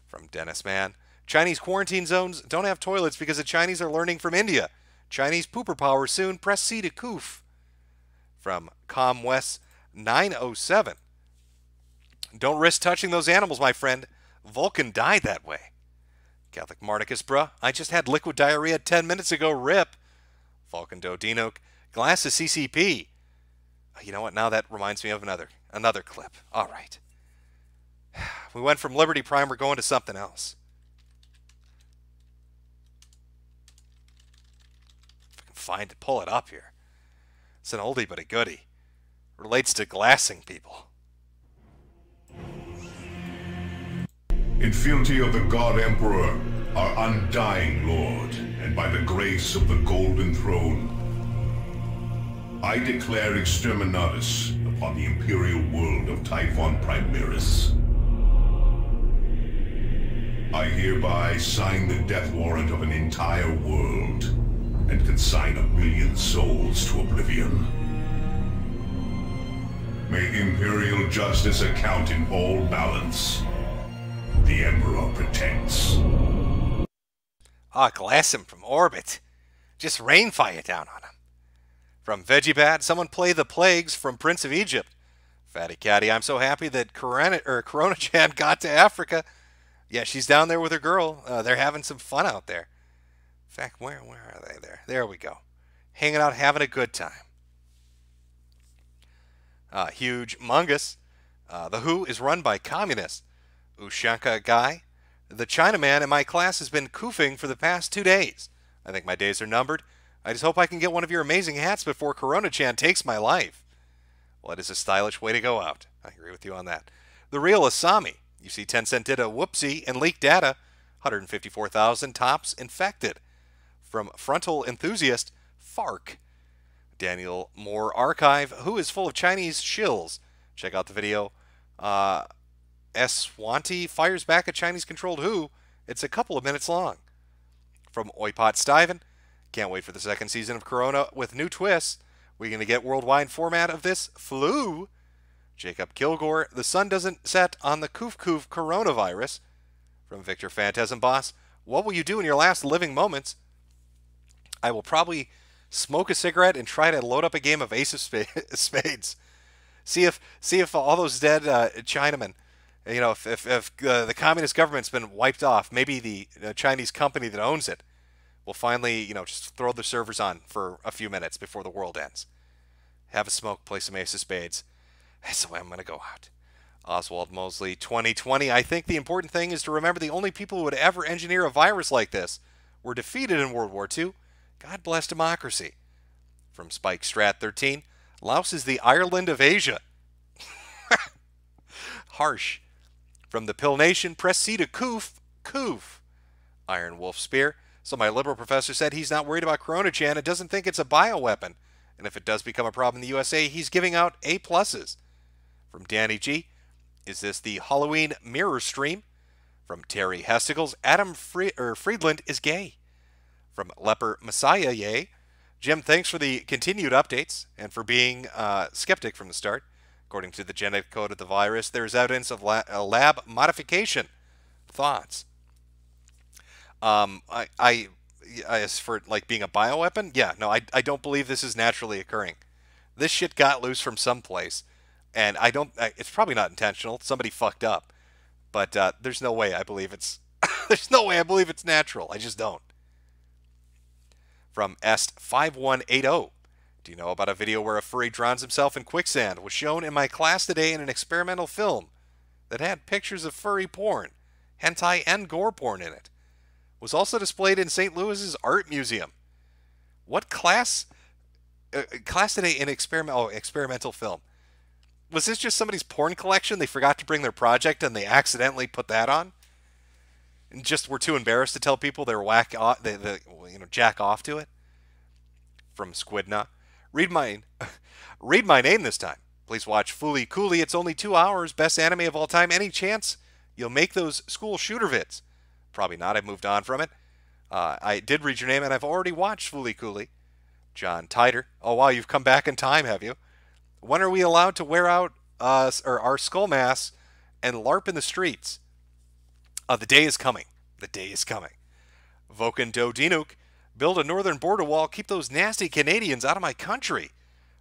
From Dennis Mann, Chinese quarantine zones don't have toilets because the Chinese are learning from India. Chinese pooper power soon, press C to coof. From ComWest 907, don't risk touching those animals, my friend. Vulcan died that way. Catholic Marticus, bruh, I just had liquid diarrhea 10 minutes ago, rip. Vulcan Dodinok, glass of CCP. You know what, now that reminds me of another clip. All right. We went from Liberty Prime, we're going to something else. If I can find it, pull it up here. It's an oldie but a goodie. relates to glassing people. In fealty of the God Emperor, our undying Lord, and by the grace of the Golden Throne, I declare exterminatus upon the Imperial world of Typhon Primaris. I hereby sign the death warrant of an entire world, and consign 1,000,000 souls to oblivion. May Imperial justice account in all balance. The Emperor protects. Glass him from orbit. Just rain fire down on him. From Veggiebad, someone play the plagues from Prince of Egypt. Fatty Catty, I'm so happy that Corona-chan got to Africa. Yeah, she's down there with her girl. They're having some fun out there. In fact, where are they there? There we go. Hanging out, having a good time. Huge Mungus. The Who is run by communists. Ushanka Guy. The Chinaman in my class has been koofing for the past 2 days. I think my days are numbered. I just hope I can get one of your amazing hats before Corona-chan takes my life. Well, it is a stylish way to go out. I agree with you on that. The Real Asami. You see Tencent did a whoopsie and leaked data. 154,000 tops infected. From Frontal Enthusiast, FARC. Daniel Moore Archive. Who is full of Chinese shills? Check out the video. Swanty fires back at Chinese-controlled Who. It's a couple of minutes long. From Oipot Stiven. Can't wait for the second season of Corona with new twists. We're going to get worldwide format of this flu. Jacob Kilgore. The sun doesn't set on the Koof coronavirus. From Victor Phantasm Boss. What will you do in your last living moments? I will probably smoke a cigarette and try to load up a game of Ace of Spades. See if all those dead Chinamen, you know, if the communist government's been wiped off, maybe the Chinese company that owns it will finally, you know, just throw the servers on for a few minutes before the world ends. Have a smoke, play some Ace of Spades. That's the way I'm going to go out. Oswald Mosley, 2020. I think the important thing is to remember the only people who would ever engineer a virus like this were defeated in World War II. God bless democracy. From Spike Strat 13. Laos is the Ireland of Asia. Harsh. From the Pill Nation, press C to Koof. Iron Wolf Spear. So my liberal professor said he's not worried about Corona-chan and doesn't think it's a bioweapon. And if it does become a problem in the USA, he's giving out A+. From Danny G. Is this the Halloween mirror stream? From Terry Hestigals, Adam Friedland is gay. From Leper Messiah, yay. Jim, thanks for the continued updates and for being skeptic from the start. According to the genetic code of the virus, there is evidence of lab modification. Thoughts? As for like being a bioweapon, yeah, no, I don't believe this is naturally occurring. This shit got loose from someplace, and it's probably not intentional. Somebody fucked up, but there's no way I believe it's there's no way I believe it's natural. I just don't. From Est5180. Do you know about a video where a furry drowns himself in quicksand? Was shown in my class today in an experimental film that had pictures of furry porn, hentai and gore porn in it. Was also displayed in St. Louis's art museum. What class today in experimental film? Was this just somebody's porn collection? They forgot to bring their project and they accidentally put that on? And just were too embarrassed to tell people they were jack off to it? From Squidna. Read my name this time. Please watch Fooly Cooley. It's only 2 hours. Best anime of all time. Any chance you'll make those school shooter vids? Probably not. I've moved on from it. I did read your name, and I've already watched Fooly Cooley. John Titer. Oh, wow, you've come back in time, have you? When are we allowed to wear out our skull masks and LARP in the streets? The day is coming. The day is coming. Vokan Dodinuk. Build a northern border wall. Keep those nasty Canadians out of my country.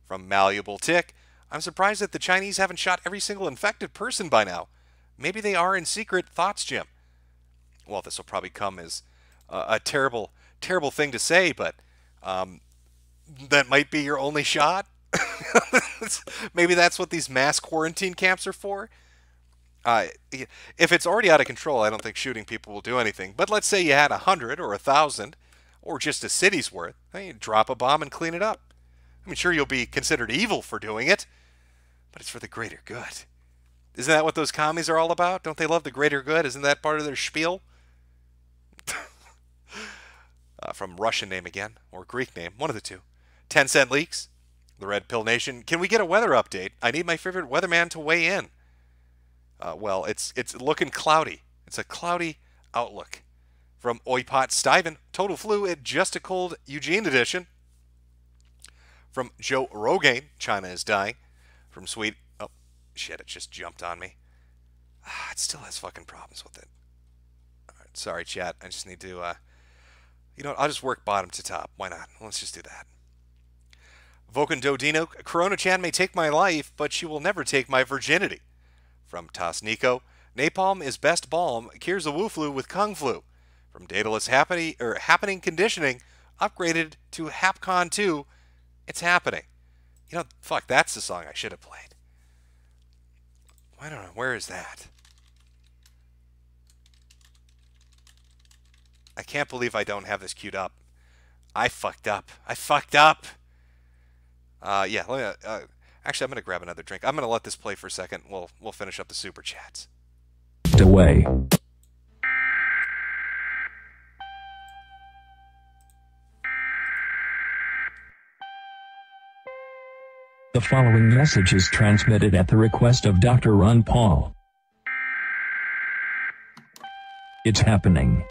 From Malleable Tick. I'm surprised that the Chinese haven't shot every single infected person by now. Maybe they are in secret. Thoughts, Jim? Well, this will probably come as a terrible, terrible thing to say, but that might be your only shot. Maybe that's what these mass quarantine camps are for. If it's already out of control, I don't think shooting people will do anything. But let's say you had 100 or 1,000 or just a city's worth. You drop a bomb and clean it up. I mean, sure, you'll be considered evil for doing it, but it's for the greater good. Isn't that what those commies are all about? Don't they love the greater good? Isn't that part of their spiel? From Russian name again, or Greek name, one of the two. 10-cent leaks. The Red Pill Nation. Can we get a weather update? I need my favorite weatherman to weigh in. Well, it's looking cloudy. It's a cloudy outlook. From Oipot Stiven. Total flu at just a cold Eugene edition. From Joe Rogaine. China is dying. From Sweet. Oh, shit, it just jumped on me. It still has fucking problems with it. All right, sorry, chat. I just need to, you know what? I'll just work bottom to top. Why not? Let's just do that. Vokan Dodino, Corona-chan may take my life, but she will never take my virginity. From Toss Nico, napalm is best balm, cures the Wu flu with Kung flu. From Daedalus Happening Conditioning, upgraded to Hapcon 2, it's happening. You know, fuck, that's the song I should have played. I don't know, where is that? I can't believe I don't have this queued up. I fucked up. Yeah, actually, I'm going to grab another drink. I'm going to let this play for a second. We'll finish up the super chats. Away. The following message is transmitted at the request of Dr. Ron Paul. It's happening.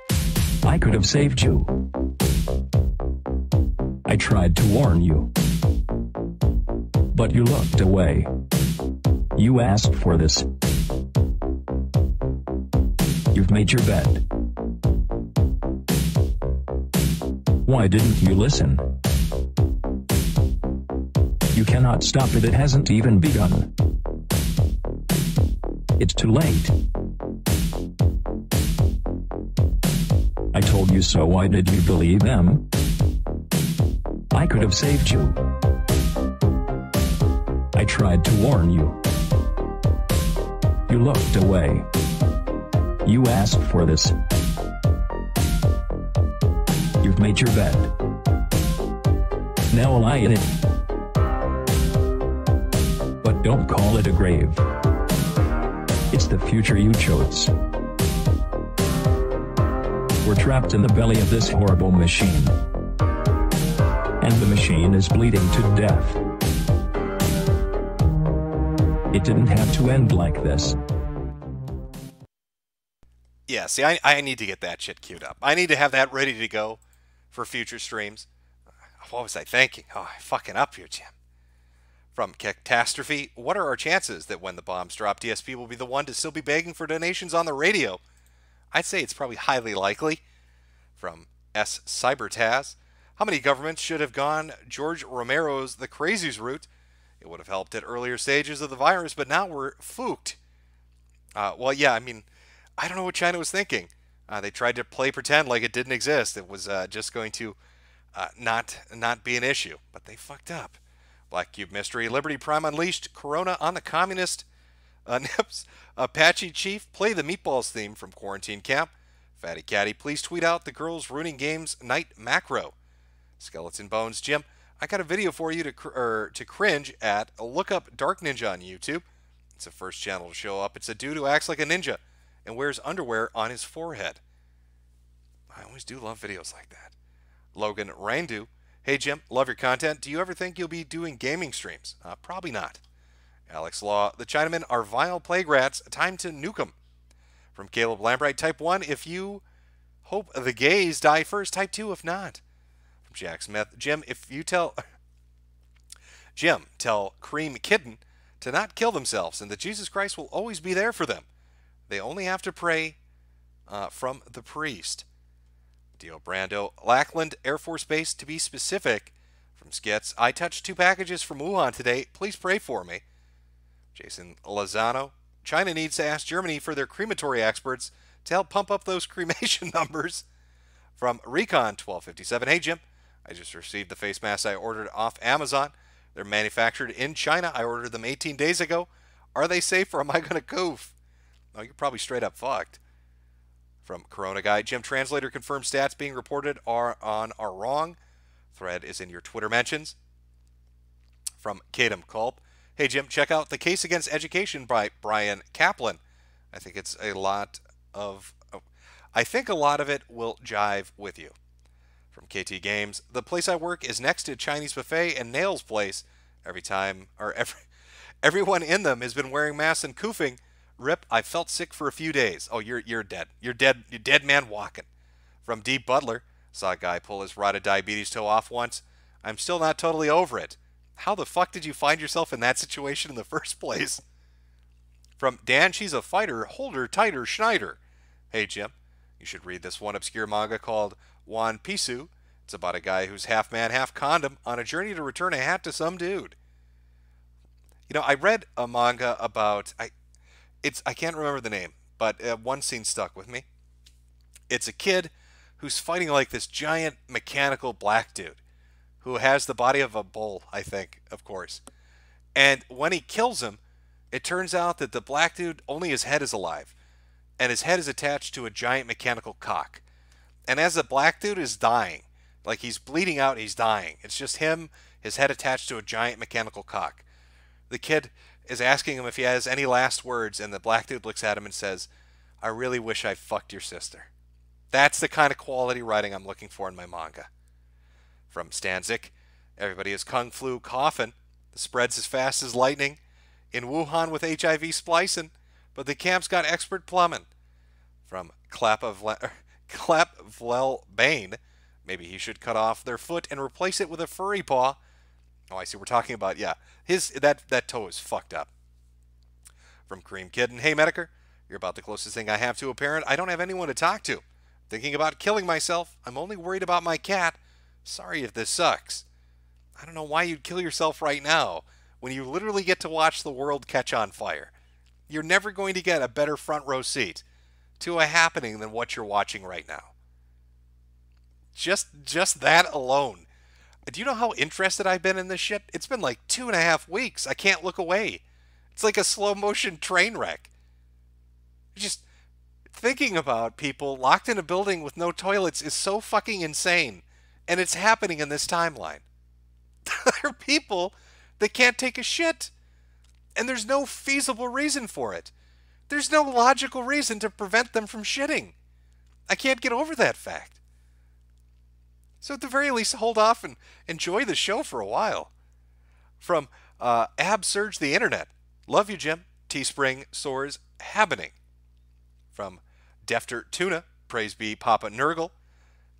I could have saved you. I tried to warn you. But you looked away. You asked for this. You've made your bed. Why didn't you listen? You cannot stop it hasn't even begun. It's too late. I told you so, why did you believe them? I could have saved you. I tried to warn you. You looked away. You asked for this. You've made your bed. Now lie in it. But don't call it a grave. It's the future you chose. We're trapped in the belly of this horrible machine. And the machine is bleeding to death. It didn't have to end like this. Yeah, see, I need to get that shit queued up. I need to have that ready to go for future streams. What was I thinking? Oh, I'm fucking up here, Jim. From Catastrophe, what are our chances that when the bombs drop, DSP will be the one to still be begging for donations on the radio? I'd say it's probably highly likely. From S. Cybertaz, how many governments should have gone George Romero's The Crazies route? It would have helped at earlier stages of the virus, but now we're fooked. Well, yeah, I mean, I don't know what China was thinking. They tried to play pretend like it didn't exist. It was just going to not be an issue, but they fucked up. Black Cube Mystery, Liberty Prime Unleashed, Corona on the Communist, Nips, Apache Chief, play the Meatballs theme from Quarantine Camp. Fatty Caddy, please tweet out the Girls Ruining Games Night Macro. Skeleton Bones, Jim, I got a video for you to cringe at. Look up Dark Ninja on YouTube. It's the first channel to show up. It's a dude who acts like a ninja and wears underwear on his forehead. I always do love videos like that. Logan Randu, hey Jim, love your content. Do you ever think you'll be doing gaming streams? Probably not. Alex Law, the Chinamen are vile plague rats. Time to nuke them. From Caleb Lambright, type 1 if you hope the gays die first. Type 2 if not. From Jack Smith, Jim, if you tell Cream Kitten to not kill themselves and that Jesus Christ will always be there for them. They only have to pray from the priest. Dio Brando, Lackland Air Force Base to be specific. From Skits, I touched 2 packages from Wuhan today. Please pray for me. Jason Lozano, China needs to ask Germany for their crematory experts to help pump up those cremation numbers. From Recon 1257, hey Jim, I just received the face masks I ordered off Amazon. They're manufactured in China. I ordered them 18 days ago. Are they safe or am I going to goof? Oh, you're probably straight up fucked. From Corona Guy, Jim, translator confirmed stats being reported are wrong. Thread is in your Twitter mentions. From Kadam Culp, Hey, Jim, check out The Case Against Education by Brian Kaplan. I think it's a lot of... Oh, I think a lot of it will jive with you. From KT Games, the place I work is next to a Chinese buffet and Nails Place. Everyone in them has been wearing masks and koofing. Rip, I felt sick for a few days. Oh, you're dead. You're dead man walking. From Deep Butler, saw a guy pull his rotted diabetes toe off once. I'm still not totally over it. How the fuck did you find yourself in that situation in the first place? From Dan, she's a fighter, hold her tighter, Schneider. Hey, Jim, you should read this one obscure manga called One Pisu. It's about a guy who's half man, half condom on a journey to return a hat to some dude. You know, I read a manga about, I can't remember the name, but one scene stuck with me. It's a kid who's fighting like this giant mechanical black dude who has the body of a bull, I think, of course. And when he kills him, it turns out that the black dude, only his head is alive. And his head is attached to a giant mechanical cock. And as the black dude is dying, like he's bleeding out, he's dying. It's just him, his head attached to a giant mechanical cock. The kid is asking him if he has any last words, and the black dude looks at him and says, I really wish I fucked your sister. That's the kind of quality writing I'm looking for in my manga. From Stanzik, everybody is Kung Flu coughing. The spread's as fast as lightning. In Wuhan with HIV splicing, but the camp's got expert plumbing. From Clapvell Bane, maybe he should cut off their foot and replace it with a furry paw. Oh, I see. We're talking about, yeah, that toe is fucked up. From Cream Kitten, hey Metokur, you're about the closest thing I have to a parent. I don't have anyone to talk to. Thinking about killing myself. I'm only worried about my cat. Sorry if this sucks. I don't know why you'd kill yourself right now when you literally get to watch the world catch on fire. You're never going to get a better front row seat to a happening than what you're watching right now. Just that alone. Do you know how interested I've been in this shit? It's been like 2.5 weeks. I can't look away. It's like a slow motion train wreck. Just thinking about people locked in a building with no toilets is so fucking insane. And it's happening in this timeline. There are people that can't take a shit. And there's no feasible reason for it. There's no logical reason to prevent them from shitting. I can't get over that fact. So at the very least, hold off and enjoy the show for a while. From Absurge the Internet. Love you, Jim. Teespring soars happening. From Defter Tuna. Praise be Papa Nurgle.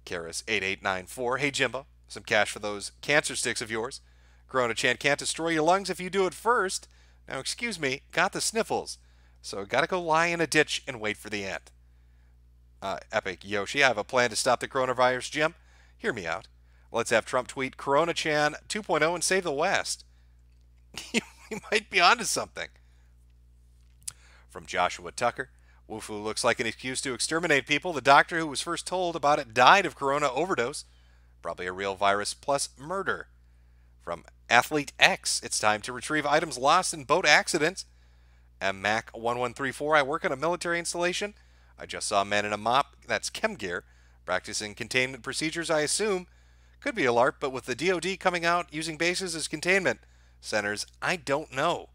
Karis8894. Hey, Jimbo. Some cash for those cancer sticks of yours. Corona Chan can't destroy your lungs if you do it first. Now, excuse me, got the sniffles. So gotta go lie in a ditch and wait for the end. Epic Yoshi, I have a plan to stop the coronavirus, Jim. Hear me out. Let's have Trump tweet Corona Chan 2.0 and save the West. You might be onto something. From Joshua Tucker. Wufu looks like an excuse to exterminate people. The doctor who was first told about it died of corona overdose. Probably a real virus plus murder. From Athlete X, it's time to retrieve items lost in boat accidents. MAC1134, I work on a military installation. I just saw a man in a mop, that's chem gear, practicing containment procedures, I assume. Could be a LARP, but with the DoD coming out using bases as containment centers, I don't know.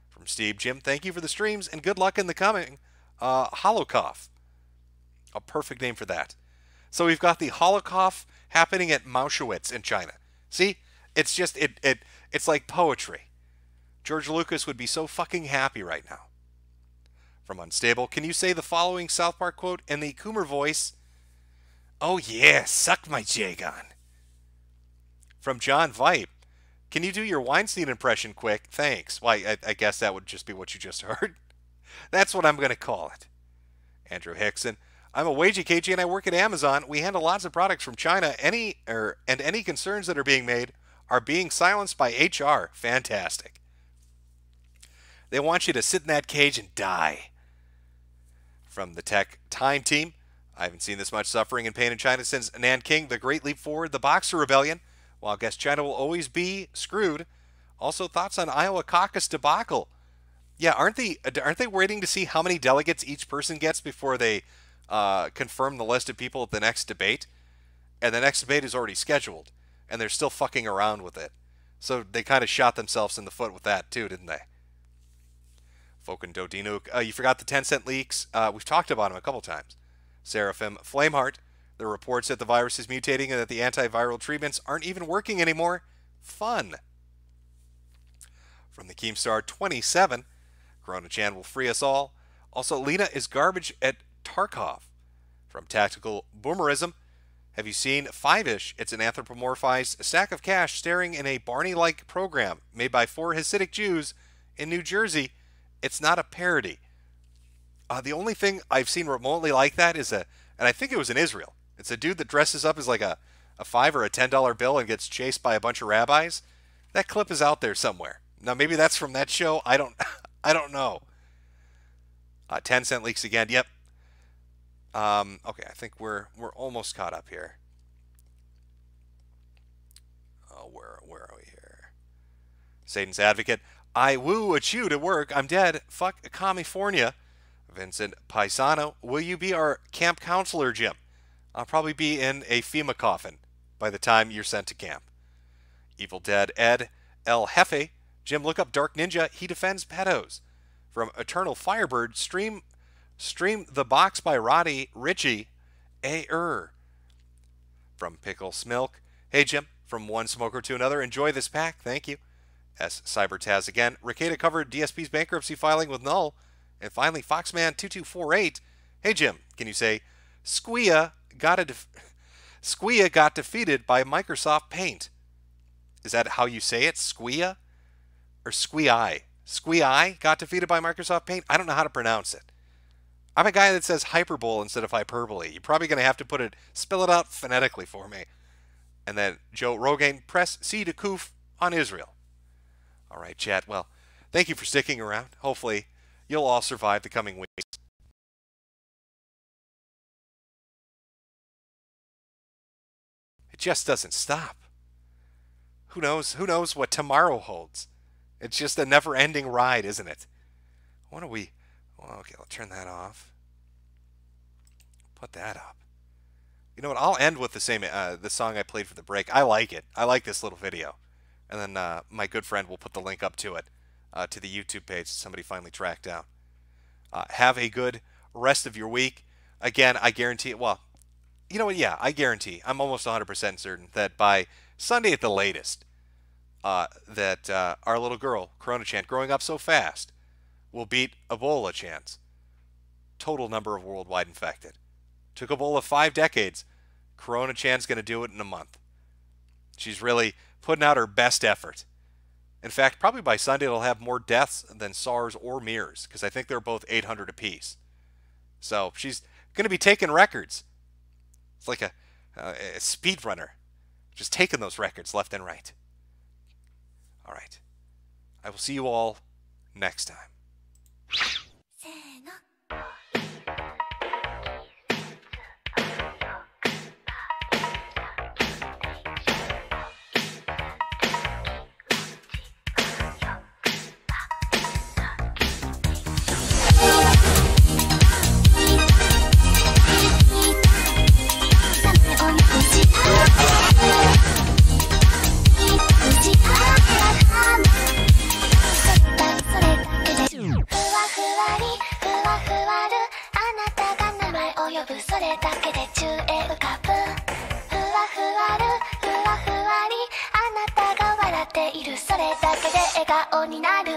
From Steve, Jim, thank you for the streams and good luck in the coming Holocaust. A perfect name for that. So we've got the Holocaust happening at Mauschwitz in China. See? It's just, it's like poetry. George Lucas would be so fucking happy right now. From Unstable, can you say the following South Park quote in the Coomer voice? Oh yeah, suck my Jagon. From John Vipe, can you do your Weinstein impression quick? Thanks. Why, I guess that would just be what you just heard. That's what I'm going to call it. Andrew Hickson, I'm a wage KG and I work at Amazon. We handle lots of products from China. Any concerns that are being made are being silenced by HR. Fantastic. They want you to sit in that cage and die. From the Tech Time Team, I haven't seen this much suffering and pain in China since Nanking, the Great Leap Forward, the Boxer Rebellion. While I guess China will always be screwed. Also, thoughts on Iowa caucus debacle. Yeah, aren't they waiting to see how many delegates each person gets before they confirm the list of people at the next debate? And the next debate is already scheduled, and they're still fucking around with it. So they kind of shot themselves in the foot with that too, didn't they? Foken Dodinuk. You forgot the Tencent leaks. We've talked about them a couple times. Seraphim Flameheart. There are reports that the virus is mutating and that the antiviral treatments aren't even working anymore. Fun. From the Keemstar 27. Corona-chan will free us all. Also, Lena is garbage at Tarkov. From Tactical Boomerism. Have you seen Five-ish? It's an anthropomorphized stack of cash staring in a Barney-like program made by 4 Hasidic Jews in New Jersey. It's not a parody. The only thing I've seen remotely like that is and I think it was in Israel. It's a dude that dresses up as like a $5 or a $10 bill and gets chased by a bunch of rabbis. That clip is out there somewhere. Now maybe that's from that show. I don't know. 10 cent leaks again. Yep. Okay, I think we're almost caught up here. Oh, where are we here? Satan's Advocate. I woo a chew to work. I'm dead. Fuck California. Vincent Paisano. Will you be our camp counselor, Jim? I'll probably be in a FEMA coffin by the time you're sent to camp. Evil Dead Ed. El Jefe. Jim, look up Dark Ninja. He defends pedos. From Eternal Firebird. Stream The Box by Roddy Ritchie. From Pickle Smilk. Hey, Jim. From one smoker to another. Enjoy this pack. Thank you. S. Cybertaz again. Ricada covered DSP's bankruptcy filing with Null. And finally, Foxman2248. Hey, Jim, can you say, Squia got defeated by Microsoft Paint? Is that how you say it? Squia? Or Squii? Squii got defeated by Microsoft Paint? I don't know how to pronounce it. I'm a guy that says hyperbole instead of hyperbole. You're probably going to have to spell it out phonetically for me. And then Joe Rogaine, press C to Koof on Israel. All right, chat. Well, thank you for sticking around. Hopefully, you'll all survive the coming weeks. It just doesn't stop. Who knows what tomorrow holds? It's just a never-ending ride, isn't it? What are we... Well, okay, I'll turn that off. Put that up. You know what? I'll end with the song I played for the break. I like it. I like this little video. And then my good friend will put the link up to it, to the YouTube page that somebody finally tracked down. Have a good rest of your week. Again, I guarantee, well, you know what? Yeah, I guarantee, I'm almost 100% certain that by Sunday at the latest, that our little girl, Corona-chan, growing up so fast, will beat Ebola-chan's total number of worldwide infected. Took Ebola 5 decades. Corona-chan's going to do it in a month. She's really putting out her best effort. In fact, probably by Sunday it'll have more deaths than SARS or MERS, because I think they're both 800 apiece. So she's going to be taking records. It's like a speed runner, just taking those records left and right. All right. I will see you all next time.「それだけで笑顔になる」